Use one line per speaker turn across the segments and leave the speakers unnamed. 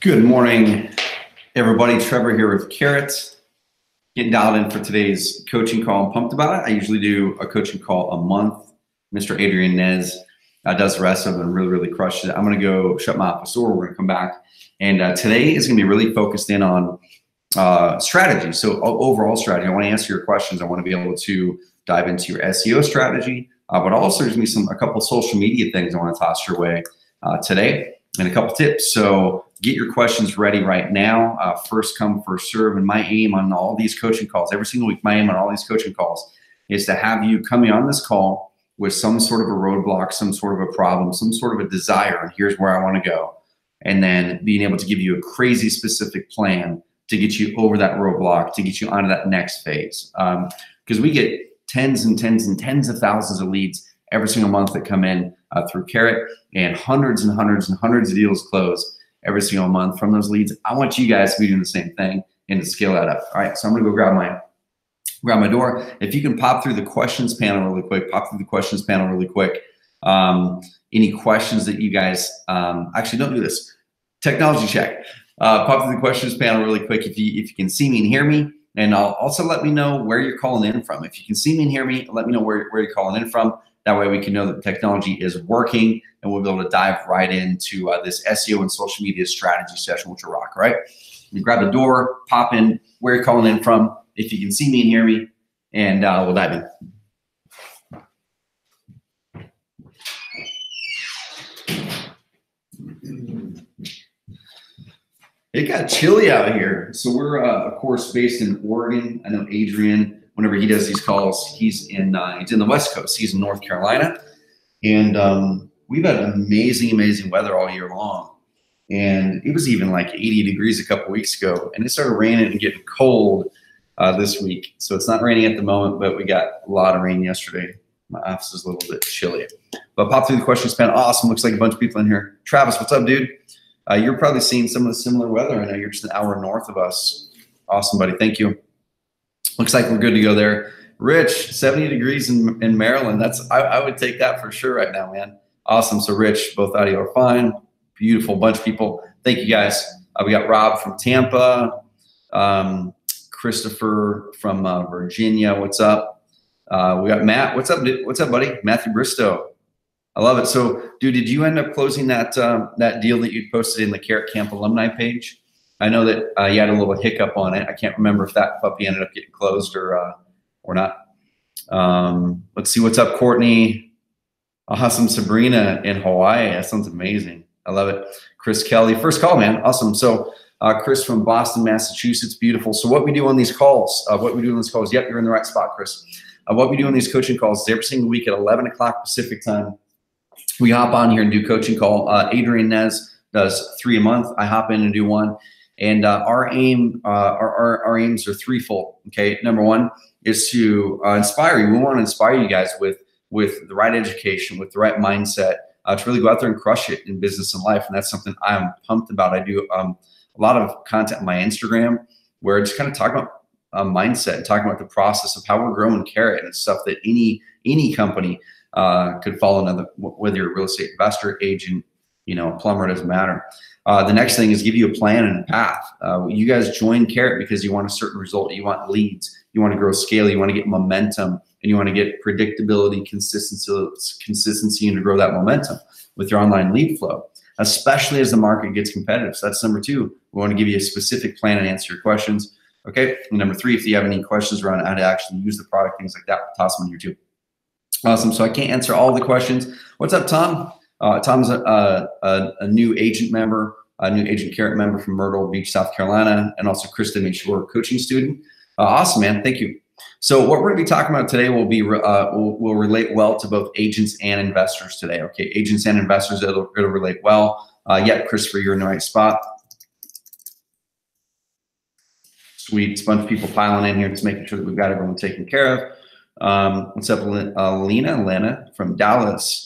Good morning, everybody. Trevor here with Carrot. Getting dialed in for today's coaching call. I'm pumped about it. I usually do a coaching call a month. Mr. Adrian Nez does the rest of them and really crushes it. I'm going to go shut my office door. We're going to come back. And today is going to be really focused in on strategy. So overall strategy. I want to answer your questions. I want to be able to dive into your SEO strategy, but also there's going to be a couple social media things I want to toss your way today and a couple tips. So get your questions ready right now. First come, first serve. And my aim on all these coaching calls, every single week, my aim on all these coaching calls is to have you coming on this call with some sort of a roadblock, some sort of a problem, some sort of a desire, and here's where I want to go. And then being able to give you a crazy specific plan to get you over that roadblock, to get you onto that next phase. Because we get tens and tens and tens of thousands of leads every single month that come in through Carrot, and hundreds and hundreds and hundreds of deals close every single month from those leads. I want you guys to be doing the same thing and to scale that up. All right, so I'm gonna go grab my door. If you can pop through the questions panel really quick, any questions that you guys, actually don't do this, technology check. Pop through the questions panel really quick if you can see me and hear me, and also let me know where you're calling in from. If you can see me and hear me, let me know where you're calling in from. That way we can know that the technology is working, and we'll be able to dive right into this SEO and social media strategy session, which will rock, all right? You grab the door, pop in where you're calling in from, if you can see me and hear me, and we'll dive in. It got chilly out here. So we're, of course, based in Oregon. I know Adrian, whenever he does these calls, he's in the West Coast. He's in North Carolina. And we've had amazing weather all year long. And it was even like 80 degrees a couple weeks ago. And it started raining and getting cold this week. So it's not raining at the moment, but we got a lot of rain yesterday. My office is a little bit chilly. But pop through the questions panel. Awesome. Looks like a bunch of people in here. Travis, what's up, dude? You're probably seeing some of the similar weather. I know you're just an hour north of us. Awesome, buddy. Thank you. Looks like we're good to go there. Rich, 70 degrees in Maryland. I would take that for sure right now, man. Awesome. So Rich, both out of you are fine. Beautiful bunch of people. Thank you, guys. We got Rob from Tampa. Christopher from Virginia. What's up? We got Matt. What's up, buddy? Matthew Bristow. I love it. So, dude, did you end up closing that that deal that you posted in the Carrot Camp alumni page? I know that you had a little hiccup on it. I can't remember if that puppy ended up getting closed or not. Let's see. What's up, Courtney? Awesome. Sabrina in Hawaii. That sounds amazing. I love it. Chris Kelly. First call, man. Awesome. So Chris from Boston, Massachusetts. Beautiful. So what we do on these calls, yep, you're in the right spot, Chris. What we do on these coaching calls is every single week at 11 o'clock Pacific time, we hop on here and do coaching call. Adrian Nez does 3 a month. I hop in and do 1. And our aims are threefold. Okay, number 1 is to inspire you. We want to inspire you guys with the right education, with the right mindset, to really go out there and crush it in business and life. And that's something I'm pumped about. I do a lot of content on my Instagram where I just kind of talk about mindset and talking about the process of how we're growing Carrot, and it's stuff that any company could follow, whether you're a real estate investor, agent, plumber, it doesn't matter. The next thing is give you a plan and a path. You guys join Carrot because you want a certain result. You want leads. You want to grow scale. You want to get momentum, and you want to get predictability, consistency, and to grow that momentum with your online lead flow, especially as the market gets competitive. So that's number 2. We want to give you a specific plan and answer your questions. Okay. And number 3, if you have any questions around how to actually use the product, things like that, toss them in here too. Awesome. So I can't answer all the questions. What's up, Tom? Tom's a new agent member, a new Agent Carrot member from Myrtle Beach, South Carolina, and also Kristen Mishore, coaching student. Awesome, man. Thank you. So what we're going to be talking about today will be will relate well to both agents and investors today. Okay, agents and investors, it'll relate well. Yeah, Christopher, you're in the right spot. Sweet. It's a bunch of people piling in here, just making sure that we've got everyone taken care of. What's up, Lena from Dallas.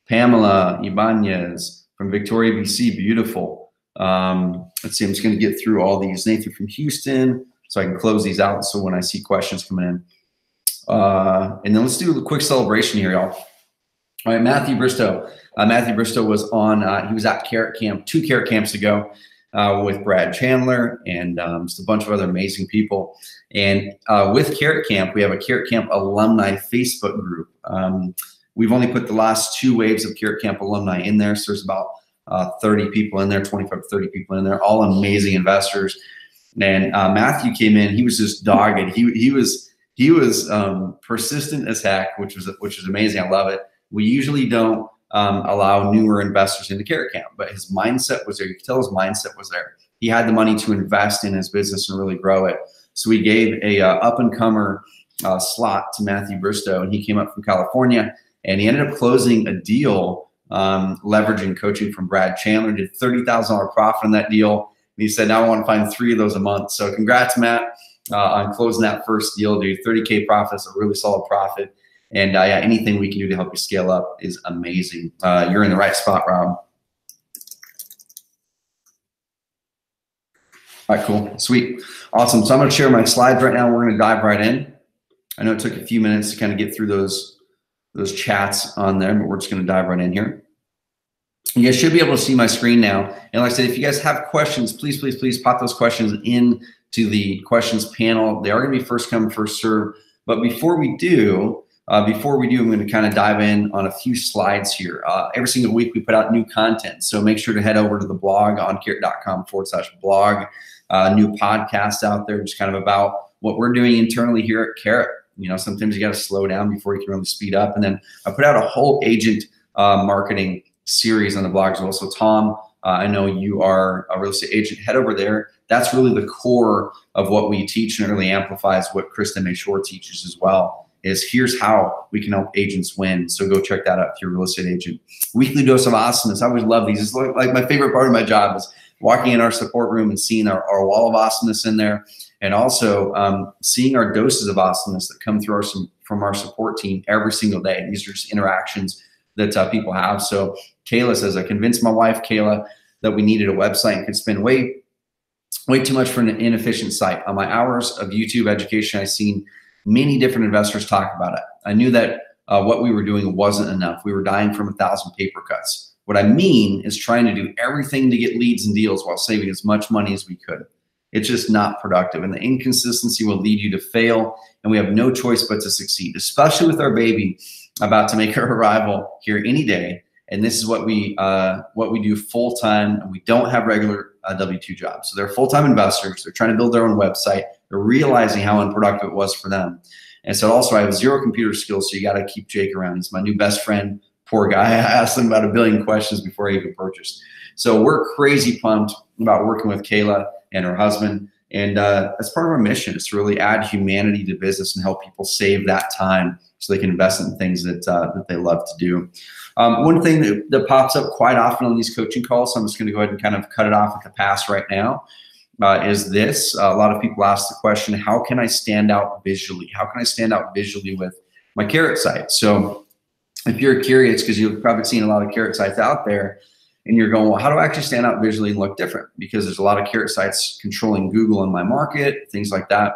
Pamela Ibanez from Victoria, BC. Beautiful. Let's see. I'm just going to get through all these. Nathan from Houston, so I can close these out. So when I see questions coming in, and then let's do a quick celebration here, y'all. All right, Matthew Bristow. Matthew Bristow was on. He was at Carrot Camp 2 Carrot Camps ago. with Brad Chandler and just a bunch of other amazing people. And with Carrot Camp, we have a Carrot Camp alumni Facebook group. We've only put the last 2 waves of Carrot Camp alumni in there. So there's about 30 people in there, 25 to 30 people in there, all amazing investors. And Matthew came in, he was just dogged. He was persistent as heck, which was amazing. I love it. We usually don't allow newer investors into Carrot Camp, but his mindset was there. You could tell his mindset was there. He had the money to invest in his business and really grow it. So we gave a up-and-comer slot to Matthew Bristow, and he came up from California, and he ended up closing a deal leveraging coaching from Brad Chandler, did $30,000 profit on that deal. And he said, now I want to find 3 of those a month. So congrats, Matt, on closing that first deal, dude. 30K profit is a really solid profit. And yeah, anything we can do to help you scale up is amazing. You're in the right spot, Rob. All right, cool, sweet, awesome. So I'm going to share my slides right now. We're going to dive right in. I know it took a few minutes to kind of get through those chats on there, but we're just going to dive right in here. You guys should be able to see my screen now. And like I said, if you guys have questions, please, please, please pop those questions into the questions panel. They are going to be first come, first serve. But before we do, I'm going to kind of dive in on a few slides here. Every single week we put out new content. So make sure to head over to the blog on carrot.com/blog. New podcast out there just kind of about what we're doing internally here at Carrot. You know, sometimes you got to slow down before you can really speed up. And then I put out a whole agent marketing series on the blog as well. So Tom, I know you are a real estate agent. Head over there. That's really the core of what we teach, and it really amplifies what Krista Mayshore teaches as well. Is here's how we can help agents win. So go check that out if you're a real estate agent. Weekly dose of awesomeness. I always love these. It's like my favorite part of my job is walking in our support room and seeing our wall of awesomeness in there, and also seeing our doses of awesomeness that come through from our support team every single day. These are just interactions that people have. So Kayla says, I convinced my wife, Kayla, that we needed a website and could spend way too much for an inefficient site. On my hours of YouTube education, I've seen many different investors talk about it. I knew that what we were doing wasn't enough. We were dying from 1,000 paper cuts. What I mean is trying to do everything to get leads and deals while saving as much money as we could. It's just not productive, and the inconsistency will lead you to fail, and we have no choice but to succeed, especially with our baby about to make her arrival here any day. And this is what we do full time, and we don't have regular W-2 jobs. So they're full-time investors. They're trying to build their own website. They're realizing how unproductive it was for them. And so also I have 0 computer skills, so you got to keep Jake around. He's my new best friend. Poor guy. I asked him about 1 billion questions before I even purchased. So we're crazy pumped about working with Kayla and her husband. And that's part of our mission, is to really add humanity to business and help people save that time so they can invest in things that they love to do. One thing that pops up quite often on these coaching calls, so I'm just going to go ahead and kind of cut it off at the pass right now, is this. A lot of people ask the question, how can I stand out visually? How can I stand out visually with my Carrot site? So if you're curious, because you've probably seen a lot of Carrot sites out there, and you're going, well, how do I actually stand out visually and look different? Because there's a lot of Carrot sites controlling Google in my market, things like that.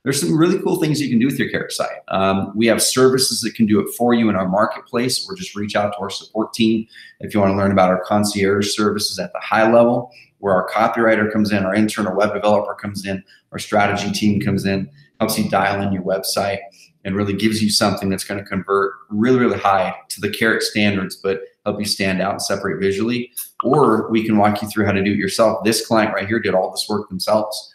There's some really cool things you can do with your Carrot site. We have services that can do it for you in our marketplace, or just reach out to our support team if you want to learn about our concierge services at the high level, where our copywriter comes in, our internal web developer comes in, our strategy team comes in, helps you dial in your website, and really gives you something that's going to convert really, really high to the Carrot standards, but help you stand out and separate visually. Or we can walk you through how to do it yourself. This client right here did all this work themselves,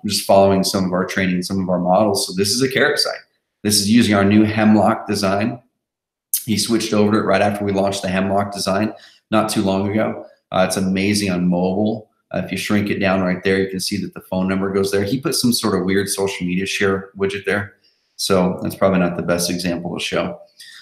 just following some of our training, some of our models. So this is a Carrot site. This is using our new Hemlock design. He switched over to it right after we launched the Hemlock design not too long ago. It's amazing on mobile. If you shrink it down right there, you can see that the phone number goes there. He put some sort of weird social media share widget there. So that's probably not the best example to show.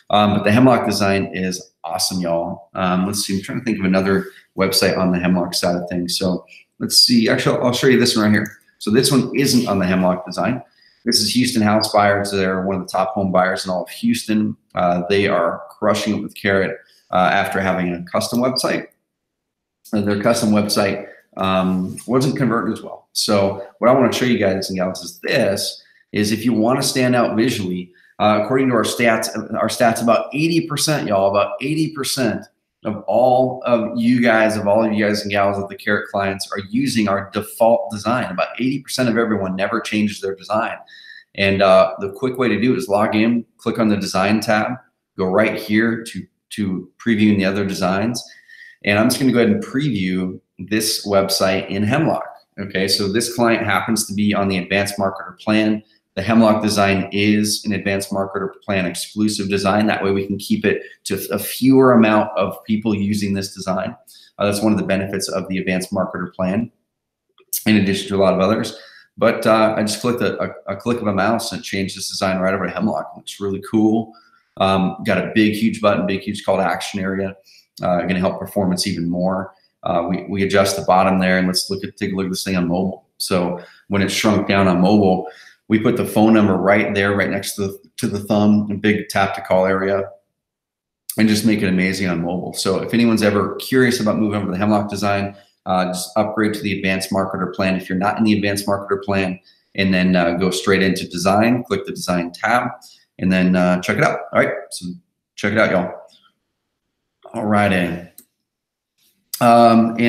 But the Hemlock design is awesome, y'all. Let's see, I'm trying to think of another website on the Hemlock side of things. So let's see, actually, I'll show you this one right here. So this one isn't on the Hemlock design. This is Houston House Buyers. They're one of the top home buyers in all of Houston. They are crushing it with Carrot after having a custom website. Their custom website wasn't converting as well. So what I want to show you guys and gals is this, is if you want to stand out visually, according to our stats about 80%, y'all, about 80% of all of you guys and gals of the Carrot clients are using our default design. About 80% of everyone never changes their design. And the quick way to do it is log in, click on the design tab, go right here to previewing the other designs. And I'm just gonna go ahead and preview this website in Hemlock. Okay, so this client happens to be on the Advanced Marketer Plan. The Hemlock design is an Advanced Marketer Plan exclusive design. That way we can keep it to a fewer amount of people using this design. That's one of the benefits of the Advanced Marketer Plan, in addition to a lot of others. But I just clicked a click of a mouse and changed this design right over to Hemlock. It's really cool. Got a big, huge button, big, huge call to action area. Gonna help performance even more. We adjust the bottom there, and let's take a look at this thing on mobile. So when it's shrunk down on mobile, we put the phone number right there, right next to the thumb, a big tap to call area, and just make it amazing on mobile. So if anyone's ever curious about moving over to the Hemlock design, just upgrade to the Advanced Marketer Plan if you're not in the Advanced Marketer Plan, and then go straight into design, click the design tab, and then check it out. All right, so check it out, y'all. All right, and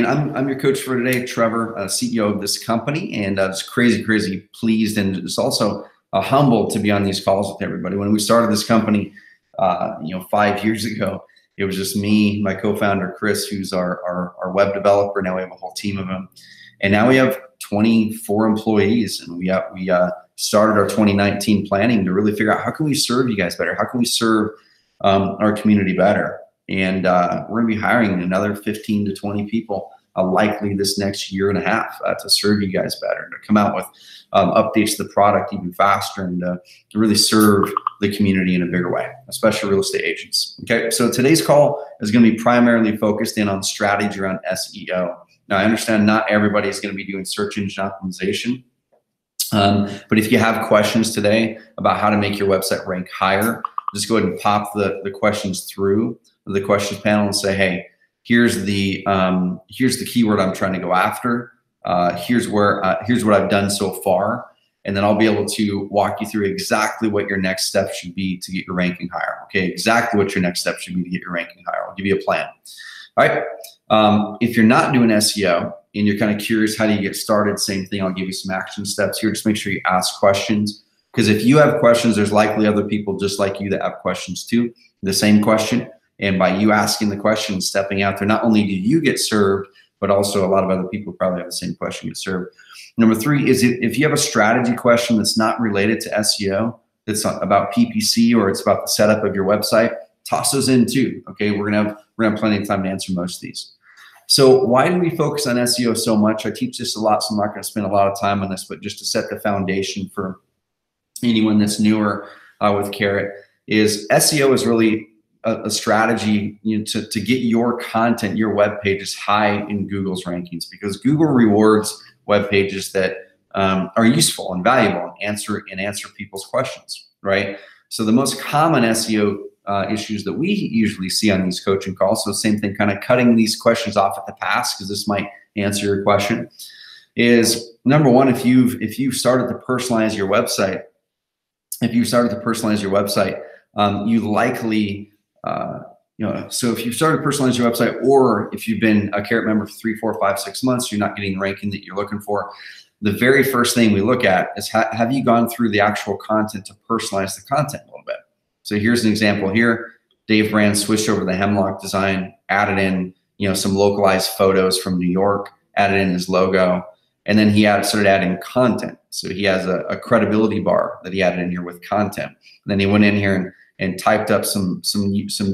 I'm your coach for today, Trevor, CEO of this company, and just crazy pleased, and just also humbled to be on these calls with everybody. When we started this company, 5 years ago, it was just me, my co-founder Chris, who's our web developer. Now we have a whole team of them, and now we have 24 employees, and we started our 2019 planning to really figure out how can we serve you guys better, how can we serve our community better. And we're going to be hiring another 15 to 20 people likely this next year and a half to serve you guys better, to come out with updates to the product even faster, and to really serve the community in a bigger way, especially real estate agents. Okay, so today's call is going to be primarily focused in on strategy around SEO. Now, I understand not everybody is going to be doing search engine optimization, but if you have questions today about how to make your website rank higher, just go ahead and pop the questions through the questions panel and say, hey, here's the keyword I'm trying to go after. Here's what I've done so far, and then I'll be able to walk you through exactly what your next step should be to get your ranking higher. Okay, exactly what your next step should be to get your ranking higher. I'll give you a plan. All right. If you're not doing SEO and you're kind of curious how do you get started, same thing. I'll give you some action steps here. Just make sure you ask questions, because if you have questions, there's likely other people just like you that have questions too, the same question. And by you asking the question, stepping out there, not only do you get served, but also a lot of other people probably have the same question get served. Number 3 is if you have a strategy question that's not related to SEO, that's about PPC, or it's about the setup of your website, toss those in too. Okay, we're gonna have plenty of time to answer most of these. So why do we focus on SEO so much? I teach this a lot, so I'm not going to spend a lot of time on this, but just to set the foundation for anyone that's newer with Carrot, is SEO is really a strategy to get your content, your web pages high in Google's rankings, because Google rewards web pages that are useful and valuable and answer people's questions, right? So the most common SEO issues that we usually see on these coaching calls, so same thing, kind of cutting these questions off at the pass, because this might answer your question, is number 1, if you've started to personalize your website, you likely so if you've started to personalize your website, or if you've been a Carrot member for 3, 4, 5, 6 months, you're not getting the ranking that you're looking for, the very first thing we look at is have you gone through the actual content to personalize the content a little bit. So here's an example here. Dave Brand switched over to the Hemlock design, added in some localized photos from New York, added in his logo, and then he started adding content. So he has a credibility bar that he added in here with content. And then he went in here and typed up some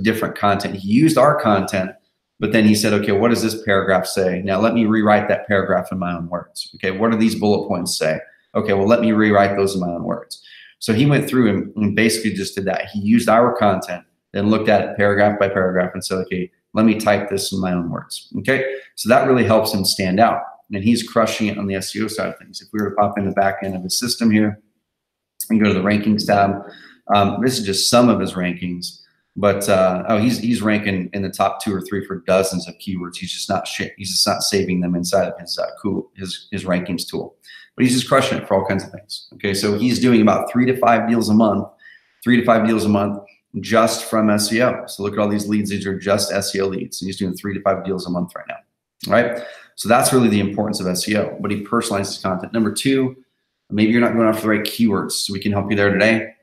different content. He used our content, but then he said, okay, what does this paragraph say? Now let me rewrite that paragraph in my own words. Okay, what do these bullet points say? Okay, well, let me rewrite those in my own words. So he went through and basically just did that. He used our content, then looked at it paragraph by paragraph and said, okay, let me type this in my own words. Okay, so that really helps him stand out. And he's crushing it on the SEO side of things. If we were to pop in the back end of his system here and go to the rankings tab, this is just some of his rankings, but he's ranking in the top 2 or 3 for dozens of keywords. He's just not saving them inside of his rankings tool, but he's just crushing it for all kinds of things. Okay, so he's doing about 3 to 5 deals a month, just from SEO. So look at all these leads. These are just SEO leads. And he's doing 3 to 5 deals a month right now, right? So that's really the importance of SEO, but he personalizes content. Number 2, maybe you're not going after the right keywords. So we can help you there today.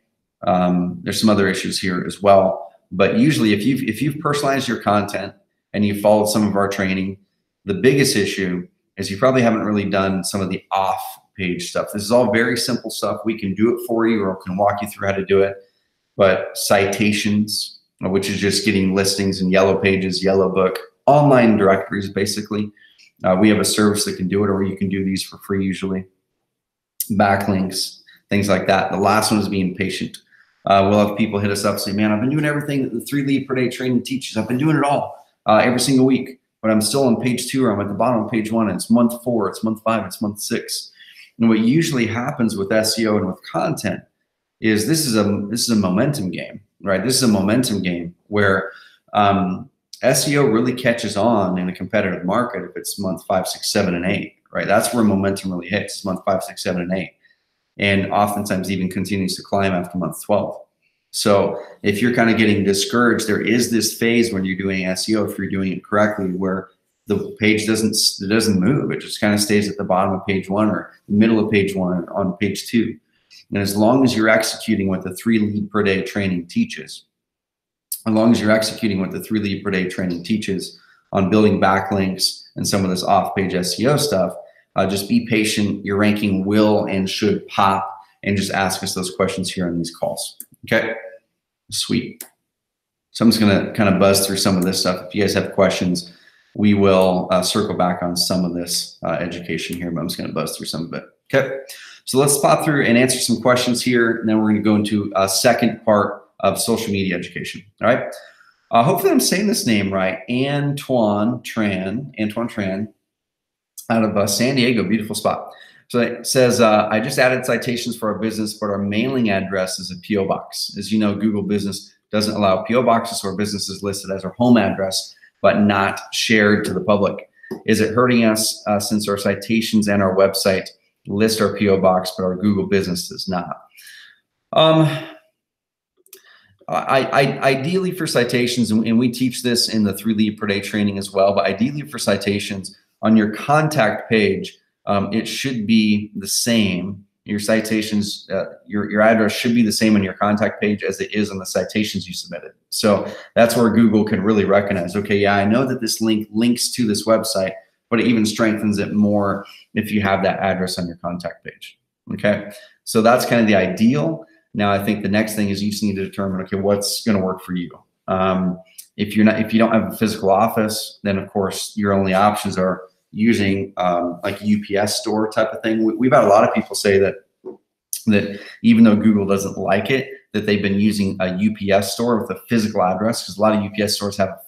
There's some other issues here as well, but usually if you've personalized your content and you followed some of our training, the biggest issue is you probably haven't really done some of the off-page stuff. This is all very simple stuff. We can do it for you, or we can walk you through how to do it. But citations, which is just getting listings in Yellow Pages, Yellow Book, online directories, basically. We have a service that can do it, or you can do these for free usually. Backlinks, things like that. The last one is being patient. We'll have people hit us up and say, man, I've been doing everything that the 3 lead per day training teaches. I've been doing it all every single week, but I'm still on page 2, or I'm at the bottom of page 1, and it's month 4, it's month 5, it's month 6. And what usually happens with SEO and with content is this is a momentum game, right? This is a momentum game where SEO really catches on in a competitive market if it's month 5, 6, 7, and 8, right? That's where momentum really hits, month 5, 6, 7, and 8. And oftentimes even continues to climb after month 12. So if you're kind of getting discouraged, there is this phase when you're doing SEO, if you're doing it correctly, where the page doesn't move. It just kind of stays at the bottom of page 1 or the middle of page 1 or on page 2. And as long as you're executing what the 3 lead per day training teaches, as long as you're executing what the 3 lead per day training teaches on building backlinks and some of this off-page SEO stuff, just be patient. Your ranking will and should pop, and just ask us those questions here on these calls. Okay, sweet. So I'm just gonna kind of buzz through some of this stuff. If you guys have questions, we will circle back on some of this education here, but I'm just gonna buzz through some of it. Okay, so let's pop through and answer some questions here, and then we're gonna go into a second part of social media education. All right. Hopefully I'm saying this name right. Antoine Tran, out of San Diego, beautiful spot. So it says, I just added citations for our business, but our mailing address is a PO box. As you know, Google Business doesn't allow PO boxes, so our business is listed as our home address, but not shared to the public. Is it hurting us since our citations and our website list our PO box, but our Google Business does not? Ideally for citations, and we teach this in the 3 lead per day training as well, but ideally for citations on your contact page, it should be the same. Your citations, your address should be the same on your contact page as it is on the citations you submitted. So that's where Google can really recognize, okay, yeah, I know that this link links to this website, but it even strengthens it more if you have that address on your contact page. Okay, so that's kind of the ideal. Now, I think the next thing is you just need to determine, okay, what's going to work for you. If you don't have a physical office, then of course your only options are using like a UPS store type of thing. We've had a lot of people say that even though Google doesn't like it, that they've been using a UPS store with a physical address, because a lot of UPS stores have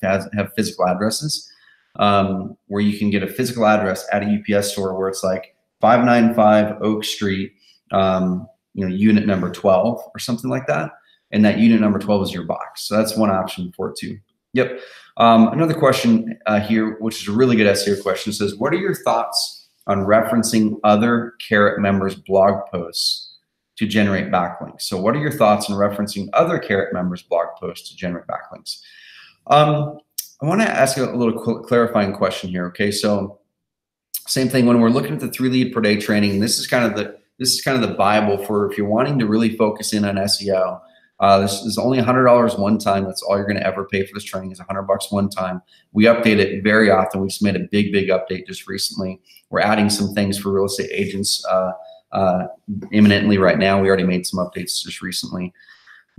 physical addresses, where you can get a physical address at a UPS store where it's like 595 Oak Street, unit number 12 or something like that. And that unit number 12 is your box. So that's one option for it too. Yep. Another question here, which is a really good SEO question, says, what are your thoughts on referencing other Carrot members' blog posts to generate backlinks? So what are your thoughts on referencing other Carrot members' blog posts to generate backlinks? I want to ask a little clarifying question here. Okay. So same thing when we're looking at the 3 lead per day training, this is kind of the Bible for if you're wanting to really focus in on SEO. This is only $100 one time. That's all you're going to ever pay for this training is $100 one time. We update it very often. We just made a big update just recently. We're adding some things for real estate agents imminently right now. We already made some updates just recently.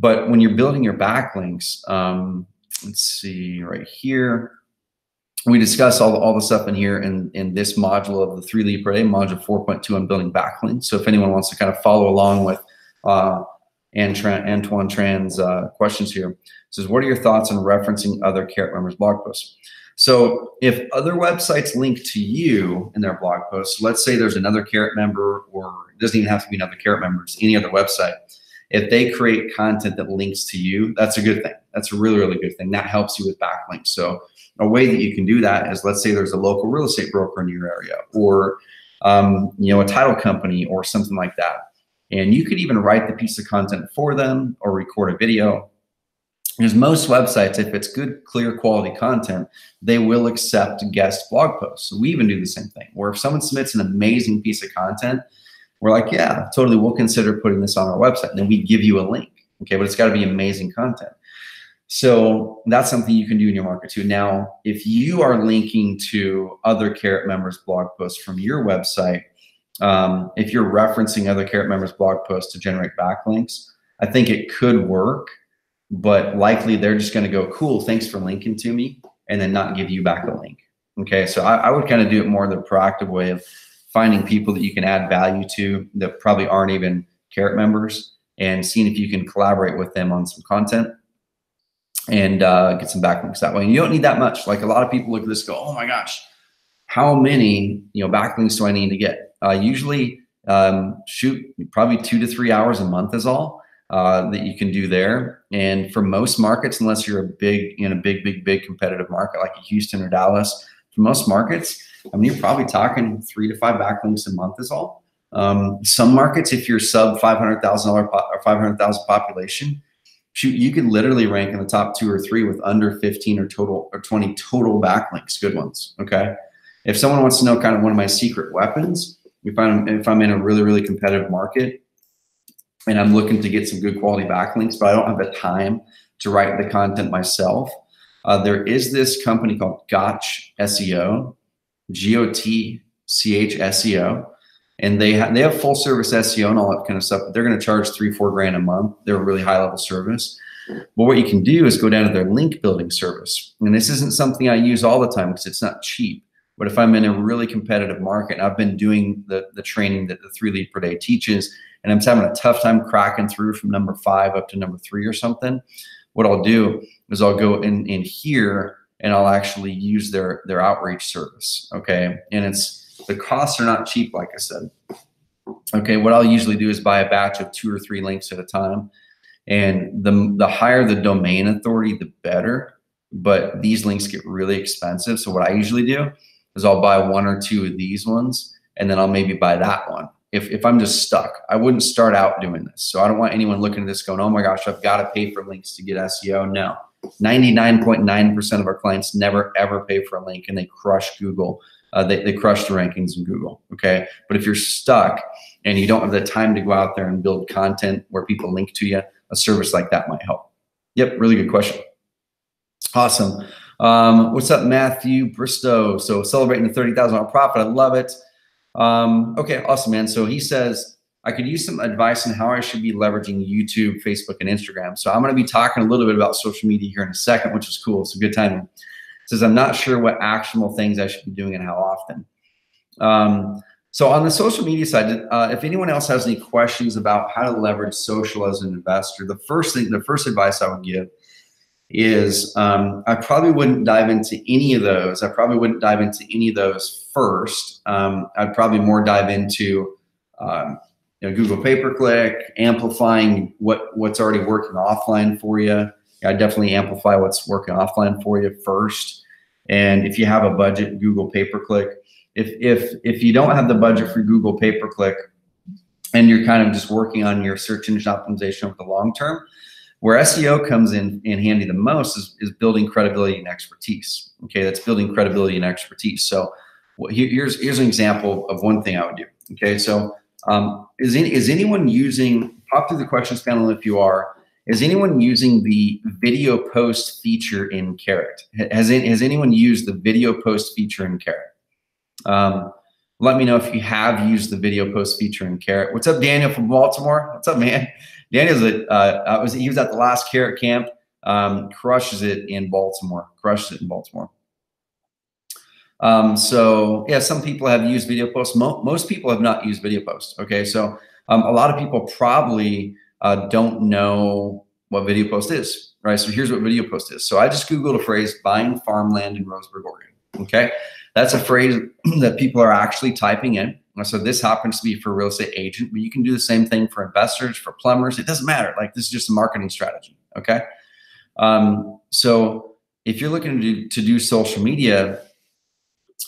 But when you're building your backlinks, let's see right here. We discuss all the stuff in here in this module of the 3 lead per day, module 4.2 on building backlinks. So if anyone wants to kind of follow along with Antoine Tran's questions here, it says, what are your thoughts on referencing other Carrot members' blog posts? So if other websites link to you in their blog posts, let's say there's another Carrot member, or it doesn't even have to be another Carrot member, it's any other website. If they create content that links to you, that's a good thing. That's a really good thing. That helps you with backlinks. So a way that you can do that is, let's say there's a local real estate broker in your area, or a title company or something like that. And you could even write the piece of content for them or record a video Because most websites, if it's good, clear, quality content, they will accept guest blog posts. So we even do the same thing, where if someone submits an amazing piece of content, we're like, yeah, totally, we'll consider putting this on our website. And then we give you a link, okay? But it's got to be amazing content. So that's something you can do in your market too. Now, if you are linking to other Carrot members' blog posts from your website, if you're referencing other Carrot members' blog posts to generate backlinks, I think it could work. But likely they're just going to go, cool, thanks for linking to me, and then not give you back a link. Okay, so I would kind of do it more the proactive way of finding people that you can add value to that probably aren't even Carrot members, and seeing if you can collaborate with them on some content and get some backlinks that way. And you don't need that much. Like a lot of people look at this and go, oh my gosh, how many backlinks do I need to get? Usually shoot probably 2 to 3 hours a month is all. That you can do there. And for most markets, unless you're in a big competitive market like Houston or Dallas, for most markets, I mean, you're probably talking 3 to 5 backlinks a month is all. Some markets, if you're sub $500,000 or 500,000 population, shoot, you could literally rank in the top 2 or 3 with under 15 or 20 total backlinks, good ones. Okay. If someone wants to know kind of one of my secret weapons, if I'm in a really competitive market, and I'm looking to get some good quality backlinks, but I don't have the time to write the content myself, there is this company called Gotch SEO, Gotch SEO, and they have full service SEO and all that kind of stuff, but they're going to charge $3-4 grand a month. They're a really high level service. But what you can do is go down to their link building service. And this isn't something I use all the time because it's not cheap. But if I'm in a really competitive market, and I've been doing the training that the 3 Lead Per Day teaches, and I'm having a tough time cracking through from number 5 up to number 3 or something, what I'll do is I'll go in here and I'll actually use their outreach service, okay? And the costs are not cheap, like I said. Okay, what I'll usually do is buy a batch of 2 or 3 links at a time. And the higher the domain authority, the better. But these links get really expensive. So what I usually do is I'll buy 1 or 2 of these ones, and then I'll maybe buy that one. If I'm just stuck, I wouldn't start out doing this. So I don't want anyone looking at this going, oh my gosh, I've got to pay for links to get SEO. No, 99.9% of our clients never ever pay for a link, and they crush Google. They crush the rankings in Google, okay? But if you're stuck and you don't have the time to go out there and build content where people link to you, a service like that might help. Yep, really good question. Awesome. What's up, Matthew Bristow? So celebrating the $30,000 profit. I love it. Okay, awesome, man. So he says, I could use some advice on how I should be leveraging YouTube, Facebook, and Instagram. So I'm going to be talking a little bit about social media here in a second, which is cool. It's a good timing. It says, I'm not sure what actionable things I should be doing and how often. So on the social media side, if anyone else has any questions about how to leverage social as an investor, the first advice I would give is I probably wouldn't dive into any of those. First. I'd probably more dive into Google pay-per-click, amplifying what's already working offline for you. I'd definitely amplify what's working offline for you first. And if you have a budget, Google pay-per-click. If you don't have the budget for Google pay-per-click and you're kind of just working on your search engine optimization over the long term, where SEO comes in handy the most is building credibility and expertise. Okay, that's building credibility and expertise. So here's an example of one thing I would do. Okay, so is anyone using, pop through the questions panel if you are, is anyone using the video post feature in Carrot? Has anyone used the video post feature in Carrot? Let me know if you have used the video post feature in Carrot. What's up, Daniel from Baltimore? What's up, man? Daniel's he was at the last Carrot camp. Crushes it in Baltimore. So yeah, some people have used video posts. Most people have not used video posts. Okay, so a lot of people probably don't know what video post is, right? So here's what video post is. So I just Googled a phrase, buying farmland in Roseburg, Oregon. Okay, that's a phrase that people are actually typing in. So this happens to be for a real estate agent, but you can do the same thing for investors, for plumbers. It doesn't matter. Like, this is just a marketing strategy. Okay, so if you're looking to do social media,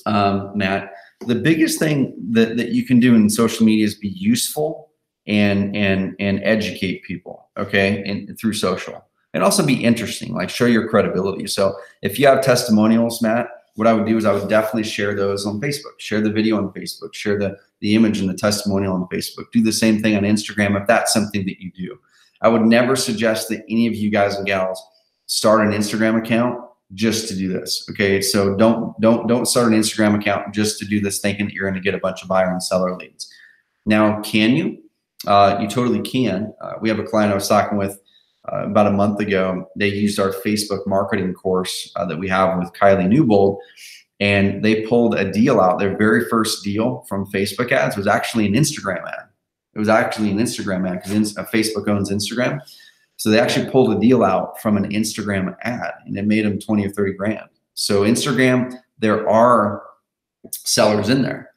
Matt, the biggest thing that you can do in social media is be useful and educate people, okay, and through social. and also be interesting, like show your credibility. So if you have testimonials, Matt, what I would do is I would definitely share those on Facebook, share the video on Facebook, share the image and the testimonial on Facebook. Do the same thing on Instagram if that's something that you do. I would never suggest that any of you guys and gals start an Instagram account just to do this. Okay, so don't start an Instagram account just to do this thinking that you're going to get a bunch of buyer and seller leads. Now, can you? You totally can. We have a client I was talking with about a month ago. They used our Facebook marketing course that we have with Kylie Newbold, and they pulled a deal out. Their very first deal from Facebook ads was actually an Instagram ad. It was actually an Instagram ad because Facebook owns Instagram. So they actually pulled a deal out from an Instagram ad, and it made them 20 or 30 grand. So Instagram, there are sellers in there.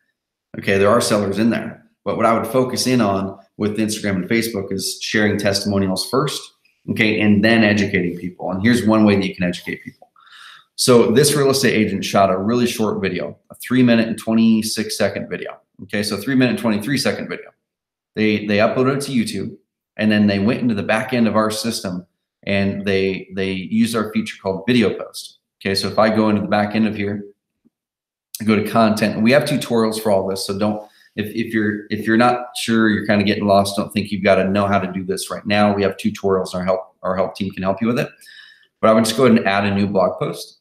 Okay, there are sellers in there. But what I would focus in on with Instagram and Facebook is sharing testimonials first, okay, and then educating people. And here's one way that you can educate people. So this real estate agent shot a really short video, a 3-minute and 26-second video. Okay, so 3-minute and 23-second video. They uploaded it to YouTube, and then they went into the back end of our system and they used our feature called Video Post. Okay, so if I go into the back end of here, I go to content, and we have tutorials for all this. So don't, if you're not sure, you're kind of getting lost, don't think you've got to know how to do this right now. We have tutorials, and our help team can help you with it. But I would just go ahead and add a new blog post.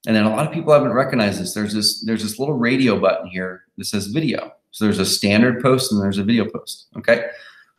And then a lot of people haven't recognized this. There's this little radio button here that says video. So there's a standard post and there's a video post. Okay.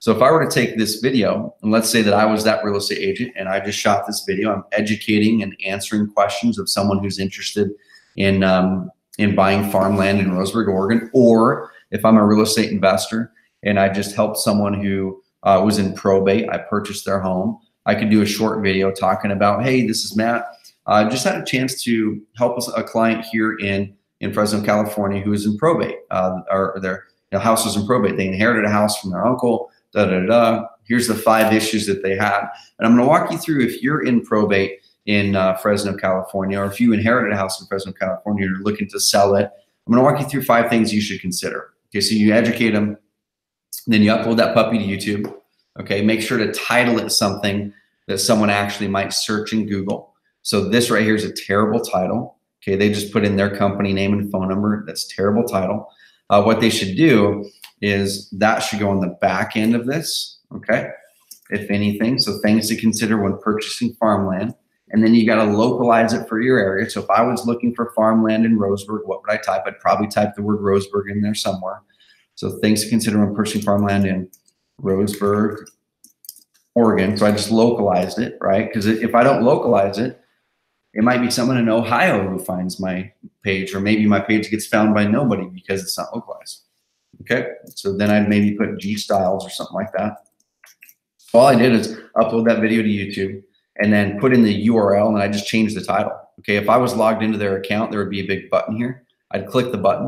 So if I were to take this video, and let's say that I was that real estate agent and I just shot this video, I'm educating and answering questions of someone who's interested in buying farmland in Roseburg, Oregon, or if I'm a real estate investor and I just helped someone who was in probate, I purchased their home, I could do a short video talking about, hey, this is Matt. I just had a chance to help a client here in Fresno, California, who is in probate, or their house was in probate. They inherited a house from their uncle. Here's the 5 issues that they had. And I'm going to walk you through, if you're in probate in Fresno, California, or if you inherited a house in Fresno, California, and you're looking to sell it, I'm going to walk you through 5 things you should consider. Okay, so you educate them, then you upload that puppy to YouTube. Okay, make sure to title it something that someone actually might search in Google. So this right here is a terrible title. Okay, they just put in their company name and phone number. That's a terrible title. What they should do is that should go on the back end of this, okay, if anything. So things to consider when purchasing farmland. And then you got to localize it for your area. So if I was looking for farmland in Roseburg, what would I type? I'd probably type the word Roseburg in there somewhere. So things to consider when purchasing farmland in Roseburg, Oregon. So I just localized it, right? Because if I don't localize it, it might be someone in Ohio who finds my page, or maybe my page gets found by nobody because it's not localized. Okay, so then I'd maybe put G Styles or something like that. All I did is upload that video to YouTube and then put in the URL, and I just changed the title. Okay, if I was logged into their account, there would be a big button here. I'd click the button,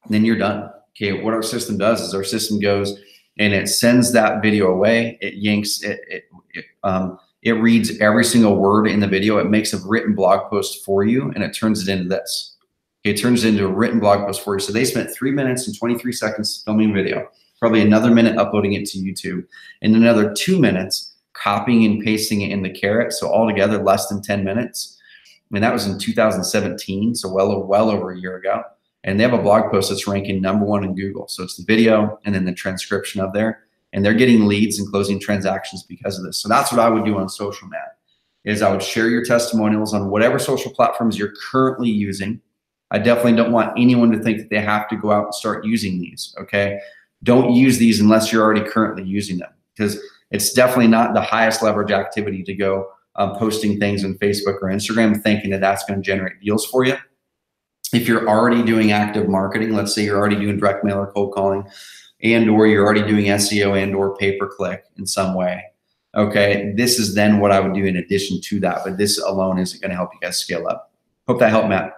and then you're done. Okay, what our system does is our system goes and it sends that video away. It yanks it reads every single word in the video. It makes a written blog post for you, and it turns it into this. Okay, it turns it into a written blog post for you. So they spent 3 minutes and 23 seconds filming video, probably another minute uploading it to YouTube, and another 2 minutes copying and pasting it in the Carrot. So altogether, less than 10 minutes. And that was in 2017, so well over a year ago. And they have a blog post that's ranking #1 in Google. So it's the video and then the transcription of there. And they're getting leads and closing transactions because of this. So that's what I would do on social, Matt, is I would share your testimonials on whatever social platforms you're currently using. I definitely don't want anyone to think that they have to go out and start using these, okay? Don't use these unless you're already currently using them, because it's definitely not the highest leverage activity to go posting things on Facebook or Instagram thinking that that's going to generate deals for you. If you're already doing active marketing, let's say you're already doing direct mail or cold calling, and or you're already doing SEO and or pay-per-click in some way, okay, this is then what I would do in addition to that. But this alone isn't going to help you guys scale up. Hope that helped, Matt.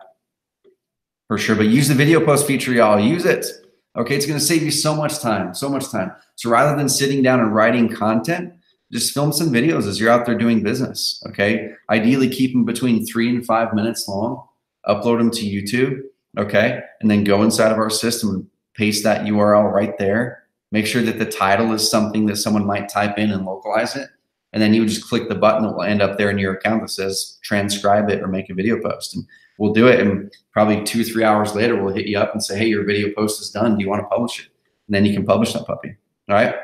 For sure. But use the video post feature, y'all. Use it. Okay, it's going to save you so much time, so much time. So rather than sitting down and writing content, just film some videos as you're out there doing business, okay? Ideally, keep them between 3 and 5 minutes long. Upload them to YouTube, okay? And then go inside of our system and paste that URL right there. Make sure that the title is something that someone might type in and localize it. And then you would just click the button that will end up there in your account that says transcribe it or make a video post. And we'll do it. And probably 2 or 3 hours later, we'll hit you up and say, hey, your video post is done. Do you want to publish it? And then you can publish that puppy. All right.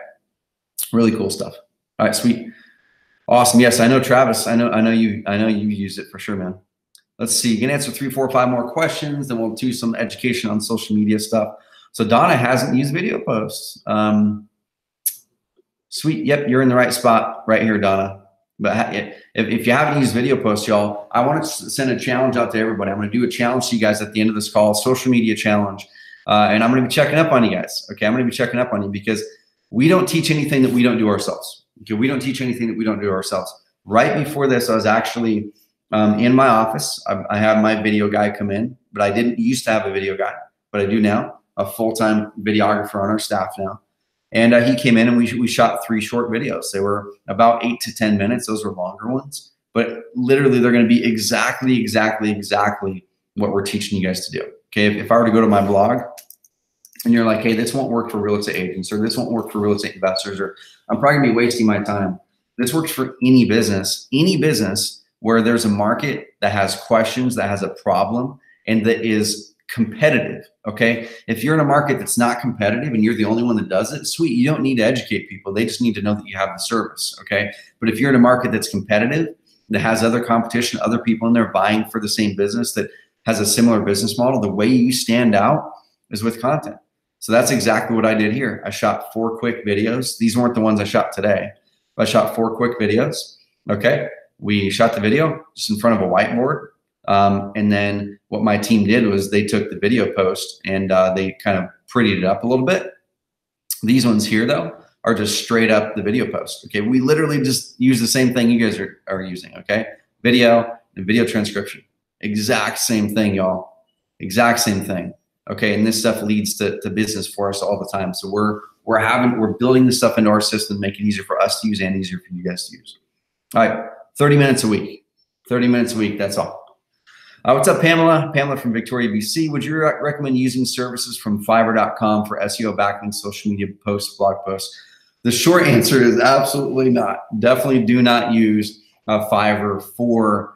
Really cool stuff. All right, sweet. Awesome. Yes, I know, Travis. I know you use it for sure, man. Let's see. You can answer 3, 4, 5 more questions, then we'll do some education on social media stuff. So Donna hasn't used video posts. Sweet. Yep, you're in the right spot right here, Donna. But if you haven't used video posts, y'all, I want to send a challenge out to everybody. I'm going to do a challenge to you guys at the end of this call, social media challenge. And I'm going to be checking up on you guys. Okay, I'm going to be checking up on you because we don't teach anything that we don't do ourselves. Okay, we don't teach anything that we don't do ourselves. Right before this, I was actually in my office. I have my video guy come in, but I didn't used to have a video guy, but I do now, a full-time videographer on our staff now. And he came in and we shot 3 short videos. They were about 8 to 10 minutes. Those were longer ones, but literally they're going to be exactly what we're teaching you guys to do. Okay, if I were to go to my blog and you're like, hey, this won't work for real estate agents, or this won't work for real estate investors, or I'm probably gonna be wasting my time. This works for any business where there's a market that has questions, that has a problem, and that is competitive, okay? If you're in a market that's not competitive and you're the only one that does it, sweet, you don't need to educate people. They just need to know that you have the service, okay? But if you're in a market that's competitive, that has other competition, other people in there buying for the same business, that has a similar business model, the way you stand out is with content. So that's exactly what I did here. I shot 4 quick videos. These weren't the ones I shot today, but I shot 4 quick videos. Okay, we shot the video just in front of a whiteboard. And then what my team did was they took the video post and they kind of prettied it up a little bit. These ones here, though, are just straight up the video post. Okay, we literally just use the same thing you guys are using. Okay, video and video transcription. Exact same thing, y'all. Exact same thing. Okay, and this stuff leads to business for us all the time. So we're building this stuff into our system, make it easier for us to use and easier for you guys to use. All right, 30 minutes a week. 30 minutes a week, that's all. What's up, Pamela? Pamela from Victoria, BC. Would you recommend using services from Fiverr.com for SEO, backlinks, social media posts, blog posts? The short answer is absolutely not. Definitely do not use Fiverr for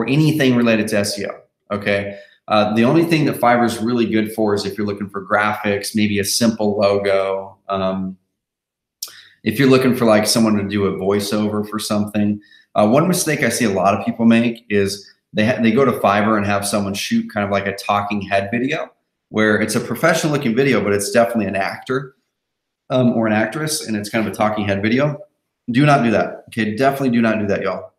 anything related to SEO, okay? The only thing that Fiverr is really good for is if you're looking for graphics, maybe a simple logo. If you're looking for like someone to do a voiceover for something. One mistake I see a lot of people make is they go to Fiverr and have someone shoot kind of like a talking head video where it's a professional looking video, but it's definitely an actor or an actress, and it's kind of a talking head video. Do not do that. Okay, definitely do not do that, y'all.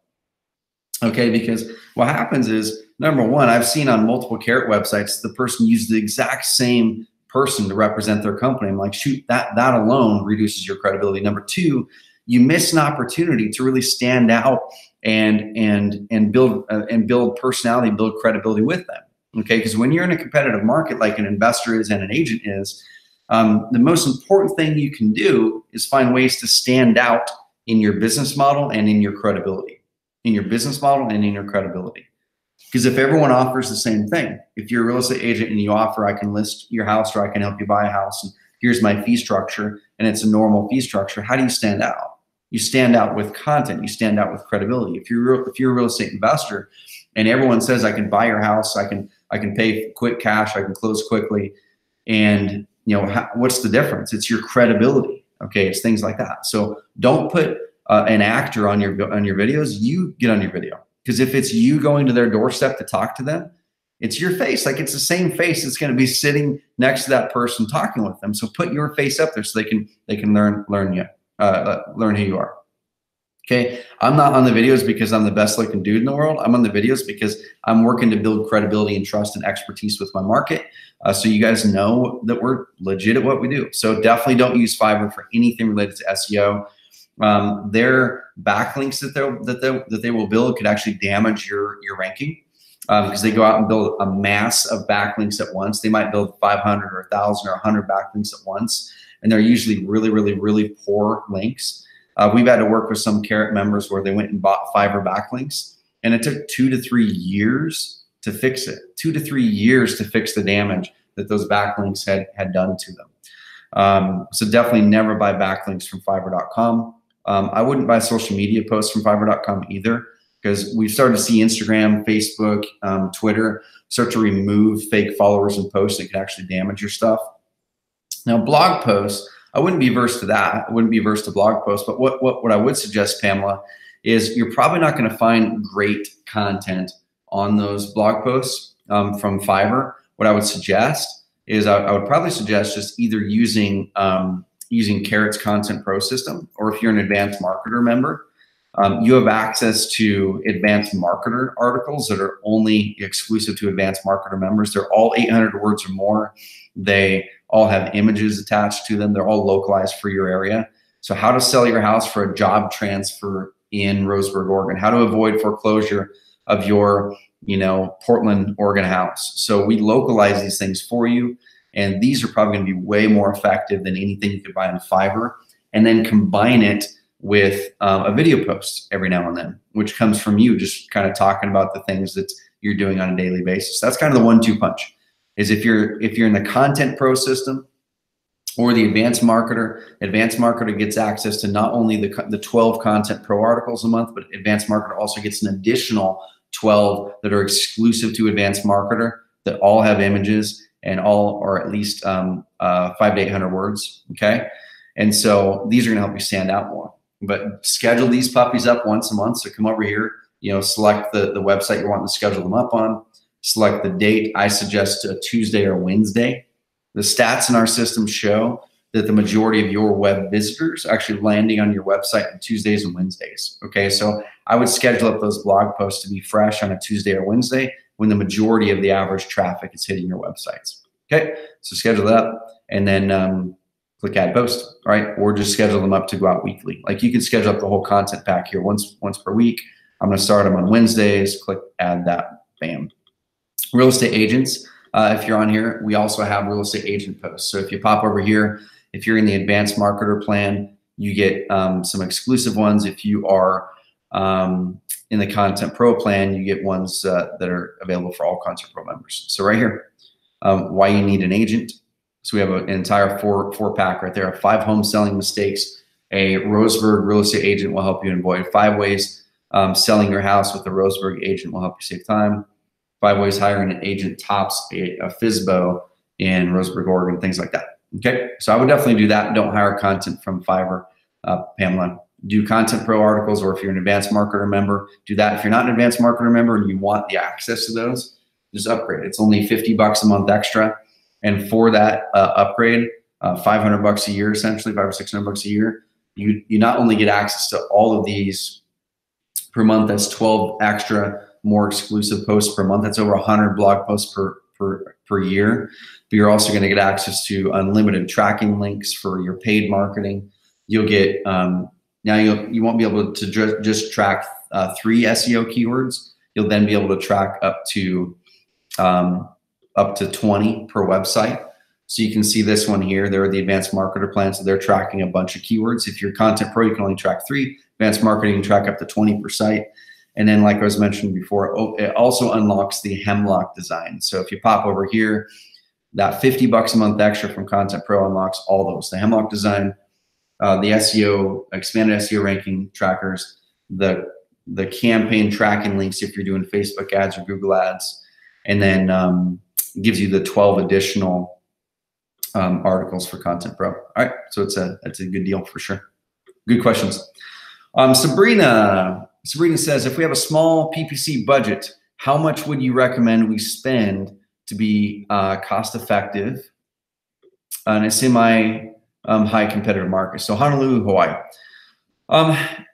Okay, because what happens is, number one, I've seen on multiple Carrot websites, the person used the exact same person to represent their company. I'm like, shoot, that alone reduces your credibility. Number two, you miss an opportunity to really stand out and build personality, build credibility with them. Okay, because when you're in a competitive market like an investor is and an agent is, the most important thing you can do is find ways to stand out in your business model and in your credibility. In your business model and in your credibility. Because if everyone offers the same thing, if you're a real estate agent and you offer, I can list your house or I can help you buy a house, and here's my fee structure, and it's a normal fee structure, how do you stand out? You stand out with content. You stand out with credibility. If you're a real estate investor and everyone says, I can buy your house, I can pay quick cash, I can close quickly, and what's the difference? It's your credibility. Okay, it's things like that. So don't put an actor on your videos. You get on your video, because if it's you going to their doorstep to talk to them, it's your face. Like, it's the same face that's going to be sitting next to that person talking with them. So put your face up there so they can learn who you are. Okay, I'm not on the videos because I'm the best looking dude in the world. I'm on the videos because I'm working to build credibility and trust and expertise with my market, so you guys know that we're legit at what we do. So definitely don't use Fiverr for anything related to SEO. Their backlinks that they will build could actually damage your ranking, because they go out and build a mass of backlinks at once. They might build 500 or 1,000 or 100 backlinks at once, and they're usually really poor links. We've had to work with some Carrot members where they went and bought Fiverr backlinks, and it took 2 to 3 years to fix it. 2 to 3 years to fix the damage that those backlinks had done to them. So definitely never buy backlinks from Fiverr.com. I wouldn't buy social media posts from Fiverr.com either, because we've started to see Instagram, Facebook, Twitter start to remove fake followers and posts that can actually damage your stuff. Now, blog posts, I wouldn't be averse to that. I wouldn't be averse to blog posts. But what I would suggest, Pamela, is you're probably not going to find great content on those blog posts from Fiverr. What I would suggest is I would probably suggest just either using Carrot's Content Pro system, or if you're an advanced marketer member, you have access to advanced marketer articles that are only exclusive to advanced marketer members. They're all 800 words or more. They all have images attached to them. They're all localized for your area. So how to sell your house for a job transfer in Roseburg, Oregon, how to avoid foreclosure of your, Portland, Oregon house. So we localize these things for you. And these are probably going to be way more effective than anything you could buy on Fiverr. And then combine it with a video post every now and then, which comes from you just kind of talking about the things that you're doing on a daily basis. That's kind of the 1-2 punch. Is if you're in the Content Pro system or the Advanced Marketer gets access to not only the 12 Content Pro articles a month, but Advanced Marketer also gets an additional 12 that are exclusive to Advanced Marketer that all have images and all are at least 500 to 800 words. Okay, and so these are going to help you stand out more. But schedule these puppies up once a month. So come over here, select the website you're wanting to schedule them up on. Select the date. I suggest a Tuesday or Wednesday. The stats in our system show that the majority of your web visitors are actually landing on your website on Tuesdays and Wednesdays. Okay, so I would schedule up those blog posts to be fresh on a Tuesday or Wednesday when the majority of the average traffic is hitting your websites. Okay, so schedule that up and then click add post, all right? Or just schedule them up to go out weekly. Like you can schedule up the whole content pack here once per week. I'm gonna start them on Wednesdays, click add that, bam. Real estate agents, if you're on here, we also have real estate agent posts. So if you pop over here, if you're in the Advanced Marketer plan, you get some exclusive ones. If you are in the Content Pro plan, you get ones that are available for all Content Pro members. So right here, why you need an agent. So we have an entire four pack right there. 5 home selling mistakes a Roseburg real estate agent will help you avoid. 5 ways selling your house with a Roseburg agent will help you save time. 5 ways hiring an agent tops a FSBO in Roseburg, Oregon, things like that. Okay, so I would definitely do that. Don't hire content from Fiverr, Pamela. Do Content Pro articles, or if you're an Advanced Marketer member, do that. If you're not an Advanced Marketer member and you want the access to those, just upgrade. It's only $50 a month extra. And for that upgrade, $500 a year, essentially $500 or $600 a year, you not only get access to all of these per month, that's 12 extra more exclusive posts per month. That's over 100 blog posts per year. But you're also going to get access to unlimited tracking links for your paid marketing. You'll get now you won't be able to just track 3 SEO keywords. You'll then be able to track up to 20 per website. So you can see this one here. They're the Advanced Marketer plan. So they're tracking a bunch of keywords. If you're Content Pro, you can only track 3. Advanced Marketing, you can track up to 20 per site. And then, like I was mentioning before, it also unlocks the Hemlock design. So if you pop over here, that $50 a month extra from Content Pro unlocks all those. The Hemlock design, the SEO, expanded SEO ranking trackers, the campaign tracking links if you're doing Facebook ads or Google ads, and then gives you the 12 additional articles for Content Pro. All right, so it's a good deal for sure. Good questions. Sabrina says, if we have a small PPC budget, how much would you recommend we spend to be cost effective in a semi high competitive market? So Honolulu, Hawaii.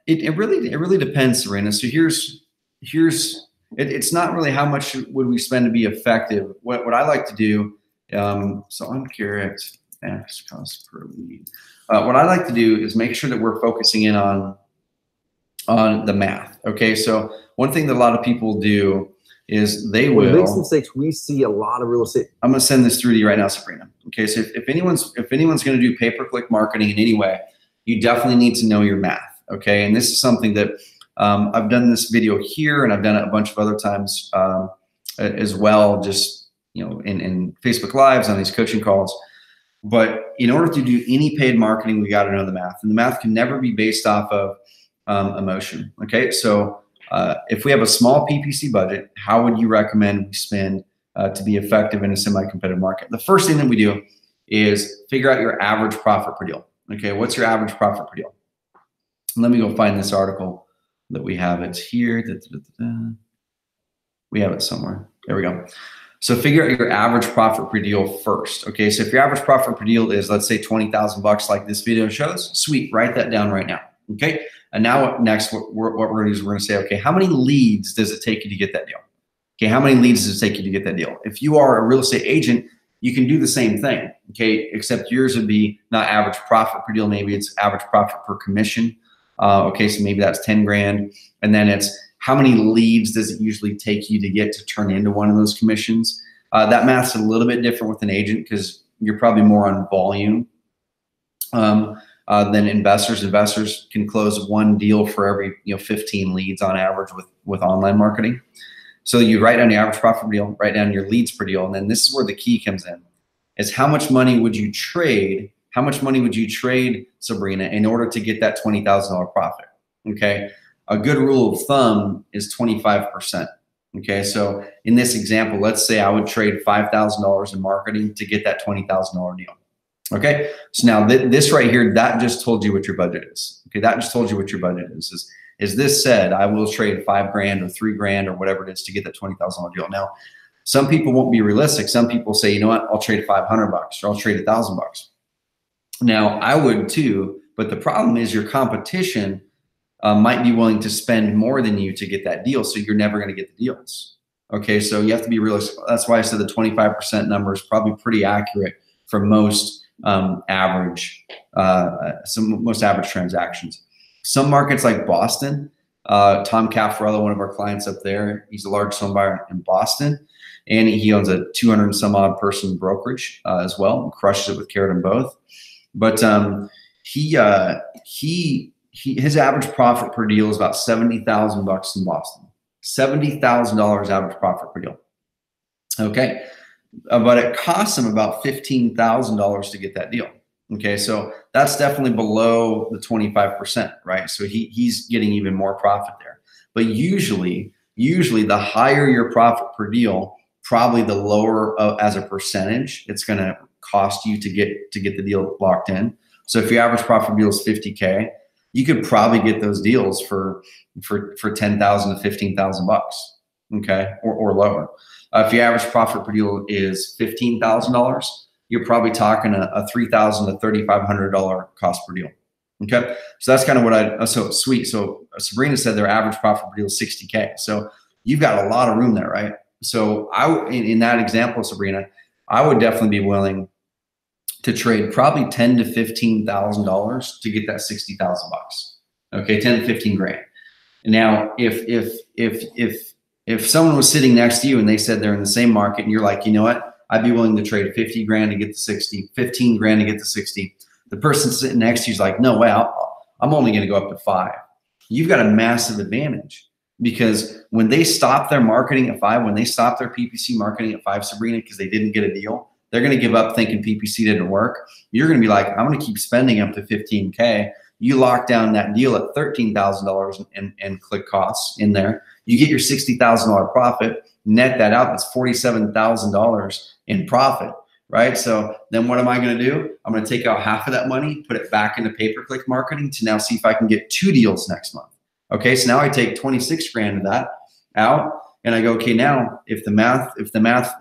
It really depends, Sabrina. So it's not really how much would we spend to be effective. What I like to do, so on Carrot, cost per lead. What I like to do is make sure that we're focusing in on the math. Okay, so one thing that a lot of people do is they will make
mistakes. We see a lot of real estate.
I'm going to send this through to you right now, Sabrina. Okay, so if anyone's going to do pay-per-click marketing in any way, you definitely need to know your math. Okay, and this is something that I've done this video here, and I've done it a bunch of other times as well. Just in Facebook Lives on these coaching calls. But in order to do any paid marketing, we got to know the math, and the math can never be based off of emotion. Okay, so if we have a small PPC budget, how would you recommend we spend to be effective in a semi-competitive market? The first thing that we do is figure out your average profit per deal. Okay, what's your average profit per deal? Let me go find this article that we have. It's here. We have it somewhere. There we go. So figure out your average profit per deal first. Okay, so if your average profit per deal is, let's say, 20,000 bucks, like this video shows, sweet, write that down right now. Okay, and now next, what we're going to do is we're going to say, okay, how many leads does it take you to get that deal? Okay, how many leads does it take you to get that deal? If you are a real estate agent, you can do the same thing. Okay, except yours would be not average profit per deal. Maybe it's average profit per commission. Okay, so maybe that's 10 grand, and then it's how many leads does it usually take you to get to turn into one of those commissions? That math's a little bit different with an agent because you're probably more on volume than investors. Investors can close one deal for every 15 leads on average with online marketing. So you write down your average profit per deal, write down your leads per deal, and then this is where the key comes in: is how much money would you trade? How much money would you trade, Sabrina, in order to get that $20,000 profit? Okay. A good rule of thumb is 25%. Okay, so in this example, let's say I would trade $5,000 in marketing to get that $20,000 deal. Okay, so now this right here, that just told you what your budget is. Okay, that just told you what your budget is. Is this said, I will trade 5 grand or 3 grand or whatever it is to get that $20,000 deal. Now, some people won't be realistic. Some people say, you know what, I'll trade 500 bucks or I'll trade 1,000 bucks. Now, I would too, but the problem is your competition might be willing to spend more than you to get that deal, so you're never going to get the deals. Okay, so you have to be realistic. That's why I said the 25% number is probably pretty accurate for most most average transactions. Some markets like Boston, Tom Caffarello, one of our clients up there, he's a large home buyer in Boston, and he owns a 200 and some odd person brokerage as well, and crushes it with Carrot and Both. But his average profit per deal is about $70,000 in Boston. $70,000 average profit per deal. Okay, but it costs him about $15,000 to get that deal. Okay, so that's definitely below the 25%, right? So he's getting even more profit there. But usually the higher your profit per deal, probably the lower as a percentage it's going to cost you to get the deal locked in. So if your average profit per deal is 50K, you could probably get those deals for 10,000 to 15,000 bucks, okay, or lower. If your average profit per deal is $15,000, you're probably talking a $3,000 to $3,500 cost per deal. Okay, so that's kind of what so sweet. So Sabrina said their average profit per deal is 60K. So you've got a lot of room there, right? So in that example, Sabrina, I would definitely be willing to trade probably $10,000 to $15,000 to get that 60,000 bucks. Okay, 10 to 15 grand. Now, if someone was sitting next to you and they said they're in the same market and you're like, you know what, I'd be willing to trade 50 grand to get to 60, 15 grand to get to 60. The person sitting next to you is like, no way, I'm only going to go up to 5. You've got a massive advantage because when they stop their marketing at 5, when they stop their PPC marketing at 5, Sabrina, because they didn't get a deal, they're going to give up thinking PPC didn't work. You're going to be like, I'm going to keep spending up to 15K. You lock down that deal at $13,000 and click costs in there. You get your $60,000 profit, net that out. That's $47,000 in profit, right? So then what am I going to do? I'm going to take out half of that money, put it back into pay-per-click marketing to now see if I can get 2 deals next month. Okay, so now I take 26 grand of that out. And I go, okay, now if the math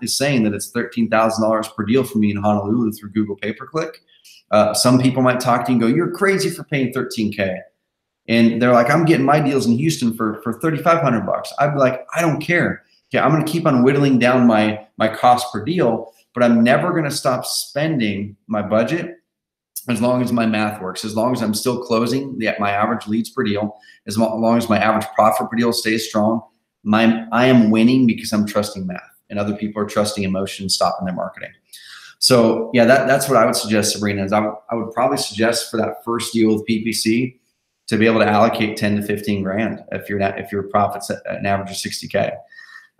is saying that it's $13,000 per deal for me in Honolulu through Google pay-per-click, some people might talk to you and go, you're crazy for paying 13K. And they're like, I'm getting my deals in Houston for 3,500 bucks. I'd be like, I don't care. Okay, I'm going to keep on whittling down my cost per deal, but I'm never going to stop spending my budget as long as my math works, as long as I'm still closing my average leads per deal, as long as my average profit per deal stays strong. I am winning because I'm trusting math, and other people are trusting emotion, stopping their marketing. So yeah, that's what I would suggest, Sabrina. Is I would probably suggest for that first deal with PPC to be able to allocate 10 to 15 grand if your profit's at an average of 60K.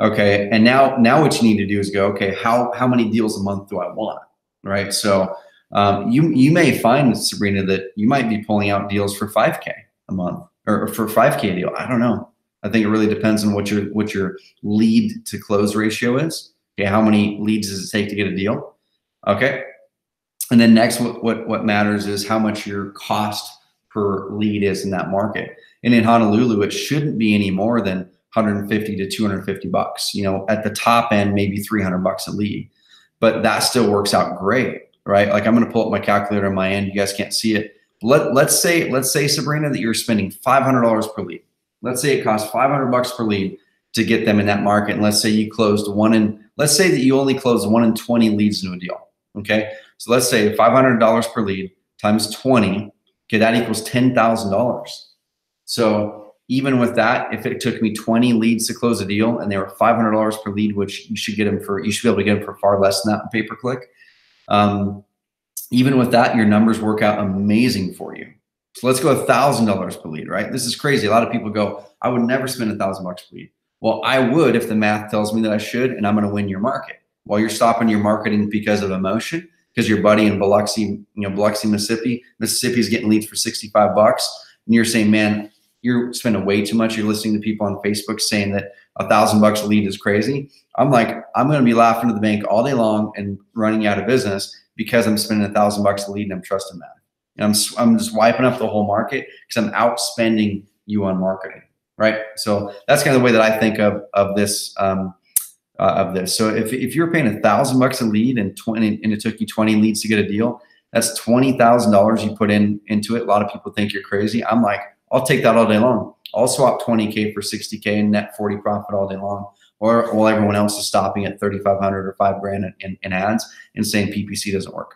Okay, and now what you need to do is go, okay, how many deals a month do I want, right? So You may find, Sabrina, that you might be pulling out deals for 5K a month or for 5K deal. I don't know. I think it really depends on what your lead to close ratio is. Okay, how many leads does it take to get a deal? Okay, and then next, what matters is how much your cost per lead is in that market. And in Honolulu, it shouldn't be any more than 150 to 250 bucks. You know, at the top end, maybe 300 bucks a lead, but that still works out great, right? Like I'm going to pull up my calculator on my end. You guys can't see it. Let's say Sabrina, that you're spending $500 per lead. Let's say it costs 500 bucks per lead to get them in that market. And let's say you closed let's say that you only closed 1 in 20 leads into a deal. Okay. So let's say $500 per lead times 20. Okay. That equals $10,000. So even with that, if it took me 20 leads to close a deal and they were $500 per lead, which you should be able to get them for far less than that in pay-per-click. Even with that, your numbers work out amazing for you. So let's go $1,000 per lead, right? This is crazy. A lot of people go, I would never spend $1,000 per lead. Well, I would if the math tells me that I should, and I'm going to win your market. While you're stopping your marketing because of emotion, because your buddy in Biloxi, Mississippi is getting leads for 65 bucks, and you're saying, man, you're spending way too much. You're listening to people on Facebook saying that $1,000 a lead is crazy. I'm like, I'm going to be laughing to the bank all day long and running out of business because I'm spending $1,000 a lead and I'm trusting that. And I'm just wiping up the whole market because I'm outspending you on marketing, right? So that's kind of the way that I think of this. So if you're paying $1,000 a lead and it took you 20 leads to get a deal, that's $20,000 you put into it. A lot of people think you're crazy. I'm like, I'll take that all day long. I'll swap 20K for 60K and net 40 profit all day long. Or while everyone else is stopping at 3,500 or $5,000 in ads and saying PPC doesn't work.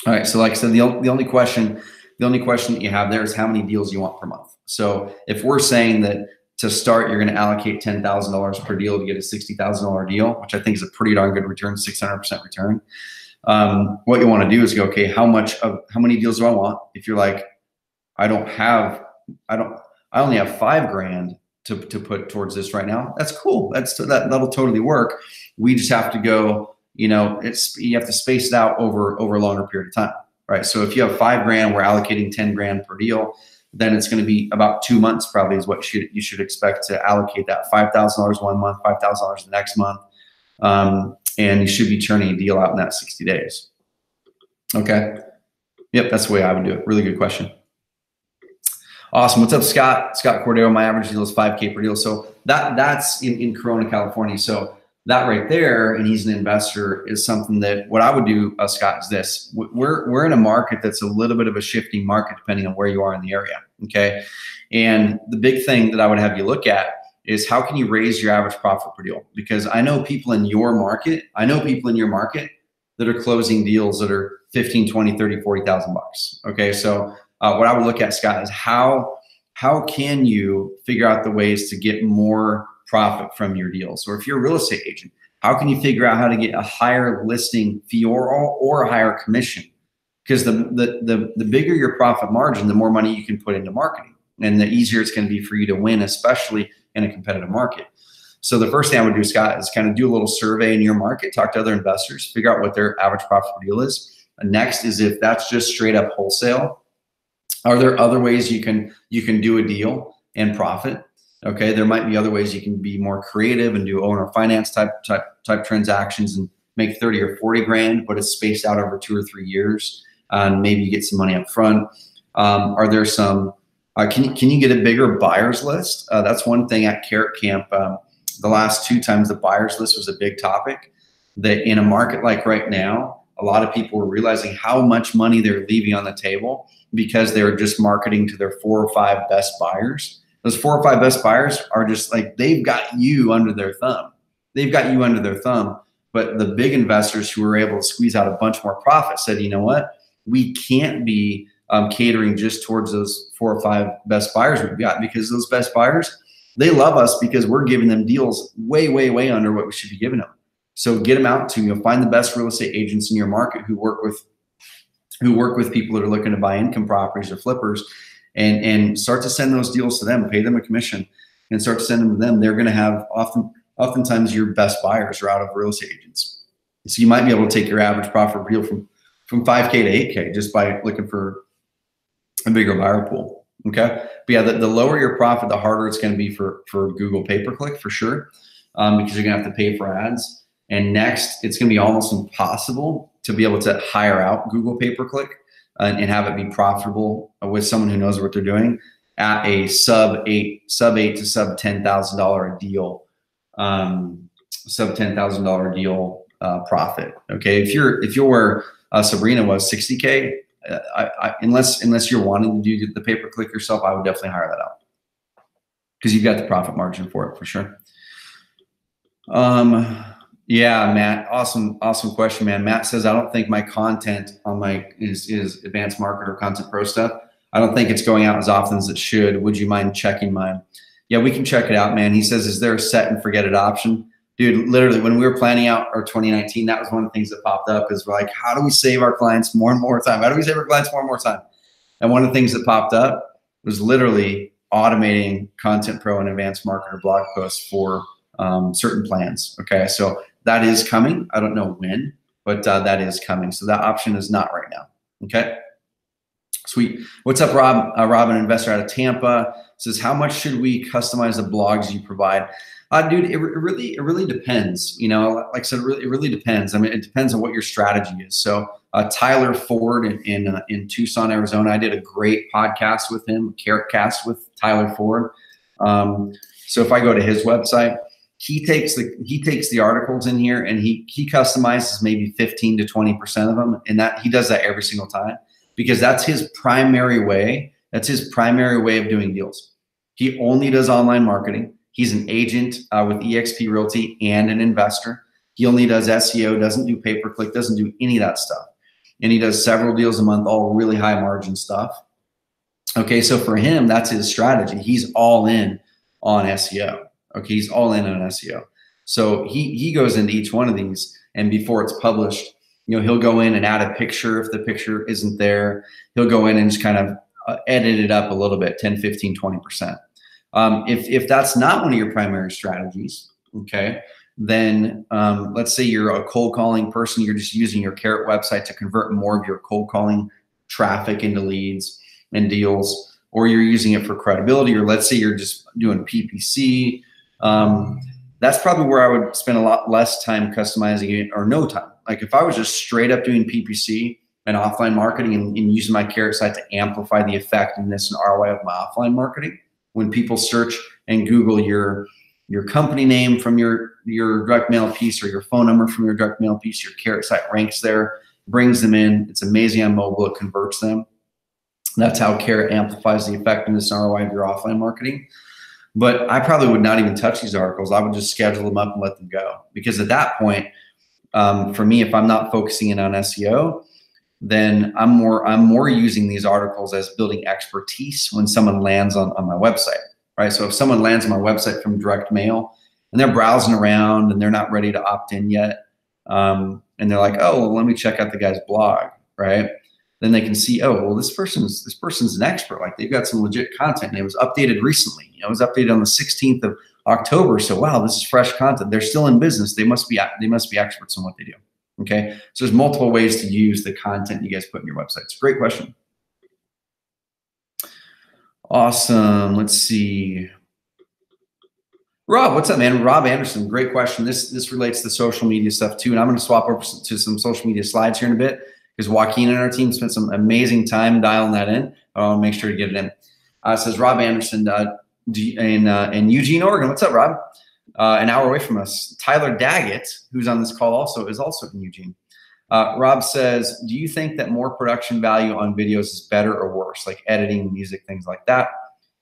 All right. So like I said, the only question that you have there is how many deals you want per month. So if we're saying that to start, you're going to allocate $10,000 per deal to get a $60,000 deal, which I think is a pretty darn good return, 600% return. What you want to do is go, okay, how many deals do I want? If you're like, I only have $5,000 to put towards this right now. That's cool. That'll totally work. We just have to go, you have to space it out over a longer period of time, right? So if you have $5,000, we're allocating $10,000 per deal, then it's going to be about 2 months probably is what you should expect to allocate that $5,000 one month, $5,000 the next month. And you should be churning a deal out in that 60 days. Okay. Yep. That's the way I would do it. Really good question. Awesome. What's up, Scott? Scott Cordero. My average deal is 5K per deal. So that's in Corona, California. So that right there, and he's an investor, is something that what I would do, Scott, is this. We're in a market that's a little bit of a shifting market depending on where you are in the area. Okay. And the big thing that I would have you look at is how can you raise your average profit per deal? Because I know people in your market, that are closing deals that are 15, 20, 30, 40,000 bucks. Okay. So what I would look at, Scott, is how can you figure out the ways to get more profit from your deals? Or if you're a real estate agent, how can you figure out how to get a higher listing fee or a higher commission? Because the bigger your profit margin, the more money you can put into marketing, and the easier it's going to be for you to win, especially in a competitive market. So the first thing I would do, Scott, is kind of do a little survey in your market, talk to other investors, figure out what their average profit per deal is. Next is if that's just straight up wholesale, are there other ways you can do a deal and profit? Okay, there might be other ways you can be more creative and do owner finance type transactions and make 30 or 40 grand, but it's spaced out over 2 or 3 years. And maybe you get some money up front. Are there some? Can you get a bigger buyers list? That's one thing at Carrot Camp. The last 2 times the buyers list was a big topic. That in a market like right now, a lot of people were realizing how much money they're leaving on the table because they're just marketing to their 4 or 5 best buyers. Those 4 or 5 best buyers are just like, they've got you under their thumb. But the big investors who were able to squeeze out a bunch more profit said, you know what? We can't be catering just towards those 4 or 5 best buyers we've got, because those best buyers, they love us because we're giving them deals way, way, way under what we should be giving them. So get them out to, find the best real estate agents in your market who work with people that are looking to buy income properties or flippers, and start to send those deals to them, pay them a commission, and start to send them to them. They're going to have oftentimes your best buyers are out of real estate agents. So you might be able to take your average profit per deal from from 5K to 8K just by looking for a bigger buyer pool. Okay. But yeah, the lower your profit, the harder it's going to be for Google pay-per-click for sure, because you're going to have to pay for ads. And next, it's going to be almost impossible to be able to hire out Google pay-per-click and have it be profitable with someone who knows what they're doing at a sub $8,000 to sub $10,000 a deal, sub $10,000 deal profit. Okay, if your Sabrina was 60K, unless you're wanting to do the pay-per-click yourself, I would definitely hire that out because you've got the profit margin for it for sure. Yeah, Matt, awesome question, man. Matt says, I don't think my content on my is Advanced Marketer Content Pro stuff. I don't think it's going out as often as it should. Would you mind checking mine? Yeah, we can check it out, man. He says, is there a set and forget it option? Dude, literally, when we were planning out our 2019, that was one of the things that popped up is we're like, how do we save our clients more and more time? How do we save our clients more and more time? And one of the things that popped up was literally automating Content Pro and Advanced Marketer blog posts for certain plans. Okay, so that is coming. I don't know when, but that is coming. So that option is not right now. Okay, sweet. What's up, Rob? Rob, an investor out of Tampa, says, how much should we customize the blogs you provide? Dude, it really depends. You know, like I said, it really depends. I mean, it depends on what your strategy is. So Tyler Ford in Tucson, Arizona, I did a great podcast with him, Carrot Cast with Tyler Ford. So if I go to his website, he takes the articles in here and he customizes maybe 15 to 20% of them, and that he does that every single time because that's his primary way. That's his primary way of doing deals. He only does online marketing. He's an agent with eXp Realty and an investor. He only does SEO, doesn't do pay-per-click, doesn't do any of that stuff. And he does several deals a month, all really high margin stuff. Okay, so for him, that's his strategy. He's all in on SEO. Okay, he's all in on SEO. So he goes into each one of these, and before it's published, you know, he'll go in and add a picture if the picture isn't there. He'll go in and just kind of edit it up a little bit, 10, 15, 20%. If that's not one of your primary strategies, okay, then let's say you're a cold calling person, you're just using your Carrot website to convert more of your cold calling traffic into leads and deals, or you're using it for credibility, or let's say you're just doing PPC, that's probably where I would spend a lot less time customizing it or no time. Like if I was just straight up doing PPC and offline marketing and using my Carrot site to amplify the effectiveness and ROI of my offline marketing, when people search and Google your company name from your direct mail piece or your phone number from your direct mail piece, your Carrot site ranks there, brings them in. It's amazing on mobile, it converts them. That's how Carrot amplifies the effectiveness and ROI of your offline marketing. But I probably would not even touch these articles. I would just schedule them up and let them go. Because at that point, for me, if I'm not focusing in on SEO, then I'm more using these articles as building expertise when someone lands on my website, right? So if someone lands on my website from direct mail and they're browsing around and they're not ready to opt in yet, and they're like, oh, well, let me check out the guy's blog, right? Then they can see, oh, well, this person's an expert. Like they've got some legit content and it was updated recently. You know, it was updated on the 16th of October. So wow, this is fresh content. They're still in business. They must be experts in what they do. Okay, so there's multiple ways to use the content you guys put in your website. It's a great question. Awesome. Let's see. Rob, what's up, man? Rob Anderson, great question. This relates to social media stuff too, and I'm going to swap over to some social media slides here in a bit because Joaquin and our team spent some amazing time dialing that in. I want to make sure to get it in. It says Rob Anderson in Eugene, Oregon. What's up, Rob? An hour away from us. Tyler Daggett, who's on this call is also in Eugene. Rob says, do you think that more production value on videos is better or worse, like editing, music, things like that?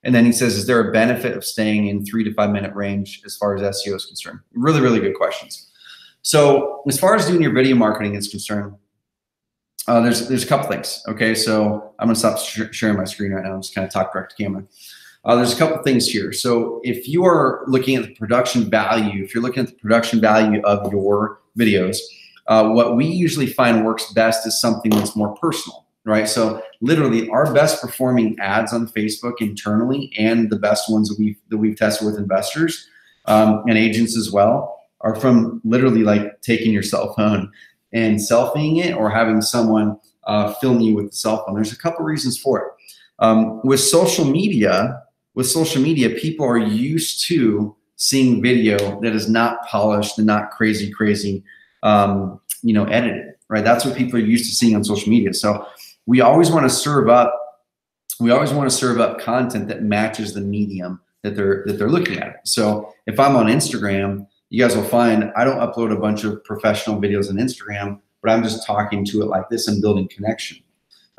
And then he says, is there a benefit of staying in 3 to 5 minute range as far as SEO is concerned? Really, really good questions. So as far as doing your video marketing is concerned, there's a couple things. Okay, so I'm gonna stop sharing my screen right now and just kind of talk direct to camera. There's a couple things here. So if you are looking at the production value, if you're looking at the production value of your videos, what we usually find works best is something that's more personal, right? So literally our best performing ads on Facebook internally and the best ones that we've tested with investors and agents as well are from literally like taking your cell phone and selfieing it or having someone film you with the cell phone. There's a couple reasons for it. With social media, people are used to seeing video that is not polished and not crazy, edited, right? That's what people are used to seeing on social media. So we always want to serve up content that matches the medium that they're looking at. So if I'm on Instagram, you guys will find I don't upload a bunch of professional videos on Instagram, but I'm just talking to it like this and building connection.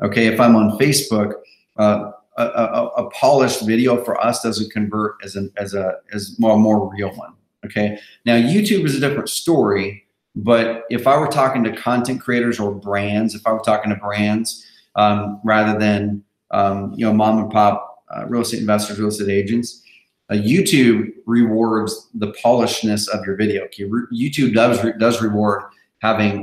Okay, if I'm on Facebook, a polished video for us doesn't convert as a more real one. Okay, now YouTube is a different story, but if I were talking to content creators or brands, if I were talking to brands rather than mom and pop real estate investors, real estate agents, YouTube rewards the polishedness of your video. Okay, YouTube does reward having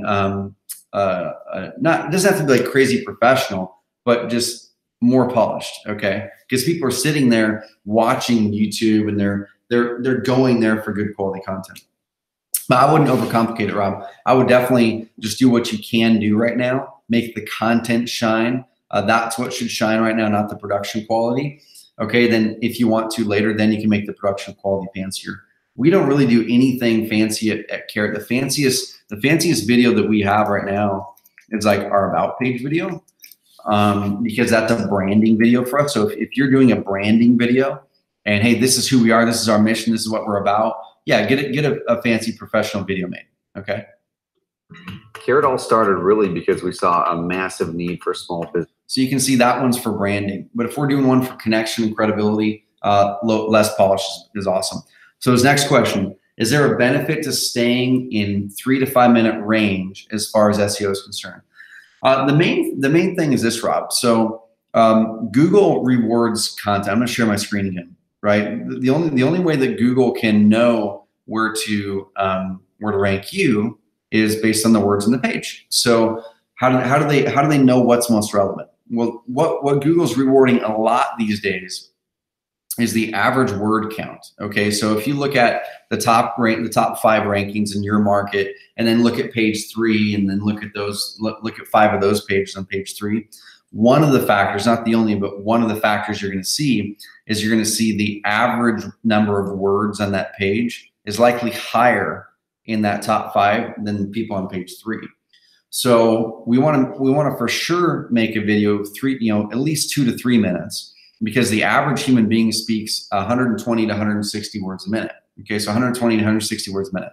it doesn't have to be like crazy professional, but just more polished. Okay, because people are sitting there watching YouTube and they're going there for good quality content. But I wouldn't overcomplicate it, Rob. I would definitely just do what you can do right now. Make the content shine. That's what should shine right now, not the production quality. Okay, then if you want to later, then you can make the production quality fancier. We don't really do anything fancy at Carrot. The fanciest video that we have right now is like our about page video, because that's a branding video for us. So if you're doing a branding video and hey, this is who we are, this is our mission, this is what we're about, yeah, get a fancy professional video made. Okay.
Carrot all started really because we saw a massive need for small business.
So you can see that one's for branding. But if we're doing one for connection and credibility, less polish is awesome. So his next question, is there a benefit to staying in 3 to 5 minute range as far as SEO is concerned? The main thing is this, Rob. So Google rewards content. I'm going to share my screen again, right? The only way that Google can know where to rank you is based on the words on the page. So how do they know what's most relevant? Well, what Google's rewarding a lot these days is the average word count. Okay, so if you look at the top 5 rankings in your market, and then look at page 3, and then look at 5 of those pages on page 3. One of the factors, not the only, but one of the factors you're going to see is the average number of words on that page is likely higher in that top 5 than people on page 3. So we want to for sure make a video of at least 2 to 3 minutes, because the average human being speaks 120 to 160 words a minute. Okay, so 120 to 160 words a minute.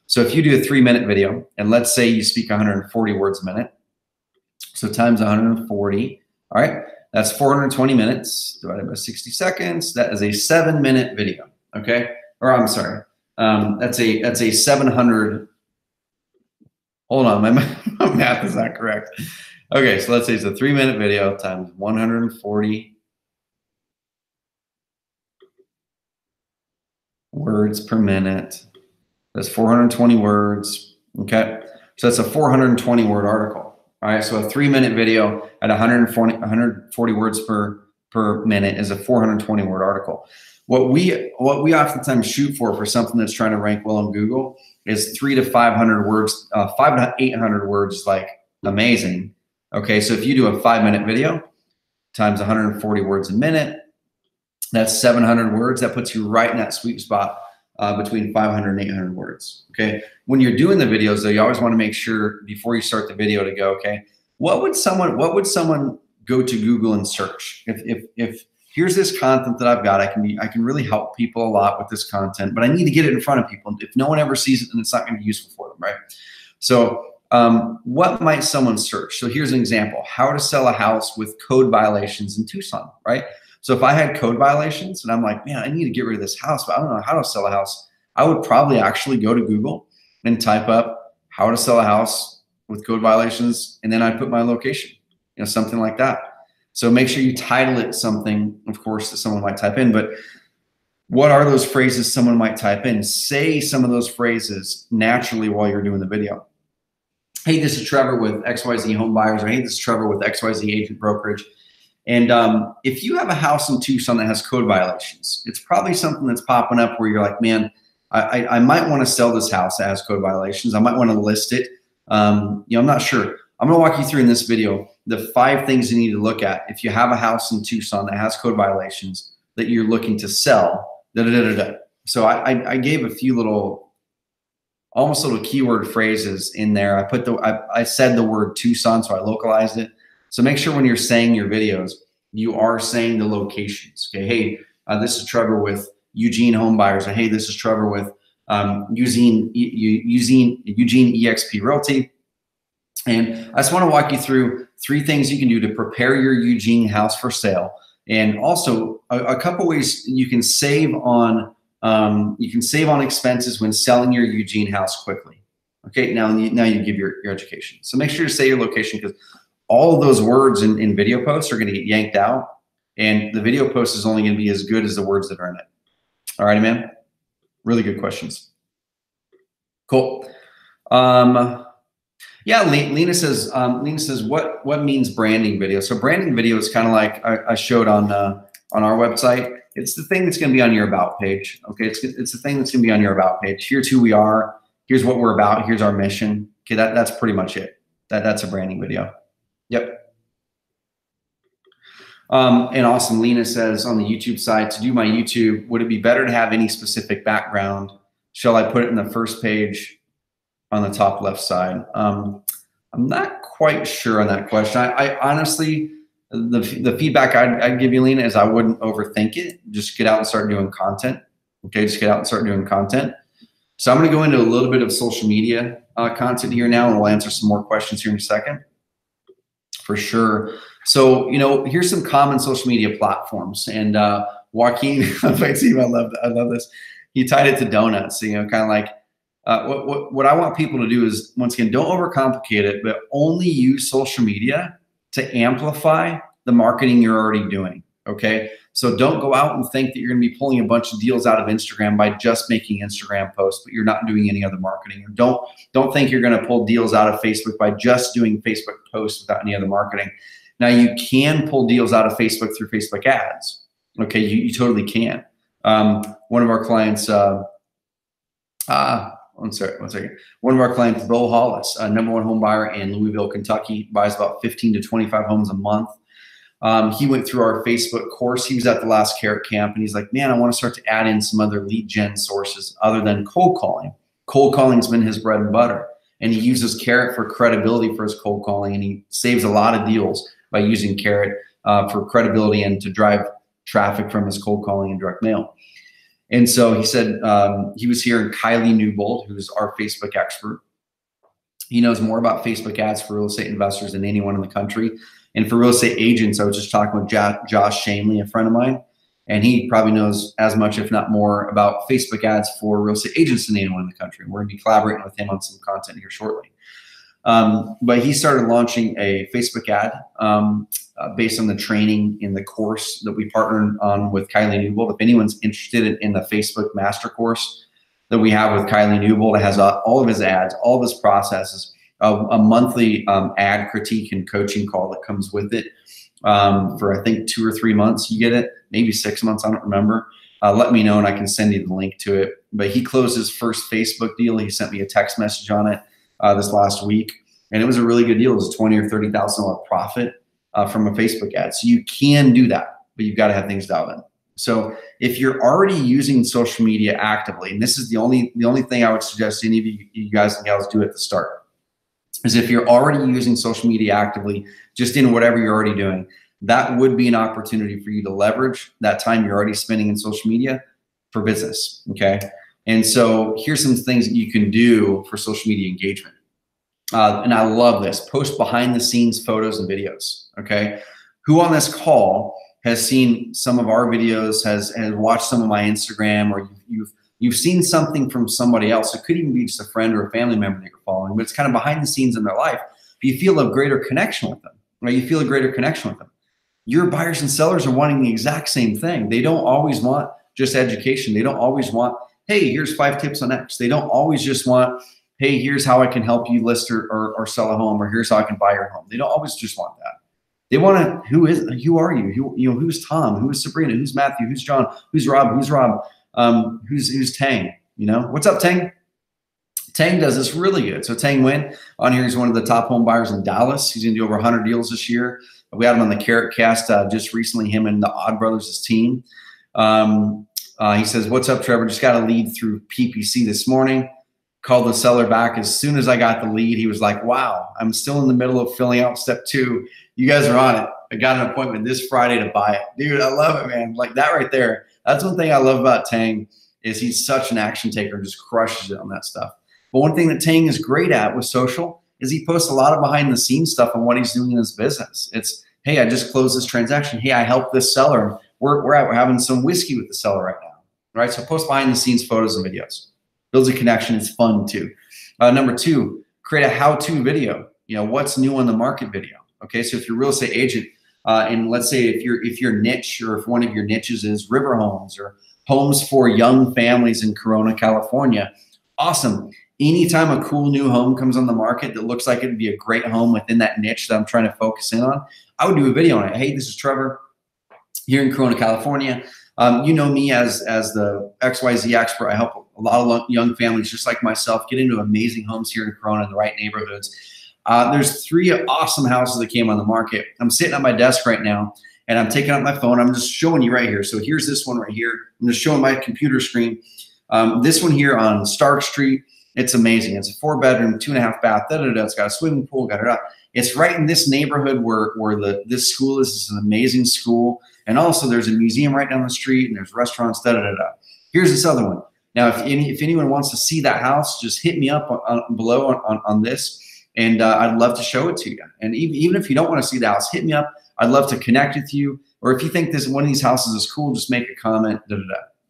So if you do a 3-minute video, and let's say you speak 140 words a minute, so times 140, all right, that's 420 minutes divided by 60 seconds. That is a 7-minute video. Okay, or I'm sorry, that's a 700. Hold on, my math is not correct. Okay, so let's say it's a 3-minute video times 140 words per minute. That's 420 words. Okay, so that's a 420 word article. All right, so a 3-minute video at 140 words per minute is a 420 word article. What we oftentimes shoot for something that's trying to rank well on Google is 300 to 500 words. 500 to 800 words is like amazing. Okay, so if you do a 5-minute video times 140 words a minute, that's 700 words. That puts you right in that sweet spot between 500 and 800 words. Okay, when you're doing the videos though, you always want to make sure before you start the video to go, okay, what would someone go to Google and search? If here's this content that I've got, I can really help people a lot with this content, but I need to get it in front of people. If no one ever sees it, then it's not going to be useful for them, right? So what might someone search? So here's an example: how to sell a house with code violations in Tucson, right? So if I had code violations and I'm like, man, I need to get rid of this house, but I don't know how to sell a house, I would probably actually go to Google and type up how to sell a house with code violations, and then I'd put my location, something like that. So make sure you title it something, of course, that someone might type in, but what are those phrases someone might type in? Say some of those phrases naturally while you're doing the video. Hey, this is Trevor with XYZ Home Buyers, or hey, this is Trevor with XYZ Agent Brokerage. And if you have a house in Tucson that has code violations, it's probably something that's popping up where you're like, man, I might want to sell this house that has code violations. I might want to list it I'm not sure. I'm going to walk you through in this video the 5 things you need to look at if you have a house in Tucson that has code violations that you're looking to sell. So I gave a few almost little keyword phrases in there. I said the word Tucson, so I localized it. So make sure when you're saying your videos, you are saying the locations. Okay, hey, this is Trevor with Eugene Home Buyers. Or hey, this is Trevor with Eugene eXp Realty. And I just want to walk you through 3 things you can do to prepare your Eugene house for sale, and also a couple ways you can save on expenses when selling your Eugene house quickly. Okay, now you give your education. So make sure to say your location, because all of those words in video posts are going to get yanked out, and the video post is only going to be as good as the words that are in it. All righty, man. Really good questions. Cool. Yeah, Lena says what means branding video? So branding video is kind of like I showed on our website. It's the thing that's going to be on your about page. Okay, it's the thing that's going to be on your about page. Here's who we are. Here's what we're about. Here's our mission. Okay, that's pretty much it. That's a branding video. Yep. And awesome. Lena says on the YouTube side, to do my YouTube, would it be better to have any specific background? Shall I put it in the first page on the top left side? I'm not quite sure on that question. I honestly, the feedback I'd give you, Lena, is I wouldn't overthink it. Just get out and start doing content. Okay, just get out and start doing content. So I'm going to go into a little bit of social media content here now, and we'll answer some more questions here in a second. For sure. So, here's some common social media platforms. And Joaquin, I love this. He tied it to donuts. Kind of like what I want people to do is, once again, don't overcomplicate it, but only use social media to amplify the marketing you're already doing. Okay. So don't go out and think that you're going to be pulling a bunch of deals out of Instagram by just making Instagram posts, but you're not doing any other marketing. Or don't think you're going to pull deals out of Facebook by just doing Facebook posts without any other marketing. Now, you can pull deals out of Facebook through Facebook ads. Okay, you totally can. One of our clients, one second. One of our clients, Bill Hollis, #1 home buyer in Louisville, Kentucky, buys about 15 to 25 homes a month. He went through our Facebook course. He was at the last Carrot Camp, and he's like, man, I want to start to add in some other lead gen sources other than cold calling. Cold calling's been his bread and butter, and he uses Carrot for credibility for his cold calling, and he saves a lot of deals by using Carrot for credibility and to drive traffic from his cold calling and direct mail. And so he said he was here in Kylie Newbold, who's our Facebook expert. He knows more about Facebook ads for real estate investors than anyone in the country. And for real estate agents, I was just talking with Josh Shamley, a friend of mine, and he probably knows as much, if not more, about Facebook ads for real estate agents than anyone in the country. We're going to be collaborating with him on some content here shortly. But he started launching a Facebook ad based on the training in the course that we partnered on with Kylie Newbold. If anyone's interested in the Facebook master course that we have with Kylie Newbold, it has all of his ads, all of his processes, a monthly ad critique and coaching call that comes with it for, I think, 2 or 3 months. You get it, maybe 6 months, I don't remember. Let me know and I can send you the link to it. But he closed his first Facebook deal. He sent me a text message on it this last week, and it was a really good deal. It was a $20,000 or $30,000 profit from a Facebook ad. So you can do that, but you've got to have things dialed in. So if you're already using social media actively, and this is the only thing I would suggest any of you guys and gals do at the start, is if you're already using social media actively, just in whatever you're already doing, that would be an opportunity for you to leverage that time you're already spending in social media for business, okay? And so here's some things that you can do for social media engagement. And I love this, post behind the scenes photos and videos, okay? Who on this call has seen some of our videos, has watched some of my Instagram, or you've seen something from somebody else? It could even be just a friend or a family member that you're following, but it's kind of behind the scenes in their life. But you feel a greater connection with them, right? You feel a greater connection with them. Your buyers and sellers are wanting the exact same thing. They don't always want just education. They don't always want, hey, here's 5 tips on X. They don't always just want, hey, here's how I can help you list or sell a home, or here's how I can buy your home. They don't always just want that. They want to, who are you? Who's Tom? Who's Sabrina? Who's Matthew? Who's John? Who's Rob? Who's Tang? What's up, Tang? Tang does this really good. So Tang Nguyen on here, he's one of the top home buyers in Dallas. He's going to do over 100 deals this year. We had him on the Carrot Cast just recently, him and the Odd Brothers' team. He says, "What's up, Trevor? Just got a lead through PPC this morning. Called the seller back. As soon as I got the lead, he was like, wow, I'm still in the middle of filling out step 2. You guys are on it. I got an appointment this Friday to buy it." Dude, I love it, man. Like that right there. That's one thing I love about Tang is he's such an action taker and just crushes it on that stuff. But one thing that Tang is great at with social is he posts a lot of behind the scenes stuff on what he's doing in his business. It's, hey, I just closed this transaction. Hey, I helped this seller. We're having some whiskey with the seller right now, right? So post behind the scenes photos and videos. Builds a connection. It's fun too. Number 2, create a how-to video. You know, what's new on the market video. Okay, so if you're a real estate agent, and let's say if your niche or if one of your niches is river homes or homes for young families in Corona, California, awesome. Anytime a cool new home comes on the market that looks like it'd be a great home within that niche that I'm trying to focus in on, I would do a video on it. Hey, this is Trevor here in Corona, California. You know me as the XYZ expert. I help a lot of young families just like myself get into amazing homes here in Corona in the right neighborhoods. There's 3 awesome houses that came on the market. I'm sitting at my desk right now and I'm taking out my phone. I'm just showing you right here. So here's this one right here. I'm just showing my computer screen. This one here on Stark Street. It's amazing. It's a 4-bedroom, 2.5 bath. It's got a swimming pool. It's right in this neighborhood where this school is. It's an amazing school, and also there's a museum right down the street, and there's restaurants. Here's this other one. Now, if anyone wants to see that house, just hit me up below on this, and I'd love to show it to you. And even if you don't want to see the house, hit me up. I'd love to connect with you. Or if you think this one of these houses is cool, just make a comment.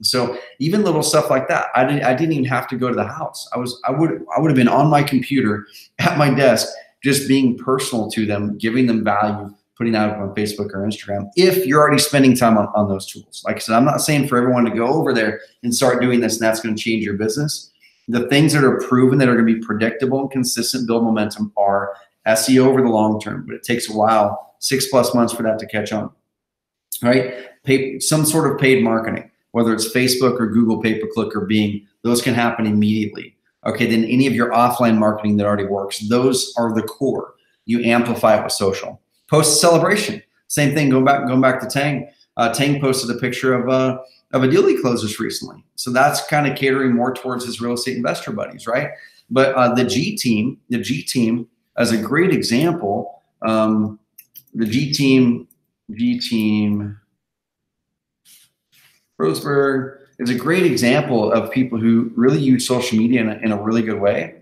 So even little stuff like that, I didn't even have to go to the house. I would have been on my computer at my desk, just being personal to them, giving them value, putting out on Facebook or Instagram. If you're already spending time on those tools, like I said, I'm not saying for everyone to go over there and start doing this, and that's going to change your business. The things that are proven that are going to be predictable and consistent, build momentum, are SEO over the long term, but it takes a while, 6+ months for that to catch on. Right? Some sort of paid marketing. Whether it's Facebook or Google pay-per-click or Bing, those can happen immediately. Okay, then any of your offline marketing that already works, those are the core. You amplify it with social. Post a celebration. Same thing, going back to Tang. Tang posted a picture of a deal he closed just recently. So that's kind of catering more towards his real estate investor buddies, right? But the G team as a great example, the G team, Roseburg is a great example of people who really use social media in a really good way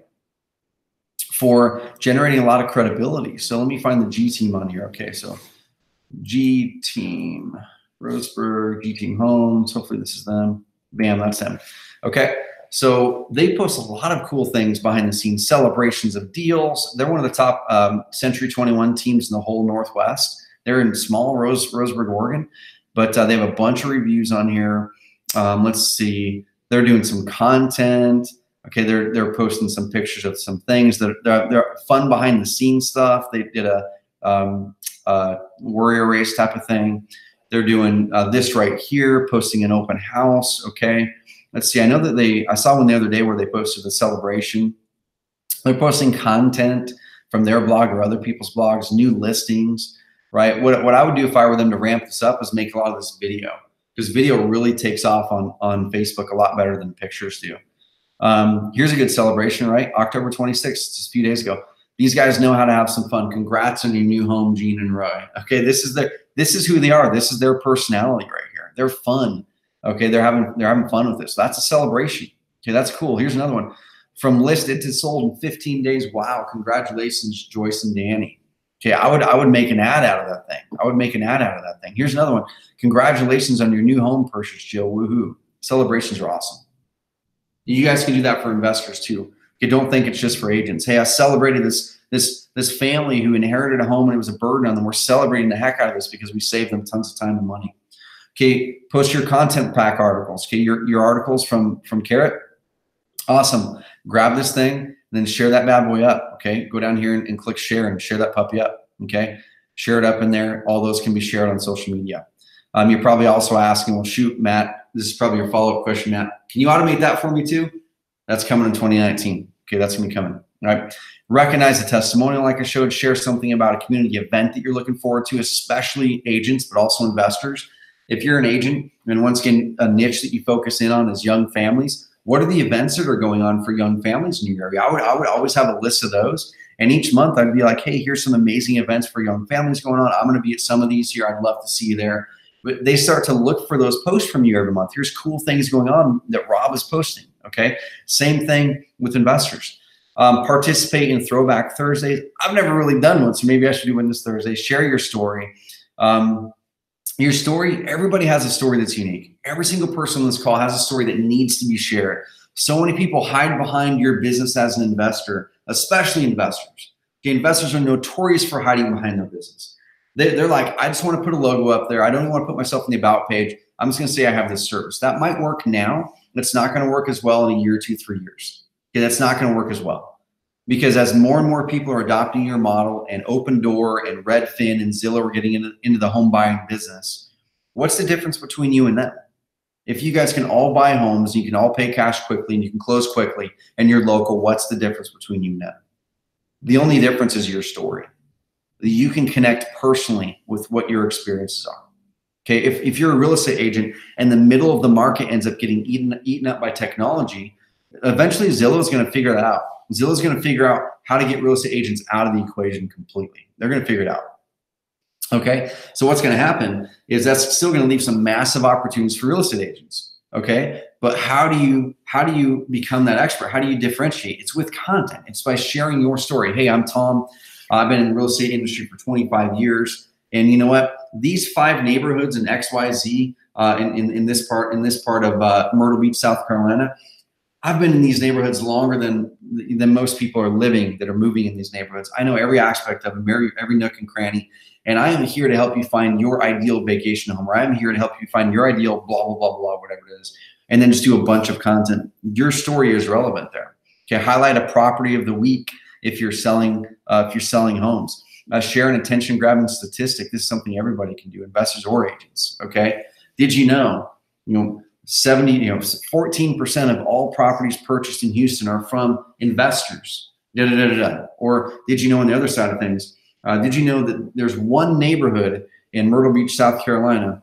for generating a lot of credibility. So let me find the G team on here. Okay, so G team, Roseburg, G team homes. Hopefully this is them. Bam, that's them. Okay, so they post a lot of cool things behind the scenes, celebrations of deals. They're one of the top Century 21 teams in the whole Northwest. They're in small Roseburg, Oregon. But they have a bunch of reviews on here. Let's see. They're doing some content. Okay, they're posting some pictures of some things that they're fun behind the scenes stuff. They did a warrior race type of thing. They're doing this right here, posting an open house. Okay, let's see. I know that I saw one the other day where they posted a celebration. They're posting content from their blog or other people's blogs, new listings. Right. What I would do if I were them to ramp this up is make a lot of this video, because video really takes off on Facebook a lot better than pictures do. Here's a good celebration, right? October 26th, just a few days ago. These guys know how to have some fun. Congrats on your new home, Gene and Roy. Okay, this is who they are. This is their personality right here. They're fun. Okay, they're having fun with this. That's a celebration. Okay, that's cool. Here's another one. From listed to sold in 15 days. Wow, congratulations, Joyce and Danny. Okay, I would make an ad out of that thing. Here's another one. Congratulations on your new home purchase, Jill. Woohoo. Celebrations are awesome. You guys can do that for investors too. Okay, don't think it's just for agents. Hey, I celebrated this family who inherited a home and it was a burden on them. We're celebrating the heck out of this because we saved them tons of time and money. Okay, post your content pack articles. Okay, your articles from Carrot. Awesome. Grab this thing. Then share that bad boy up, okay? Go down here and click share and share that puppy up, okay? Share it up in there. All those can be shared on social media. You're probably also asking, well, shoot, Matt, this is probably your follow-up question, Matt. Can you automate that for me too? That's coming in 2019, Okay, that's gonna be coming. All right. Recognize a testimonial like I showed. Share something about a community event that you're looking forward to, especially agents, but also investors. If you're an agent, and once again, a niche that you focus in on is young families, what are the events that are going on for young families in your area? I would always have a list of those. And each month I'd be like, hey, here's some amazing events for young families going on. I'm going to be at some of these here. I'd love to see you there. But they start to look for those posts from you every month. Here's cool things going on that Rob is posting. Okay. Same thing with investors. Participate in Throwback Thursdays. I've never really done one, so maybe I should do one this Thursday. Share your story. Your story, everybody has a story that's unique. Every single person on this call has a story that needs to be shared. So many people hide behind your business as an investor, especially investors. Okay, investors are notorious for hiding behind their business. They're like, I just want to put a logo up there. I don't even want to put myself in the about page. I'm just going to say I have this service. That might work now, but it's not going to work as well in a year, 2, 3 years. Okay, that's not going to work as well. Because as more and more people are adopting your model, and Opendoor and Redfin and Zillow are getting into the home buying business, what's the difference between you and them? If you guys can all buy homes, you can all pay cash quickly, and you can close quickly, and you're local, what's the difference between you and them? The only difference is your story. You can connect personally with what your experiences are. Okay, if you're a real estate agent and the middle of the market ends up getting eaten up by technology, eventually Zillow is going to figure that out. Zillow is going to figure out how to get real estate agents out of the equation completely. They're going to figure it out. Okay, so what's going to happen is that's still going to leave some massive opportunities for real estate agents. Okay, but how do you become that expert? How do you differentiate? It's with content. It's by sharing your story. Hey, I'm Tom. I've been in the real estate industry for 25 years, and you know what? These 5 neighborhoods in XYZ in this part of Myrtle Beach, South Carolina. I've been in these neighborhoods longer than most people are living that are moving in these neighborhoods. I know every aspect of them, every nook and cranny, and I am here to help you find your ideal vacation home, or I'm here to help you find your ideal blah, blah, blah, blah, whatever it is, and then just do a bunch of content. Your story is relevant there. Okay, highlight a property of the week if you're selling homes. Share an attention-grabbing statistic. This is something everybody can do, investors or agents. Okay, did you know 14% of all properties purchased in Houston are from investors. Or did you know on the other side of things, did you know that there's one neighborhood in Myrtle Beach, South Carolina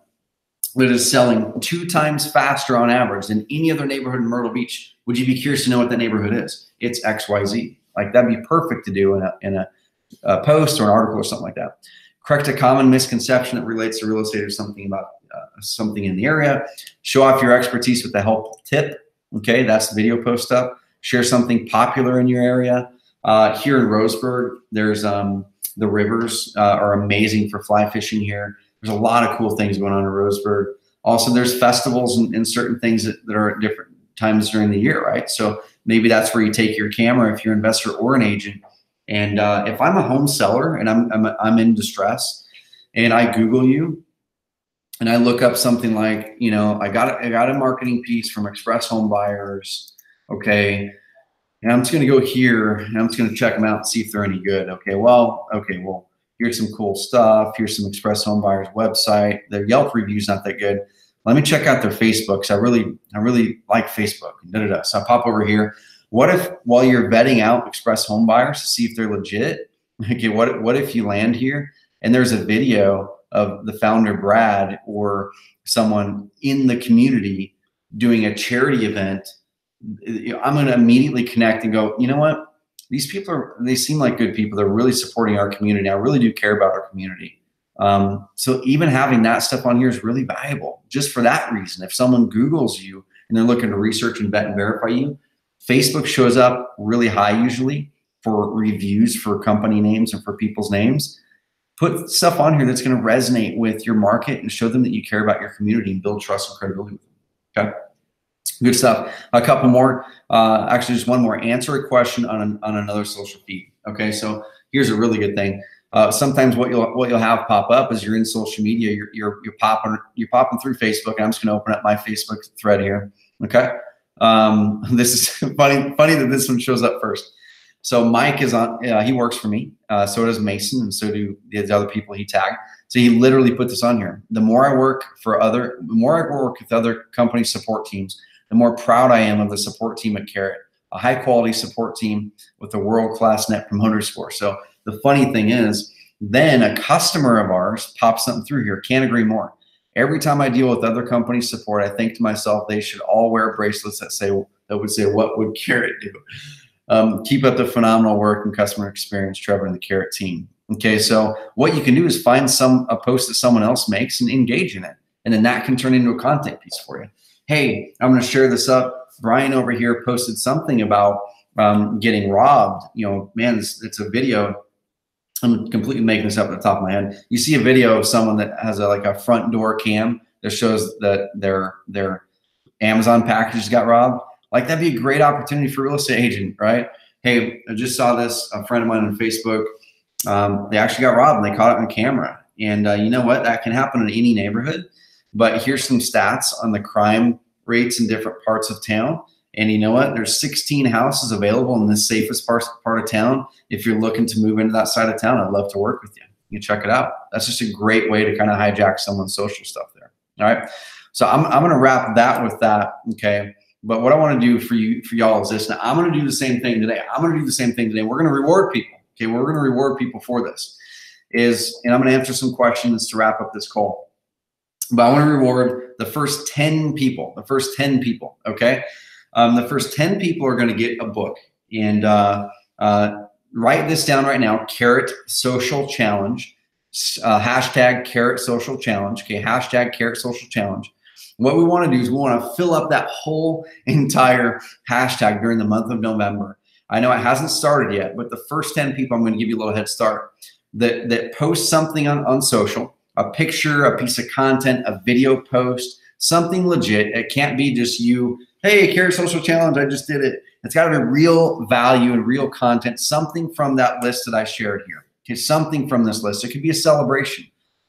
that is selling 2 times faster on average than any other neighborhood in Myrtle Beach? Would you be curious to know what that neighborhood is? It's XYZ. Like, that'd be perfect to do in a post or an article or something like that. Correct a common misconception that relates to real estate or something about something in the area. Show off your expertise with a helpful tip. Okay, that's the video post up. Share something popular in your area. Here in Roseburg, there's the rivers are amazing for fly fishing here. There's a lot of cool things going on in Roseburg. Also, there's festivals and certain things that are at different times during the year, right? So maybe that's where you take your camera if you're an investor or an agent. And if I'm a home seller and I'm in distress, and I Google you, and I look up something like, I got a marketing piece from Express Home Buyers, okay, and I'm just going to go here and I'm just going to check them out and see if they're any good. Okay, well, here's some cool stuff. Here's some Express Home Buyers website. Their Yelp review's not that good. Let me check out their Facebook, because I really like Facebook. So I pop over here. What if, while you're vetting out Express Home Buyers to see if they're legit, okay, what if you land here and there's a video of the founder, Brad, or someone in the community doing a charity event? I'm going to immediately connect and go, you know what? These people they seem like good people. They're really supporting our community. I really do care about our community. So even having that stuff on here is really valuable just for that reason. If someone Googles you and they're looking to research and vet and verify you, Facebook shows up really high usually for reviews for company names and for people's names. Put stuff on here that's going to resonate with your market and show them that you care about your community and build trust and credibility with them. Okay, good stuff. A couple more, actually just one more. Answer a question on another social feed. Okay, so here's a really good thing. Sometimes what you'll have pop up is you're in social media, you're popping through Facebook, and I'm just going to open up my Facebook thread here. Okay, this is funny that this one shows up first. So Mike is on, he works for me. So does Mason, and so do the other people he tagged. So he literally put this on here. The more I work with other company support teams, the more proud I am of the support team at Carrot. a high quality support team with a world-class net promoter score. So the funny thing is, then a customer of ours pops something through here. Can't agree more. Every time I deal with other company support, I think to myself, they should all wear bracelets that would say, what would Carrot do? Keep up the phenomenal work and customer experience, Trevor and the Carrot team. Okay, so what you can do is find a post that someone else makes and engage in it. And then that can turn into a content piece for you. Hey, I'm going to share this up. Brian over here posted something about getting robbed. You know, man, it's a video. I'm completely making this up at the top of my head. You see a video of someone that has like a front door cam that shows that their Amazon packages got robbed. Like, that'd be a great opportunity for a real estate agent, right? Hey, I just saw this, a friend of mine on Facebook. They actually got robbed and they caught it on camera. And you know what? That can happen in any neighborhood. But here's some stats on the crime rates in different parts of town. And you know what? There's 16 houses available in the safest part of town. If you're looking to move into that side of town, I'd love to work with you. You can check it out. That's just a great way to kind of hijack someone's social stuff there. All right. So I'm going to wrap that with that. Okay. But what I want to do for y'all is this. Now, I'm going to do the same thing today. We're going to reward people. Okay. We're going to reward people for this. And I'm going to answer some questions to wrap up this call. But I want to reward the first 10 people. Okay. The first 10 people are going to get a book. And write this down right now: Carrot Social Challenge, hashtag Carrot Social Challenge. Okay, hashtag Carrot Social Challenge. What we want to do is we want to fill up that whole entire hashtag during the month of November. I know it hasn't started yet, but the first 10 people, I'm going to give you a little head start, that post something on social, a picture, a piece of content, a video post, something legit. It can't be just you, hey, Carrot Social Challenge, I just did it. It's got to be real value and real content, something from that list that I shared here. Okay, something from this list. It could be a celebration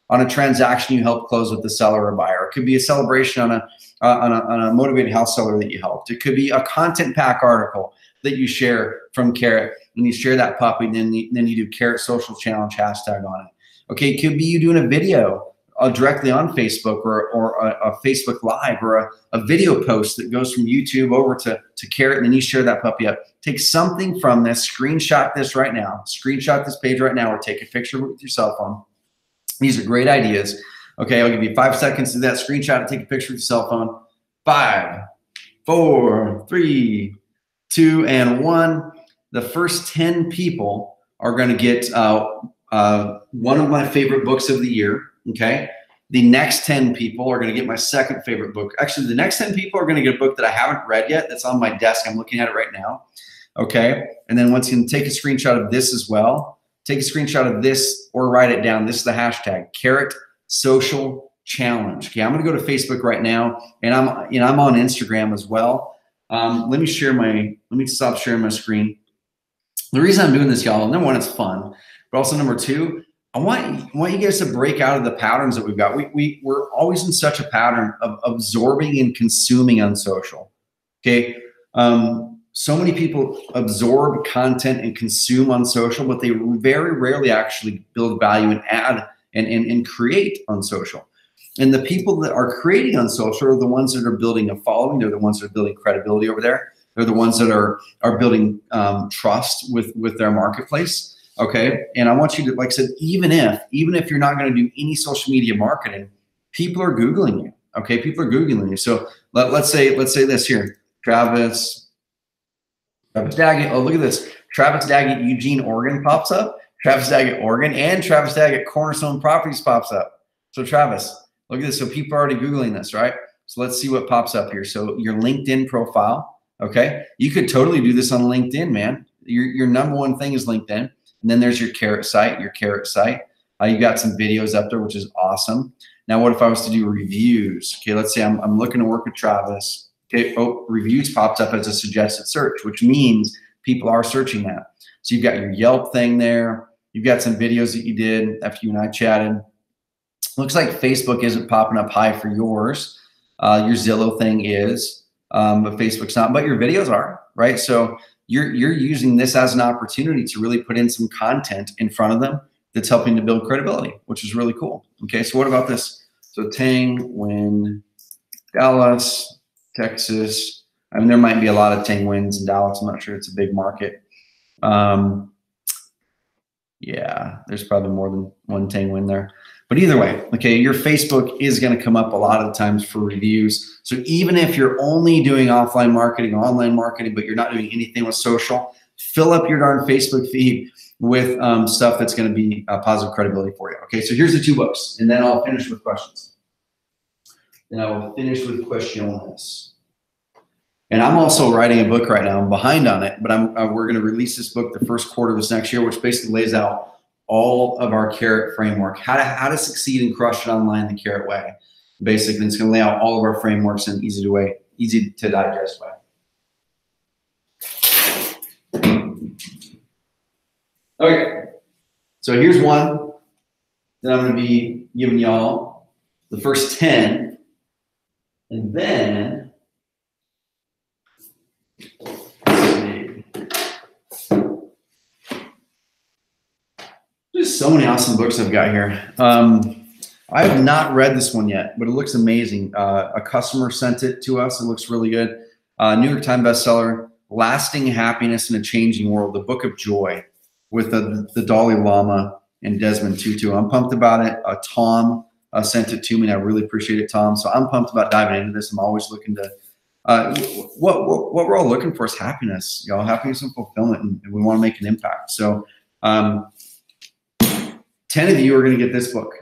on a transaction you helped close with the seller or buyer. It could be a celebration on a motivated house seller that you helped. It could be a content pack article that you share from Carrot, and you share that puppy, and then you do Carrot Social Challenge hashtag on it. Okay, it could be you doing a video directly on Facebook or a Facebook Live or a video post that goes from YouTube over to Carrot, and then you share that puppy up. Take something from this, screenshot this right now, screenshot this page right now, or take a picture with your cell phone. These are great ideas. Okay, I'll give you 5 seconds to do that. Screenshot and take a picture with your cell phone. 5, 4, 3, 2, and 1. The first 10 people are going to get one of my favorite books of the year. Okay. The next 10 people are going to get my second favorite book. Actually, the next 10 people are going to get a book that I haven't read yet. That's on my desk. I'm looking at it right now. Okay. And then once you can take a screenshot of this as well, take a screenshot of this or write it down. This is the hashtag Carrot Social Challenge. Okay. I'm going to go to Facebook right now, and I'm on Instagram as well. Let me stop sharing my screen. The reason I'm doing this, y'all, number one, it's fun, but also number two, I want you guys to break out of the patterns that we've got. We're always in such a pattern of absorbing and consuming on social. Okay. So many people absorb content and consume on social, but they very rarely actually build value and add and create on social. And the people that are creating on social are the ones that are building a following. They're the ones that are building credibility over there. They're the ones that are building trust with their marketplace. Okay. And I want you to, like I said, even if you're not going to do any social media marketing, people are Googling you. Okay. People are Googling you. So let's say this here, Travis Daggett. Oh, look at this. Travis Daggett, Eugene, Oregon pops up. Travis Daggett, Oregon, and Travis Daggett, Cornerstone Properties pops up. So Travis, look at this. So people are already Googling this, right? So let's see what pops up here. So your LinkedIn profile. Okay. You could totally do this on LinkedIn, man. Your number one thing is LinkedIn. And then there's your Carrot site. You got some videos up there, which is awesome. Now, what if I was to do reviews? Okay, let's say I'm looking to work with Travis. Okay, reviews popped up as a suggested search, which means people are searching that. So you've got your Yelp thing there. You've got some videos that you did after you and I chatted. Looks like Facebook isn't popping up high for yours. Your Zillow thing is, but Facebook's not. But your videos are, right? So you're using this as an opportunity to really put in some content in front of them that's helping to build credibility, which is really cool. Okay, so what about this? So Tang, Win, Dallas, Texas. I mean, there might be a lot of 10 wins in Dallas. I'm not sure it's a big market. Yeah, there's probably more than one 10 win there. But either way, okay, your Facebook is going to come up a lot of the times for reviews. So even if you're only doing offline marketing, online marketing, but you're not doing anything with social, fill up your darn Facebook feed with stuff that's going to be positive credibility for you. Okay, so here's the 2 books, and then I'll finish with questions. Then I will finish with questions. And I'm also writing a book right now. I'm behind on it, but we're going to release this book the first quarter of this next year, which basically lays out all of our Carrot framework, how to succeed and crush it online the Carrot way. Basically, it's going to lay out all of our frameworks in an easy to digest way. Okay, so here's one that I'm going to be giving y'all the first 10, and then there's so many awesome books I've got here. I have not read this one yet, but it looks amazing. A customer sent it to us. It looks really good. New York Times bestseller, Lasting Happiness in a Changing World, The Book of Joy, with the Dalai Lama and Desmond Tutu. I'm pumped about it. Tom sent it to me, and I really appreciate it, Tom. So I'm pumped about diving into this. I'm always looking to what we're all looking for is happiness, y'all. Happiness and fulfillment, and we want to make an impact. So 10 of you are going to get this book.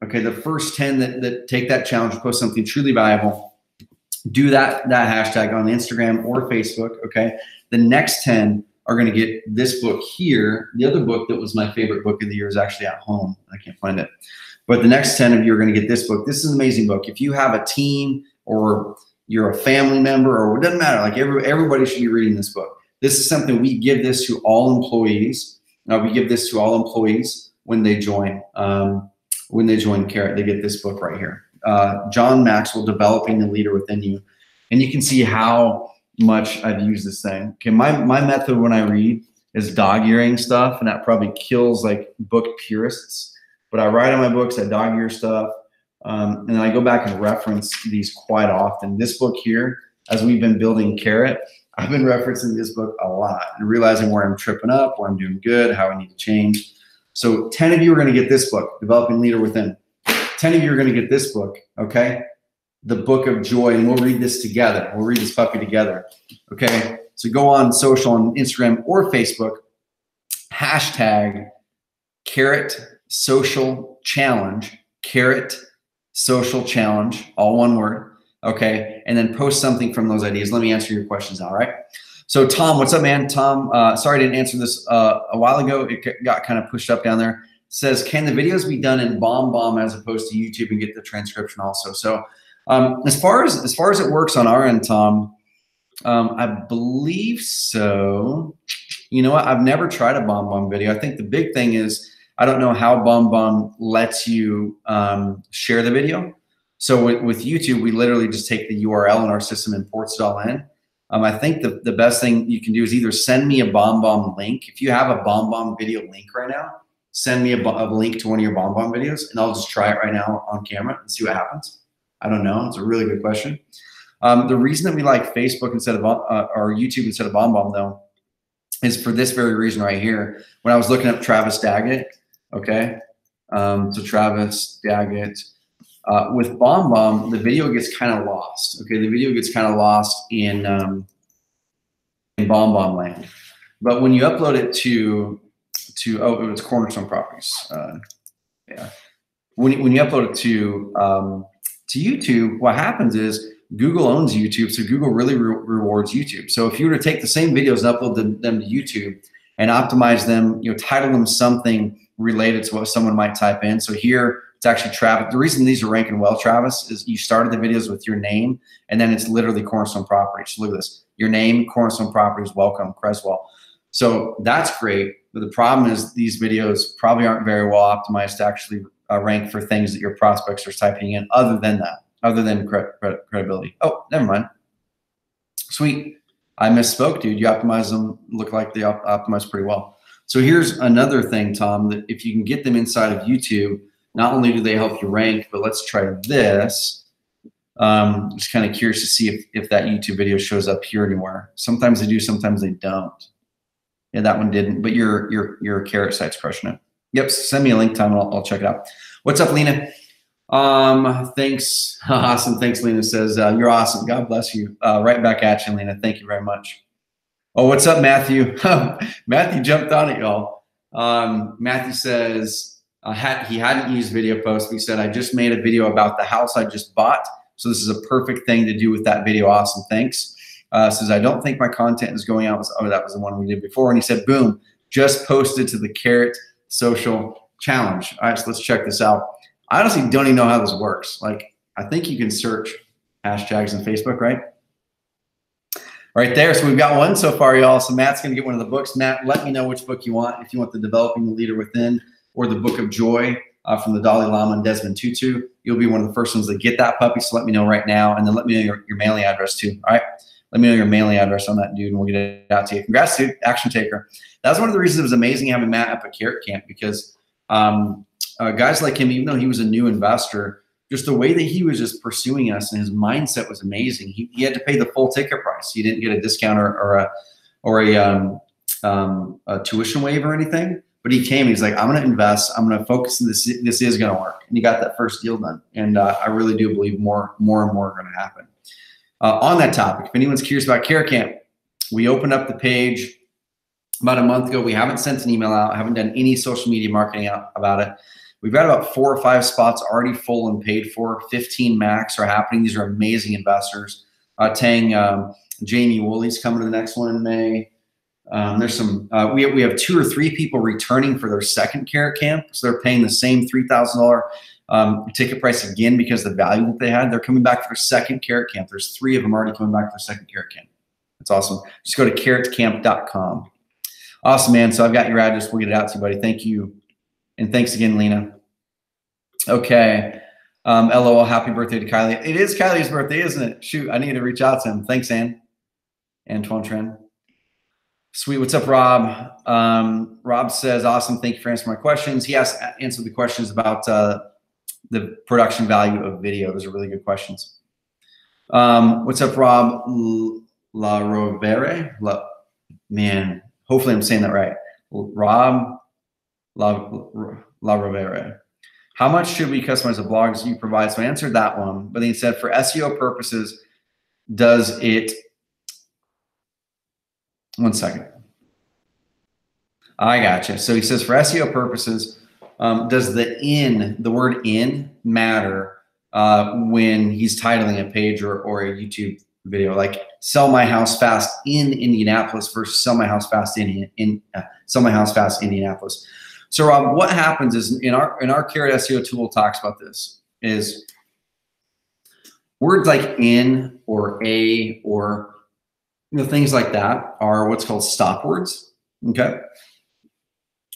Okay, the first 10 that take that challenge, post something truly valuable, do that hashtag on Instagram or Facebook. Okay, the next 10 are going to get this book here. The other book that was my favorite book of the year is actually at home. I can't find it. But the next 10 of you are going to get this book. This is an amazing book. If you have a team or you're a family member, or it doesn't matter, like everybody should be reading this book. This is something we give this to all employees. We give this to all employees when they join. When they join Carrot, they get this book right here. John Maxwell, Developing the Leader Within You. And you can see how much I've used this thing. Okay, my method when I read is dog-earing stuff, and that probably kills like book purists. But I write on my books, I dog-ear stuff, and then I go back and reference these quite often. This book here, as we've been building Carrot, I've been referencing this book a lot and realizing where I'm tripping up, where I'm doing good, how I need to change. So 10 of you are going to get this book, Developing Leader Within. 10 of you are going to get this book, okay? The Book of Joy, and we'll read this together. We'll read this puppy together, okay? So go on social, on Instagram or Facebook, hashtag Carrot Social Challenge, Carrot Social Challenge, all one word, okay? And then post something from those ideas. Let me answer your questions now, all right? So Tom, what's up, man? Tom, sorry I didn't answer this a while ago. It got kind of pushed up down there. Says, can the videos be done in BombBomb as opposed to YouTube and get the transcription also? So as far as it works on our end, Tom, I believe so. You know what? I've never tried a BombBomb video. I think the big thing is I don't know how BombBomb lets you share the video. So with YouTube, we literally just take the URL and our system imports it all in. I think the best thing you can do is either send me a BombBomb link. If you have a BombBomb video link right now, send me a link to one of your BombBomb videos, and I'll just try it right now on camera and see what happens. I don't know. It's a really good question. The reason that we like Facebook instead of or YouTube instead of BombBomb, though, is for this very reason right here. When I was looking up Travis Daggett, okay, so Travis Daggett, with BombBomb, the video gets kind of lost. Okay, the video gets kind of lost in BombBomb land. But when you upload it to it's Cornerstone Properties. Yeah, when you upload it to YouTube, what happens is Google owns YouTube, so Google really rewards YouTube. So if you were to take the same videos and upload them to YouTube and optimize them, title them something related to what someone might type in. So here it's actually Travis. The reason these are ranking well, Travis, is you started the videos with your name, and then it's literally Cornerstone Properties. So look at this: your name, Cornerstone Properties, welcome, Creswell. So that's great. But the problem is these videos probably aren't very well optimized to actually rank for things that your prospects are typing in. Other than credibility. Oh, never mind. Sweet. I misspoke, dude. You optimize them. Look like they optimize pretty well. So here's another thing, Tom, that if you can get them inside of YouTube, not only do they help you rank, but let's try this. Just kind of curious to see if that YouTube video shows up here anywhere. Sometimes they do, sometimes they don't. Yeah, that one didn't, but your carrot site's crushing it. Yep, send me a link, Tom, and I'll check it out. What's up, Lena? Thanks. Awesome. Thanks, Lena says, you're awesome. God bless you. Right back at you, Lena. Thank you very much. Oh, what's up, Matthew? Matthew jumped on it, y'all. Matthew says he hadn't used video post. He said, I just made a video about the house I just bought. So this is a perfect thing to do with that video. Awesome. Thanks. Says, I don't think my content is going out. Oh, that was the one we did before. And he said, boom, just posted to the Carrot Social Challenge. All right, so let's check this out. I honestly don't even know how this works. Like, I think you can search hashtags on Facebook, right? Right there. So we've got one so far, y'all. So Matt's going to get one of the books. Matt, let me know which book you want. If you want the Developing the Leader Within or the Book of Joy from the Dalai Lama and Desmond Tutu, you'll be one of the first ones to get that puppy. So let me know right now. And then let me know your mailing address too. All right. Let me know your mailing address on that, dude, and we'll get it out to you. Congrats, dude. Action taker. That was one of the reasons it was amazing having Matt up at Carrot Camp, because guys like him, even though he was a new investor, just the way that he was just pursuing us and his mindset was amazing. He had to pay the full ticket price. He didn't get a discount or a tuition waiver or anything. But he came. He's like, I'm going to invest. I'm going to focus on this. This is going to work. And he got that first deal done. And I really do believe more and more are going to happen. On that topic, if anyone's curious about Carrot Camp, we opened up the page about a month ago. We haven't sent an email out. I haven't done any social media marketing out about it. We've got about 4 or 5 spots already full and paid for. 15 max are happening. These are amazing investors. Tang, Jamie Woolley's coming to the next one in May. There's some. We have 2 or 3 people returning for their second Carrot Camp, so they're paying the same $3,000 ticket price again because of the value that they had. They're coming back for their second Carrot Camp. There's 3 of them already coming back for their second Carrot Camp. That's awesome. Just go to carrotcamp.com. Awesome, man. So I've got your address. We'll get it out to you, buddy. Thank you. And thanks again, Lena. Okay. LOL, happy birthday to Kylie. It is Kylie's birthday, isn't it? Shoot, I need to reach out to him. Thanks, Antoine Tren. Sweet. What's up, Rob? Rob says, awesome. Thank you for answering my questions. He answered the questions about the production value of video. Those are really good questions. What's up, Rob? La Rovere? Man, hopefully I'm saying that right. Rob La Rovere. How much should we customize the blogs you provide? So I answered that one, but then he said for SEO purposes, does it, one second. I gotcha. So he says for SEO purposes, does the word in matter when he's titling a page or a YouTube video, like sell my house fast in Indianapolis versus sell my house fast sell my house fast Indianapolis. So Rob, what happens is in our Carrot SEO tool talks about this is words like in or a or things like that are what's called stop words. Okay.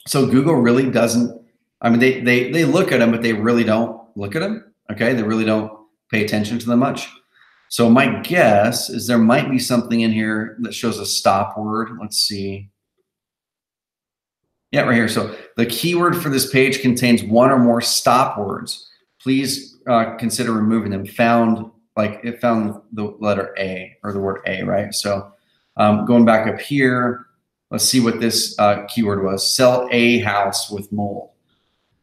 So Google really doesn't, I mean, they look at them, but they really don't look at them. Okay. They really don't pay attention to them much. So my guess is there might be something in here that shows a stop word. Let's see. Yeah, right here. So the keyword for this page contains 1 or more stop words. Please consider removing them. It found the letter A or the word A, right? So going back up here, let's see what this keyword was. Sell a house with mold.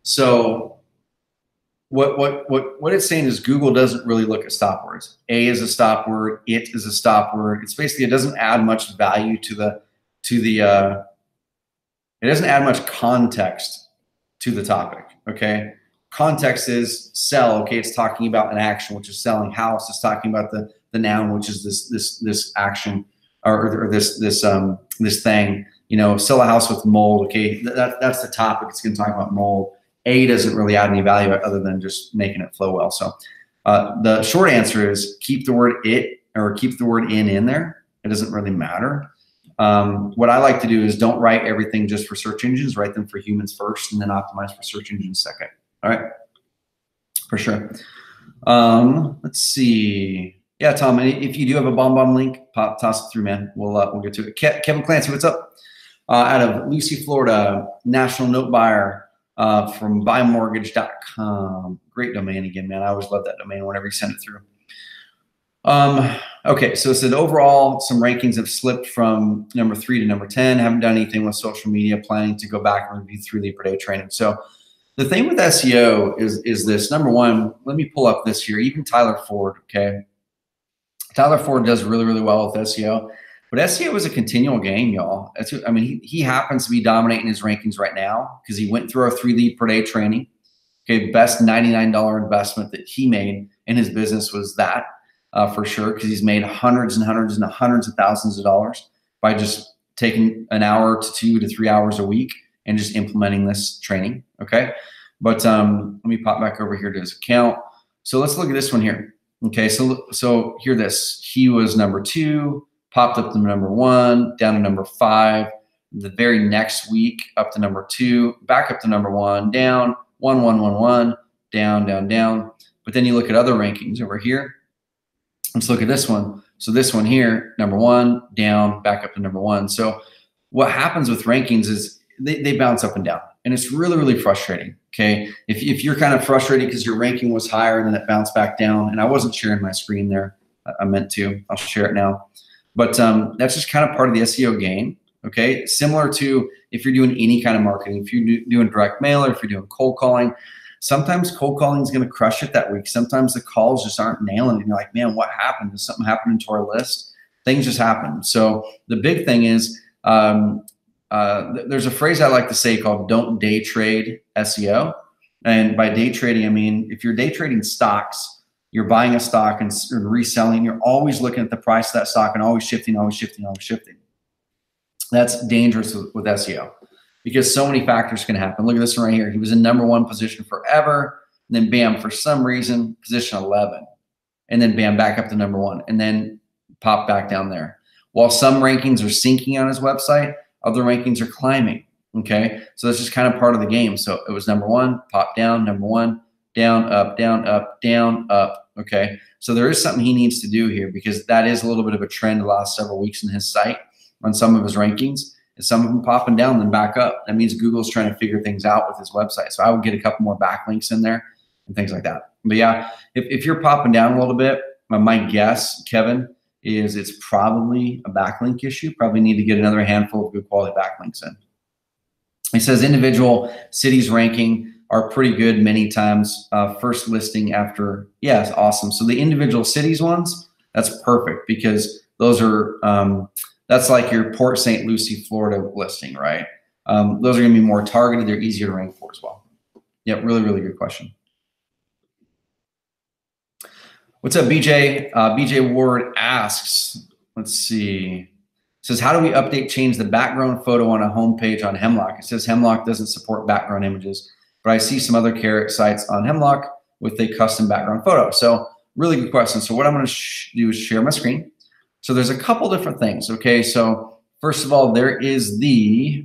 So what it's saying is Google doesn't really look at stop words. A is a stop word. It is a stop word. It's basically, it doesn't add much value it doesn't add much context to the topic, okay? Context is sell, okay? It's talking about an action, which is selling. House is talking about the noun, which is this action or this thing. Sell a house with mold, okay? That's the topic. It's going to talk about mold. A doesn't really add any value other than just making it flow well. So the short answer is keep the word it or keep the word in there. It doesn't really matter. What I like to do is don't write everything just for search engines, write them for humans first and then optimize for search engines second. All right, for sure. Let's see. Yeah, Tom, if you do have a bomb link, toss it through, man. We'll get to it. Kevin Clancy, what's up? Out of Lucy, Florida, national note buyer from buymortgage.com. Great domain again, man. I always love that domain whenever you send it through. Okay, so it said overall, some rankings have slipped from number 3 to number 10. Haven't done anything with social media, planning to go back and review 3 lead per day training. So the thing with SEO is this. Number one, let me pull up this here. Even Tyler Ford, okay? Tyler Ford does really, really well with SEO. But SEO is a continual game, y'all. I mean, he happens to be dominating his rankings right now because he went through our 3 lead per day training. Okay, best $99 investment that he made in his business was that. For sure, because he's made hundreds and hundreds and hundreds of thousands of dollars by just taking an hour to 2 to 3 hours a week and just implementing this training. Okay, but let me pop back over here to his account. So let's look at this one here. Okay, so hear this. He was number 2, popped up to number 1, down to number 5. The very next week, up to number 2, back up to number 1, down 1, 1, 1, 1, down, down, down. But then you look at other rankings over here. Let's look at this one. So this one here, number 1, down, back up to number 1. So what happens with rankings is they bounce up and down. And it's really, really frustrating, okay? If you're kind of frustrated because your ranking was higher and then it bounced back down, and I wasn't sharing my screen there. I meant to. I'll share it now. But that's just kind of part of the SEO game, okay? Similar to if you're doing any kind of marketing, if you're doing direct mail or if you're doing cold calling, sometimes cold calling is going to crush it that week. Sometimes the calls just aren't nailing it. And you're like, man, what happened? Did something happen to our list? Things just happen. So the big thing is there's a phrase I like to say called don't day trade SEO. And by day trading, I mean, if you're day trading stocks, you're buying a stock and reselling, you're always looking at the price of that stock and always shifting, always shifting, always shifting. That's dangerous with SEO. Because so many factors can happen. Look at this one right here. He was in number 1 position forever. And then bam, for some reason, position 11. And then bam, back up to number 1. And then pop back down there. While some rankings are sinking on his website, other rankings are climbing. Okay. So that's just kind of part of the game. So it was number 1, pop down, number 1, down, up, down, up, down, up. Okay. So there is something he needs to do here because that is a little bit of a trend the last several weeks in his site on some of his rankings. Some of them popping down then back up. That means Google's trying to figure things out with his website. So I would get a couple more backlinks in there and things like that. But yeah, if you're popping down a little bit, my guess, Kevin, is it's probably a backlink issue. Probably need to get another handful of good quality backlinks in. He says individual cities ranking are pretty good many times. First listing after, yeah, it's awesome. So the individual cities ones, that's perfect because those are, that's like your Port St. Lucie, Florida listing, right? Those are going to be more targeted. They're easier to rank for as well. Yeah, really, really good question. What's up, BJ? BJ Ward asks, let's see, says, how do we update, change the background photo on a homepage on Hemlock? It says Hemlock doesn't support background images, but I see some other Carrot sites on Hemlock with a custom background photo. So really good question. So what I'm going to do is share my screen. So there's a couple different things, okay? So first of all, there is the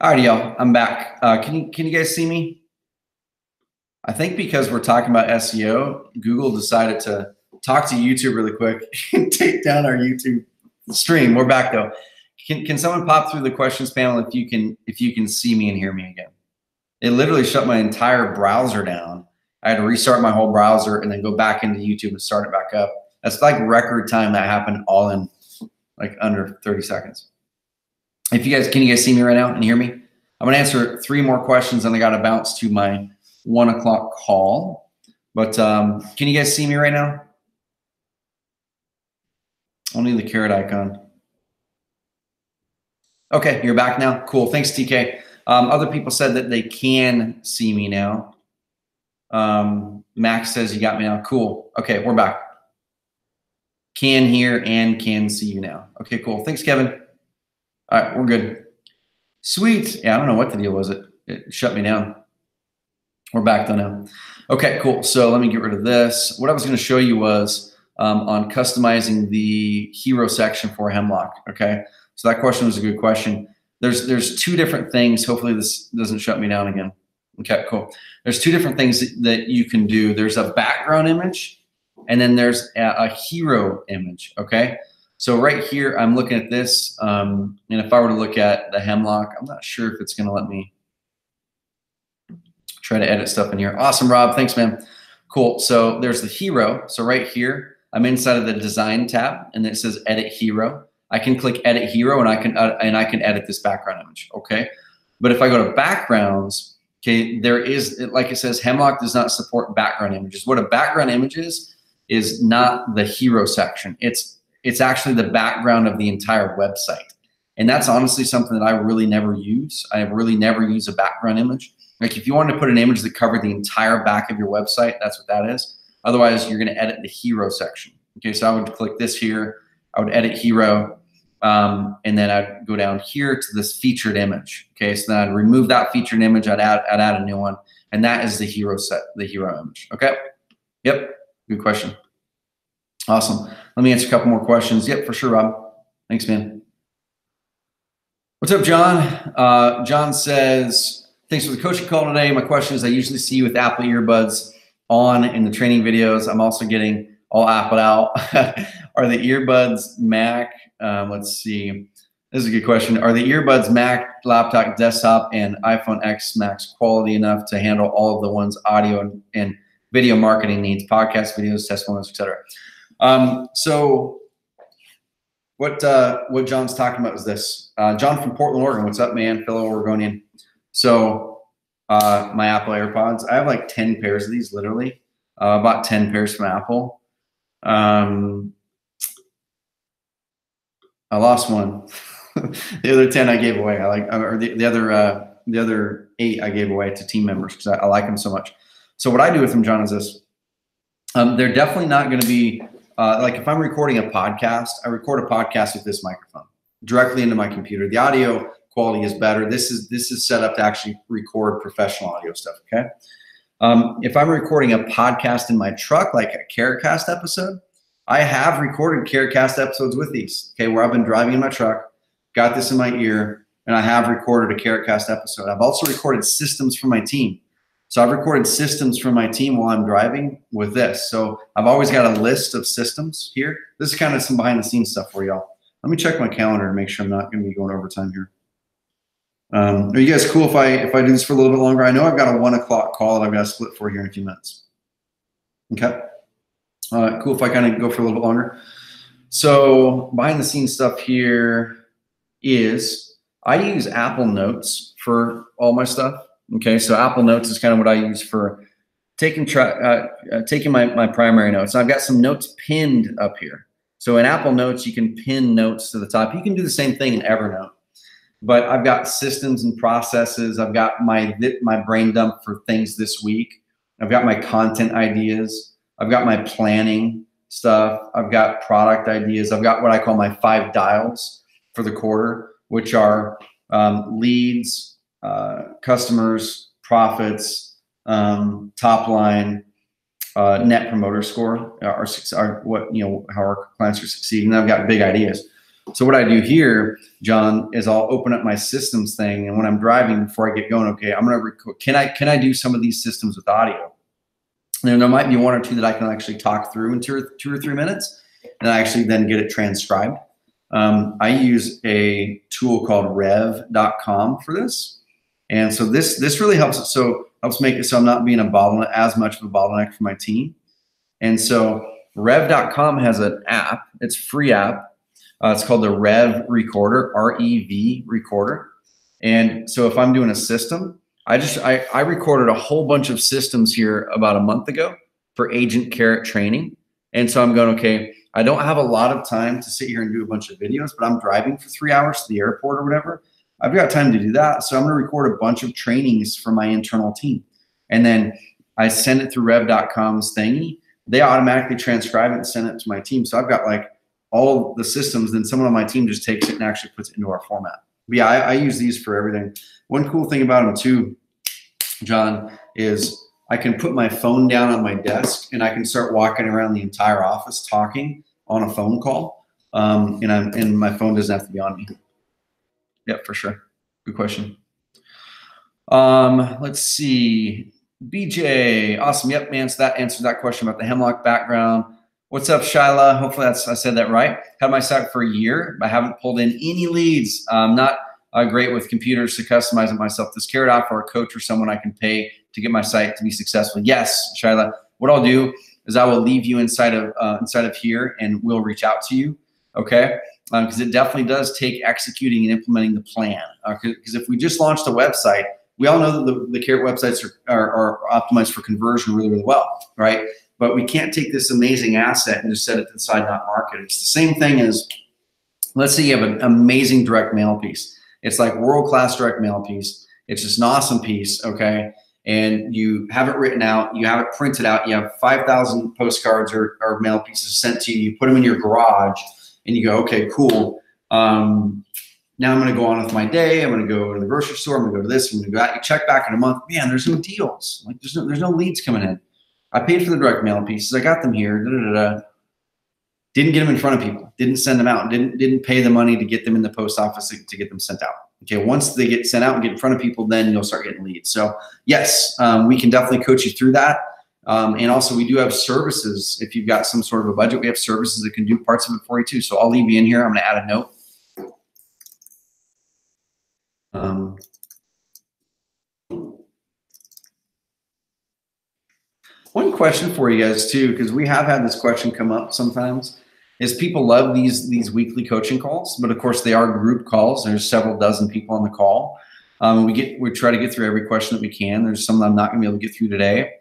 all right, y'all, I'm back. Can you guys see me? I think because we're talking about SEO, Google decided to talk to YouTube really quick and take down our YouTube stream. We're back though. Can someone pop through the questions panel if you can see me and hear me again? It literally shut my entire browser down. I had to restart my whole browser and then go back into YouTube and start it back up. That's like record time that happened all in like under 30 seconds. Can you guys see me right now and hear me? I'm gonna answer 3 more questions and I gotta bounce to my 1 o'clock call. But can you guys see me right now? Only the carrot icon. Okay, you're back now. Cool. Thanks, TK. Other people said that they can see me now. Max says you got me now. Cool. Okay, we're back. Can hear and can see you now. Okay, cool. Thanks, Kevin. All right, we're good. Sweet. Yeah, I don't know what the deal was. It shut me down. We're back though now. Okay, cool. So let me get rid of this. What I was going to show you was on customizing the hero section for Hemlock. Okay, so that question was a good question. There's two different things. Hopefully this doesn't shut me down again. Okay, cool. There's two different things that you can do. There's a background image, and then there's a hero image. Okay, so right here I'm looking at this, and if I were to look at the Hemlock, I'm not sure if it's going to let me try to edit stuff in here. Awesome, Rob. Thanks, man. Cool. So there's the hero. So right here, I'm inside of the design tab, and it says edit hero. I can click edit hero, and I can edit this background image. Okay. But if I go to backgrounds, okay, there is, like it says, Hemlock does not support background images. What a background image is not the hero section. It's actually the background of the entire website. And that's honestly something that I really never use. I really never use a background image. Like if you wanted to put an image that covered the entire back of your website, that's what that is. Otherwise, you're going to edit the hero section. Okay, so I would click this here. I would edit hero, and then I'd go down here to this featured image. Okay, so then I'd remove that featured image. I'd add a new one, and that is the hero image. Okay. Yep. Good question. Awesome. Let me answer a couple more questions. Yep, for sure, Rob. Thanks, man. What's up, John? John says, thanks for the coaching call today. My question is, I usually see you with Apple earbuds on in the training videos. I'm also getting all Apple out. Are the earbuds Mac? Let's see. This is a good question. Are the earbuds Mac, laptop, desktop, and iPhone X Max quality enough to handle all of the one's audio and video marketing needs, podcast videos, testimonials, etc.? So what John's talking about is this. John from Portland, Oregon. What's up, man? Fellow Oregonian. So my Apple AirPods, I have like 10 pairs of these, literally. About 10 pairs from Apple. I lost one. The other 10 I gave away. The other 8 I gave away to team members because I like them so much. So what I do with them, John, is this. They're definitely not going to be like if I'm recording a podcast, I record a podcast with this microphone directly into my computer. The audio quality is better. This is set up to actually record professional audio stuff. Okay. If I'm recording a podcast in my truck, like a CarrotCast episode, I have recorded CarrotCast episodes with these. Okay, where I've been driving in my truck, got this in my ear, and I have recorded a CarrotCast episode. I've also recorded systems for my team. So I've recorded systems for my team while I'm driving with this. So I've always got a list of systems here. This is kind of some behind the scenes stuff for y'all. Let me check my calendar and make sure I'm not going to be going over time here. Are you guys cool if I do this for a little bit longer? I know I've got a 1 o'clock call that I've got to split for here in a few minutes. Okay. Cool if I kind of go for a little bit longer. So behind the scenes stuff here is I use Apple Notes for all my stuff. Okay, so Apple Notes is kind of what I use for taking my primary notes. I've got some notes pinned up here. So in Apple Notes, you can pin notes to the top. You can do the same thing in Evernote. But I've got systems and processes. I've got my brain dump for things this week. I've got my content ideas. I've got my planning stuff. I've got product ideas. I've got what I call my 5 dials for the quarter, which are leads, customers, profits, top line, net promoter score, how our clients are succeeding. I've got big ideas. So what I do here, John, is I'll open up my systems thing, and when I'm driving, before I get going, okay, I'm gonna record. Can I do some of these systems with audio? And there might be 1 or 2 that I can actually talk through in 2 or 3 minutes, and I actually then get it transcribed. I use a tool called Rev.com for this, and so this really helps. So helps make it so I'm not being as much of a bottleneck for my team. And so Rev.com has an app. It's a free app. It's called the Rev Recorder, REV Recorder. And so if I'm doing a system, I recorded a whole bunch of systems here about a month ago for Agent Carrot training. And so I'm going, okay, I don't have a lot of time to sit here and do a bunch of videos, but I'm driving for 3 hours to the airport or whatever. I've got time to do that. So I'm going to record a bunch of trainings for my internal team. And then I send it through rev.com's thingy. They automatically transcribe it and send it to my team. So I've got like all the systems. Then someone on my team just takes it and actually puts it into our format. But yeah, I use these for everything. One cool thing about them too, John, is I can put my phone down on my desk and I can start walking around the entire office talking on a phone call. And my phone doesn't have to be on me. Yep, for sure. Good question. Let's see. BJ, awesome. Yep, man. So that answers that question about the Hemlock background. What's up, Shyla? Hopefully I said that right. Had my site for a year. I haven't pulled in any leads. Not great with computers to customize it myself. Does Carrot offer a coach or someone I can pay to get my site to be successful? Yes, Shyla. What I'll do is I will leave you inside of here, and we'll reach out to you. Okay. Because it definitely does take executing and implementing the plan. Because if we just launched a website, we all know that the Carrot websites are optimized for conversion really, really well, right? But we can't take this amazing asset and just set it to the side, not market. It's the same thing as, let's say you have an amazing direct mail piece. It's like world-class direct mail piece. It's just an awesome piece, okay? And you have it written out, you have it printed out, you have 5,000 postcards or mail pieces sent to you, you put them in your garage, and you go, okay, cool. Now I'm going to go on with my day. I'm going to go to the grocery store. I'm going to go to this. I'm going to go out. You check back in a month. Man, there's no deals. Like there's no leads coming in. I paid for the direct mail pieces. I got them here. Didn't get them in front of people. Didn't send them out. Didn't pay the money to get them in the post office to get them sent out. Okay, once they get sent out and get in front of people, then you'll start getting leads. So yes, we can definitely coach you through that. And also we do have services. If you've got some sort of a budget, we have services that can do parts of it for you too. So I'll leave you in here. I'm going to add a note. One question for you guys too, because we have had this question come up sometimes, is people love these weekly coaching calls, but of course they are group calls. There's several dozen people on the call. We try to get through every question that we can. There's some that I'm not going to be able to get through today.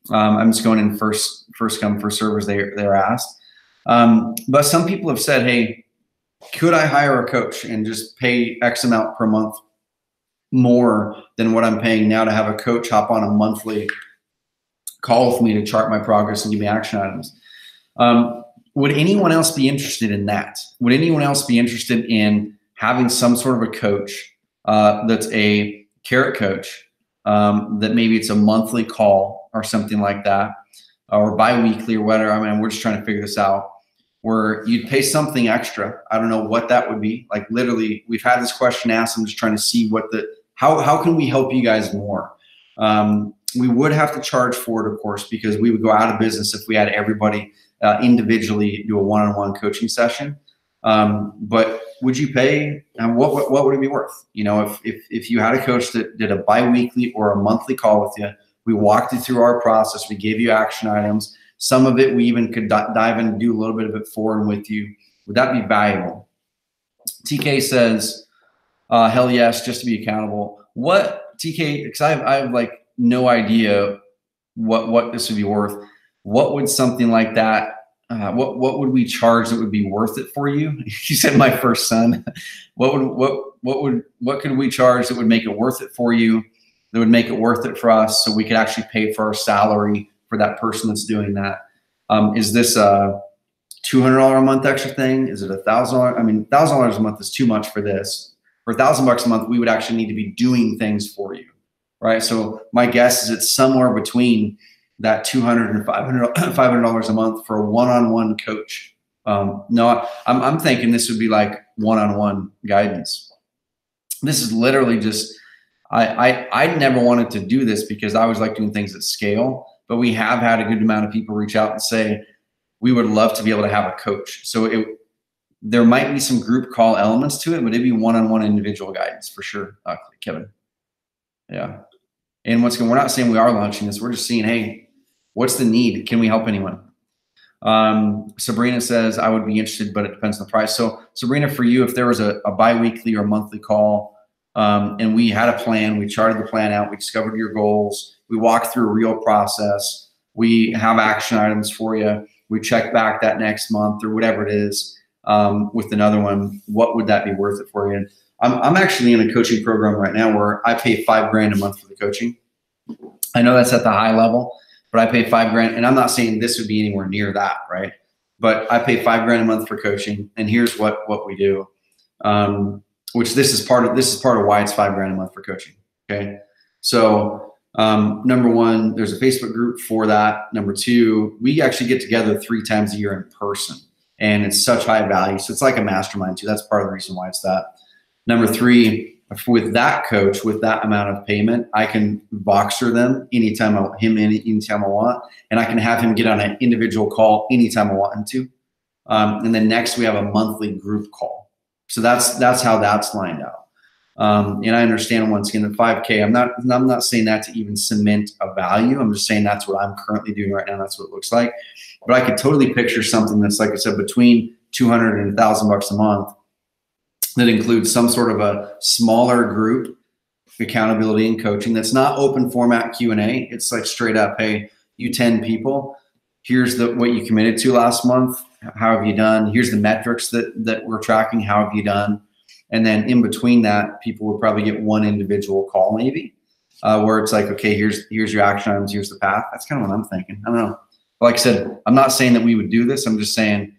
I'm just going in first come, first serve as they're asked. But some people have said, hey, could I hire a coach and just pay X amount per month more than what I'm paying now to have a coach hop on a monthly call with me to chart my progress and give me action items? Would anyone else be interested in that? Would anyone else be interested in having some sort of a coach that's a Carrot coach, that maybe it's a monthly call or something like that, or bi-weekly or whatever? I mean, we're just trying to figure this out, where you'd pay something extra. I don't know what that would be. Like literally, we've had this question asked. I'm just trying to see how can we help you guys more? We would have to charge for it, of course, because we would go out of business if we had everybody individually do a one-on-one coaching session. But would you pay? And what would it be worth? You know, if you had a coach that did a bi-weekly or a monthly call with you, we walked you through our process, we gave you action items. Some of it we even could dive in and do a little bit of it for and with you. Would that be valuable? TK says, hell yes, just to be accountable. What, TK, because I have like no idea what this would be worth. What would something like that, what would we charge that would be worth it for you? You said my first son. What could we charge that would make it worth it for you, that would make it worth it for us, so we could actually pay for our salary for that person that's doing that? Is this a $200 a month extra thing? Is it $1,000? I mean, $1,000 a month is too much for this. For $1,000 a month, we would actually need to be doing things for you, right? So my guess is it's somewhere between that $200 and $500 a month for a one-on-one coach. No, I'm thinking this would be like one-on-one guidance. This is literally just, I never wanted to do this because I always like doing things at scale, but we have had a good amount of people reach out and say, we would love to be able to have a coach. So there might be some group call elements to it, but it'd be one-on-one individual guidance for sure, Kevin. Yeah. And once again, we're not saying we are launching this. We're just seeing, hey, what's the need? Can we help anyone? Sabrina says, I would be interested, but it depends on the price. So Sabrina, for you, if there was a bi-weekly or monthly call, and we had a plan, we charted the plan out, we discovered your goals, we walked through a real process, we have action items for you, we check back that next month or whatever it is with another one. What would that be worth it for you? And I'm actually in a coaching program right now where I pay $5,000 a month for the coaching. I know that's at the high level, but I pay $5,000, and I'm not saying this would be anywhere near that, right? But I pay $5,000 a month for coaching, and here's what we do. Which this is part of why it's $5,000 a month for coaching. Okay, so number one, there's a Facebook group for that. Number two, we actually get together 3 times a year in person, and it's such high value. So it's like a mastermind too. That's part of the reason why it's that. Number three, with that coach, with that amount of payment, I can Voxer them anytime I want, and I can have him get on an individual call anytime I want him to. And then next we have a monthly group call. So that's how that's lined out. And I understand once again the 5K. I'm not saying that to even cement a value. I'm just saying that's what I'm currently doing right now. That's what it looks like. But I could totally picture something that's, like I said, between $200 and $1,000 a month, that includes some sort of a smaller group accountability and coaching. That's not open format Q&A. It's like straight up, hey, you 10 people, here's what you committed to last month. How have you done? Here's the metrics that we're tracking. How have you done? And then in between that, people will probably get one individual call maybe, where it's like, okay, here's your action items, here's the path. That's kind of what I'm thinking. I don't know. Like I said, I'm not saying that we would do this. I'm just saying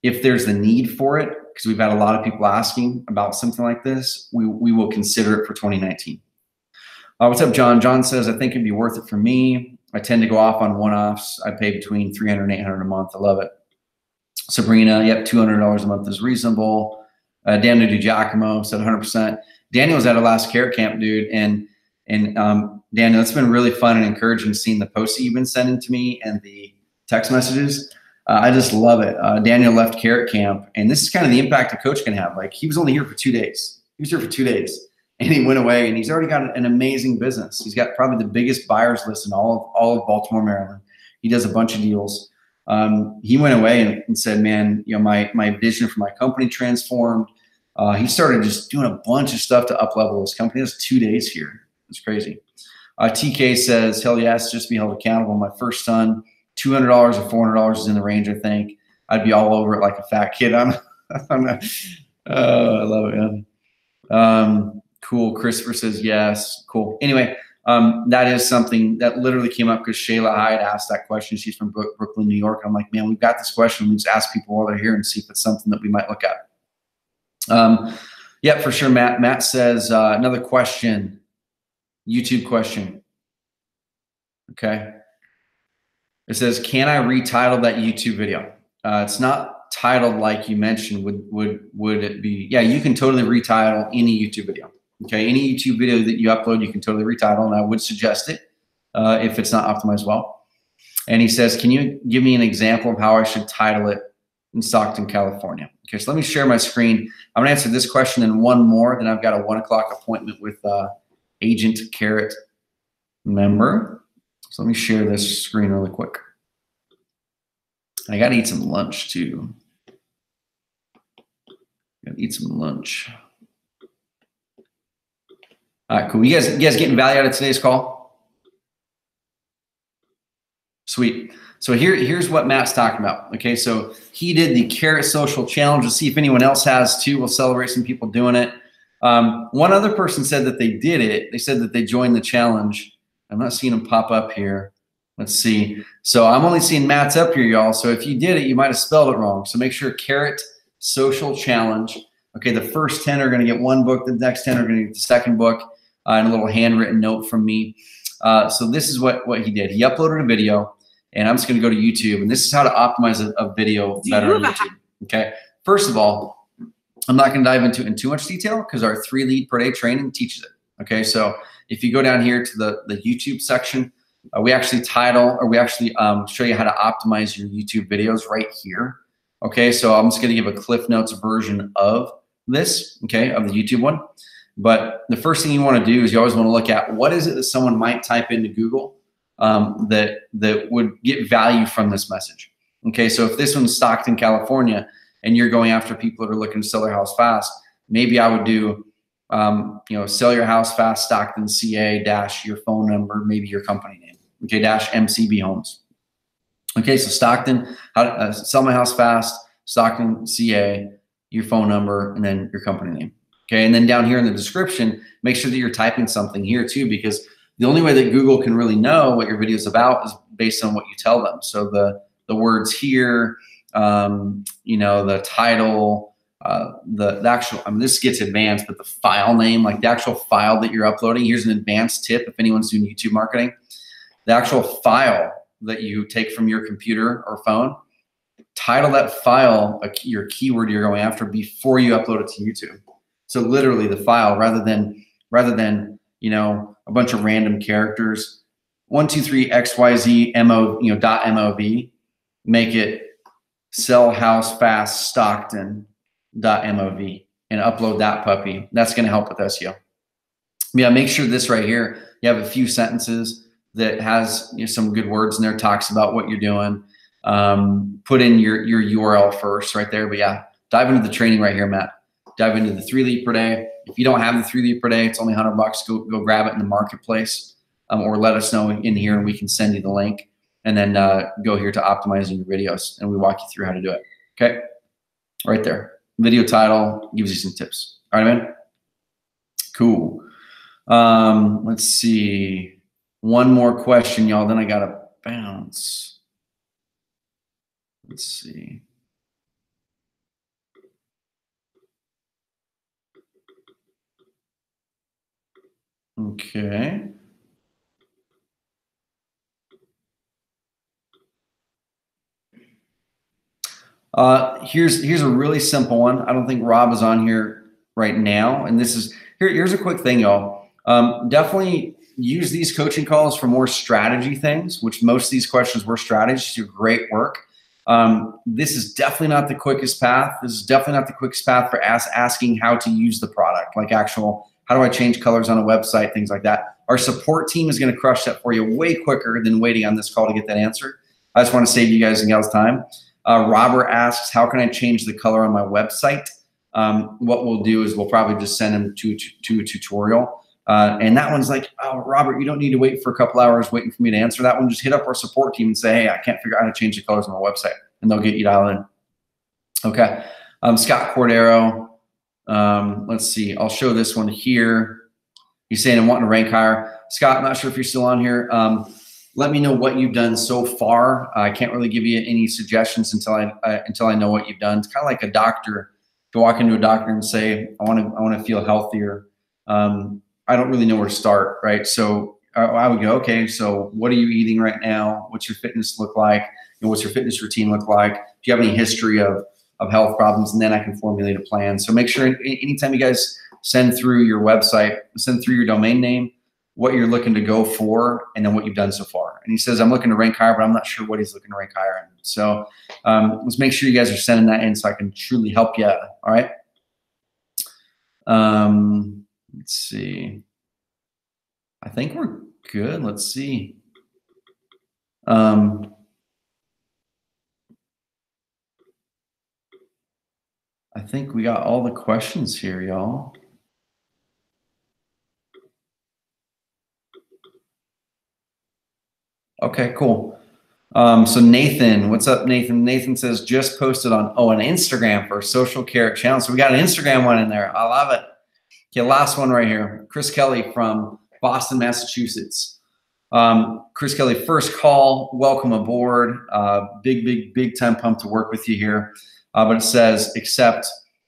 if there's the need for it, because we've had a lot of people asking about something like this, we will consider it for 2019. What's up, John? John says, I think it'd be worth it for me. I tend to go off on one-offs. I pay between $300 and $800 a month. I love it. Sabrina, yep, $200 a month is reasonable. Daniel DiGiacomo said 100%. Daniel was at our last Carrot Camp, dude, and Daniel, it's been really fun and encouraging seeing the posts that you've been sending to me and the text messages. I just love it. Daniel left Carrot Camp, and this is kind of the impact a coach can have. Like, he was only here for 2 days. He was here for 2 days, and he went away, and he's already got an amazing business. He's got probably the biggest buyers list in all of Baltimore, Maryland. He does a bunch of deals. He went away and said, man, you know, my vision for my company transformed. He started just doing a bunch of stuff to up-level his company. That's 2 days here. It's crazy. TK says, hell yes, just be held accountable. My first son, $200 or $400 is in the range, I think. I'd be all over it like a fat kid. I love it, man. Cool. Christopher says yes. Cool. Anyway, that is something that literally came up because Shayla Hyde asked that question. She's from Brooklyn, New York. I'm like, man, we've got this question. We just ask people while they're here and see if it's something that we might look at. Yeah, for sure, Matt. Matt says, another question, YouTube question. Okay. It says, can I retitle that YouTube video? It's not titled like you mentioned. Would it be? Yeah, you can totally retitle any YouTube video. Okay, any YouTube video that you upload, you can totally retitle, and I would suggest it if it's not optimized well. And he says, can you give me an example of how I should title it in Stockton, California? Okay, so let me share my screen. I'm gonna answer this question and one more, then I've got a 1 o'clock appointment with Agent Carrot member. So let me share this screen really quick. I gotta eat some lunch too. Gotta eat some lunch. All right, cool. You guys getting value out of today's call? Sweet. So here's what Matt's talking about. Okay, so he did the Carrot Social Challenge. We'll see if anyone else has too. We'll celebrate some people doing it. One other person said that they did it. They said that they joined the challenge. I'm not seeing them pop up here. Let's see. So I'm only seeing Matt's up here, y'all. So if you did it, you might have spelled it wrong. So make sure Carrot Social Challenge. Okay, the first 10 are going to get one book. The next 10 are going to get the second book and a little handwritten note from me. So this is what he did. He uploaded a video, and I'm just going to go to YouTube. And this is how to optimize a video better on YouTube. Okay, first of all, I'm not going to dive into it in too much detail because our 3 lead per day training teaches it. Okay, so if you go down here to the YouTube section, we actually title, or we actually show you how to optimize your YouTube videos right here. Okay, so I'm just going to give a Cliff Notes version of this, okay, of the YouTube one. But the first thing you want to do is you always want to look at what is it that someone might type into Google that would get value from this message. Okay, so if this one's Stockton, California, and you're going after people that are looking to sell their house fast, maybe I would do, sell your house fast, Stockton, CA, dash your phone number, maybe your company name, okay, dash MCB Homes. Okay, so Stockton, how to sell my house fast, Stockton, CA, your phone number, and then your company name. Okay, and then down here in the description, make sure that you're typing something here too, because the only way that Google can really know what your video is about is based on what you tell them. So the words here, you know, the title, the actual, I mean, this gets advanced, but the file name, like the actual file that you're uploading. Here's an advanced tip if anyone's doing YouTube marketing. The actual file that you take from your computer or phone, title that file your keyword you're going after before you upload it to YouTube. So literally the file, rather than you know, a bunch of random characters, 123 XYZ MO, you know, .mov, make it sell house fast Stockton .mov and upload that puppy. That's going to help with SEO. Yeah, make sure this right here, you have a few sentences that has, you know, some good words in there, talks about what you're doing. Put in your URL first right there. But yeah, dive into the training right here, Matt. Dive into the 3 lead per day. If you don't have the 3 lead per day, it's only $100. Go grab it in the marketplace, or let us know in here and we can send you the link. And then go here to optimizing your videos, and we walk you through how to do it. Okay, right there. Video title gives you some tips. All right, man. Cool. Let's see. One more question, y'all. Then I gotta bounce. Let's see. Okay. Here's a really simple one. I don't think Rob is on here right now, and this is here's a quick thing, y'all. Definitely use these coaching calls for more strategy things, which most of these questions were strategies. Do great work. This is definitely not the quickest path. This is definitely not the quickest path for asking how to use the product, like actual, how do I change colors on a website, things like that. Our support team is going to crush that for you way quicker than waiting on this call to get that answer. I just want to save you guys and gals time. Robert asks, how can I change the color on my website? What we'll do is we'll probably just send him to a tutorial. And that one's like, oh, Robert, you don't need to wait for a couple hours waiting for me to answer that one. Just hit up our support team and say, hey, I can't figure out how to change the colors on my website, and they'll get you dialed in. Okay. Scott Cordero. Let's see. I'll show this one here. He's saying I'm wanting to rank higher. Scott, I'm not sure if you're still on here. Let me know what you've done so far. I can't really give you any suggestions until I know what you've done. It's kind of like a doctor. To walk into a doctor and say, I want to feel healthier. I don't really know where to start, right? So I would go, okay, so what are you eating right now? What's your fitness look like? And what's your fitness routine look like? Do you have any history of health problems? And then I can formulate a plan. So make sure anytime you guys send through your website, send through your domain name, what you're looking to go for, and then what you've done so far. And he says, I'm looking to rank higher, but I'm not sure what he's looking to rank higher in. So let's make sure you guys are sending that in so I can truly help you. All right. Let's see. I think we're good. Let's see. I think we got all the questions here, y'all. Okay, cool. So Nathan, what's up, Nathan? Nathan says, just posted on, an Instagram for Social Carrot channel. So we got an Instagram one in there. I love it. Okay, last one right here. Chris Kelly from Boston, Massachusetts. Chris Kelly, first call, welcome aboard. Big time pumped to work with you here. But it says, except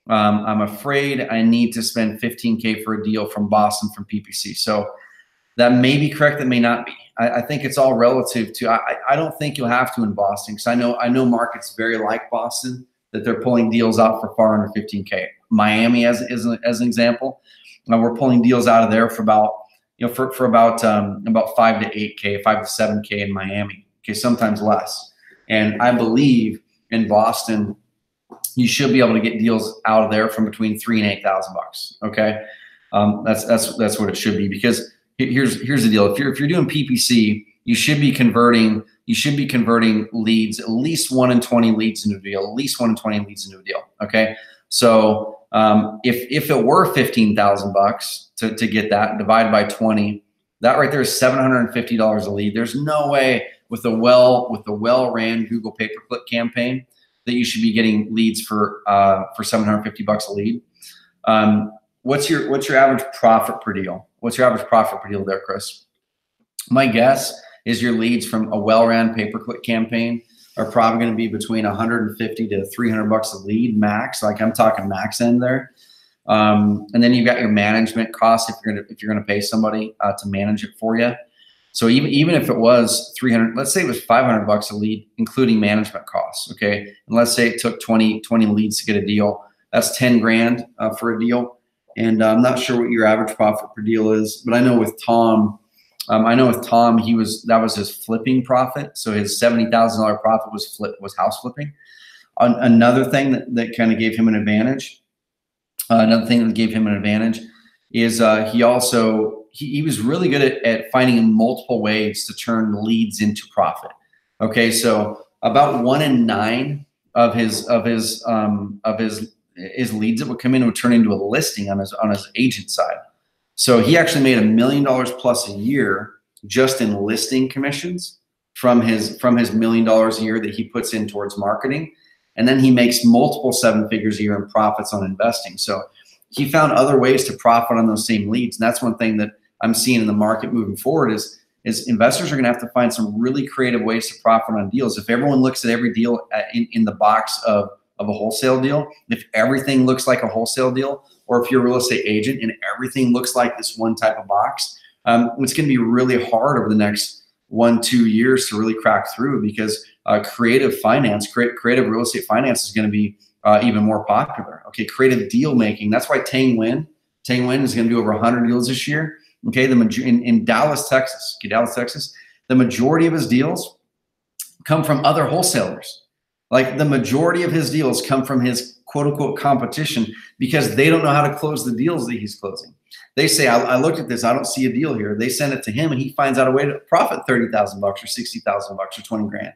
I'm afraid I need to spend $15K for a deal from Boston from PPC. So that may be correct, that may not be. I think it's all relative to, I don't think you'll have to in Boston, because I know markets very like Boston, that they're pulling deals out for far under 15K. Miami as an example, we're pulling deals out of there for about, for about 5 to 8K, 5 to 7K in Miami. Okay, sometimes less. And I believe in Boston, you should be able to get deals out of there from between $3,000 and $8,000. Okay, that's what it should be, because here's the deal. If you're doing PPC, you should be converting leads, at least 1 in 20 leads into a deal, at least 1 in 20 leads into a deal. Okay, so if it were $15,000 to get that, divided by 20, that right there is $750 a lead. There's no way with a well-ran Google pay-per-click campaign that you should be getting leads for $750 a lead. What's your average profit per deal? What's your average profit per deal there, Chris? My guess is your leads from a well-ran pay-per-click campaign are probably going to be between 150 to 300 bucks a lead max. Like I'm talking max end there. And then you've got your management costs if you're gonna pay somebody to manage it for you. So even if it was 300, let's say it was 500 bucks a lead, including management costs. Okay, and let's say it took 20 leads to get a deal. That's 10 grand for a deal. And I'm not sure what your average profit per deal is, but I know with Tom, that was his flipping profit. So his $70,000 profit was house flipping. Another thing that kind of gave him an advantage. Is he was really good at finding multiple ways to turn leads into profit. Okay, so about 1 in 9 of his leads that would come in would turn into a listing on his agent side. So he actually made $1 million plus a year just in listing commissions from his $1 million a year that he puts in towards marketing. And then he makes multiple 7 figures a year in profits on investing. So he found other ways to profit on those same leads. And that's one thing that I'm seeing in the market moving forward is investors are going to have to find some really creative ways to profit on deals. If everyone looks at every deal in the box of a wholesale deal, if everything looks like a wholesale deal, or if you're a real estate agent and everything looks like this one type of box, it's going to be really hard over the next 1-2 years to really crack through, because creative real estate finance is going to be even more popular. Okay, creative deal making. That's why Tang Nguyen is going to do over 100 deals this year. Okay, in Dallas, Texas. Okay, Dallas, Texas. The majority of his deals come from other wholesalers. Like the majority of his deals come from his quote unquote competition, because they don't know how to close the deals that he's closing. They say, I looked at this, I don't see a deal here. They send it to him and he finds out a way to profit $30,000 or $60,000 or 20 grand.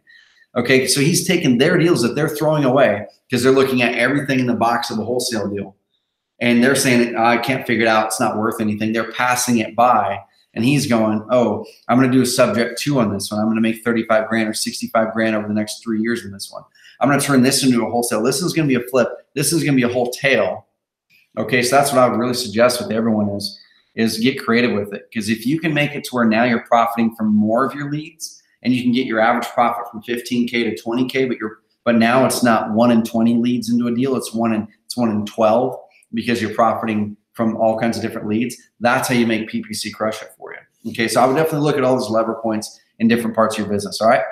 Okay, so he's taking their deals that they're throwing away because they're looking at everything in the box of a wholesale deal. And they're saying, I can't figure it out, it's not worth anything. They're passing it by. And he's going, oh, I'm going to do a subject 2 on this one. I'm going to make 35 grand or 65 grand over the next 3 years in this one. I'm going to turn this into a wholesale. This is going to be a flip. This is going to be a whole tail. Okay, so that's what I would really suggest with everyone is get creative with it. Because if you can make it to where now you're profiting from more of your leads, and you can get your average profit from 15K to 20K, but now it's not 1 in 20 leads into a deal. It's 1 in 12, because you're profiting from all kinds of different leads. That's how you make PPC crush it for you. Okay, so I would definitely look at all those lever points in different parts of your business. All right.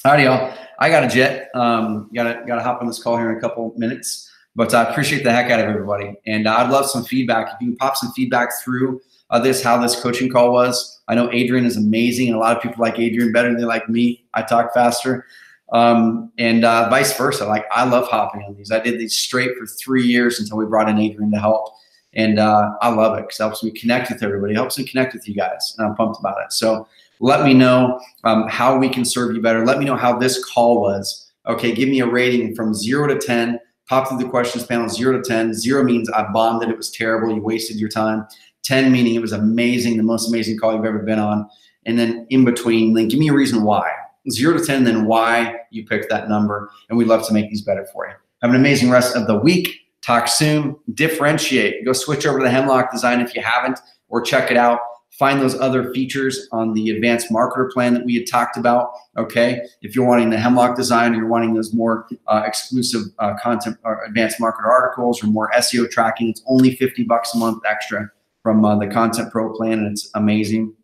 All right, y'all. I got a jet. Gotta hop on this call here in a couple minutes. But I appreciate the heck out of everybody. And I'd love some feedback. If you can pop some feedback through how this coaching call was. I know Adrian is amazing, and a lot of people like Adrian better than they like me. I talk faster. And vice versa. Like, I love hopping on these. I did these straight for 3 years until we brought in Adrian to help. And I love it because it helps me connect with everybody. It helps me connect with you guys. And I'm pumped about it. So let me know how we can serve you better. Let me know how this call was. Okay, give me a rating from 0 to 10. Pop through the questions panel, 0 to 10. 0 means I bombed it. It was terrible. You wasted your time. 10 meaning it was amazing, the most amazing call you've ever been on. And then in between, then give me a reason why. 0 to 10, then why you picked that number. And we'd love to make these better for you. Have an amazing rest of the week. Talk soon. Differentiate. Go switch over to the Hemlock Design if you haven't, or check it out. Find those other features on the advanced marketer plan that we had talked about. Okay, if you're wanting the Hemlock Design, you're wanting those more exclusive content or advanced marketer articles or more SEO tracking, it's only $50 a month extra from the Content Pro plan, and it's amazing.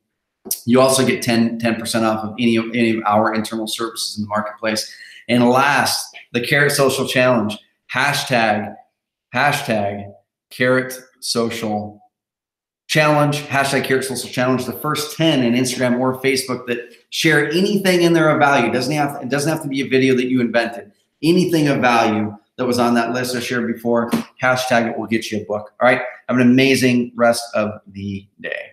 You also get 10% off of any of our internal services in the marketplace. And last, the Carrot Social Challenge. Hashtag Carrot Social Challenge, hashtag Carrot Social Challenge. The first 10 in Instagram or Facebook that share anything in there of value. It doesn't have to be a video that you invented. Anything of value that was on that list I shared before, hashtag it, will get you a book. All right. Have an amazing rest of the day.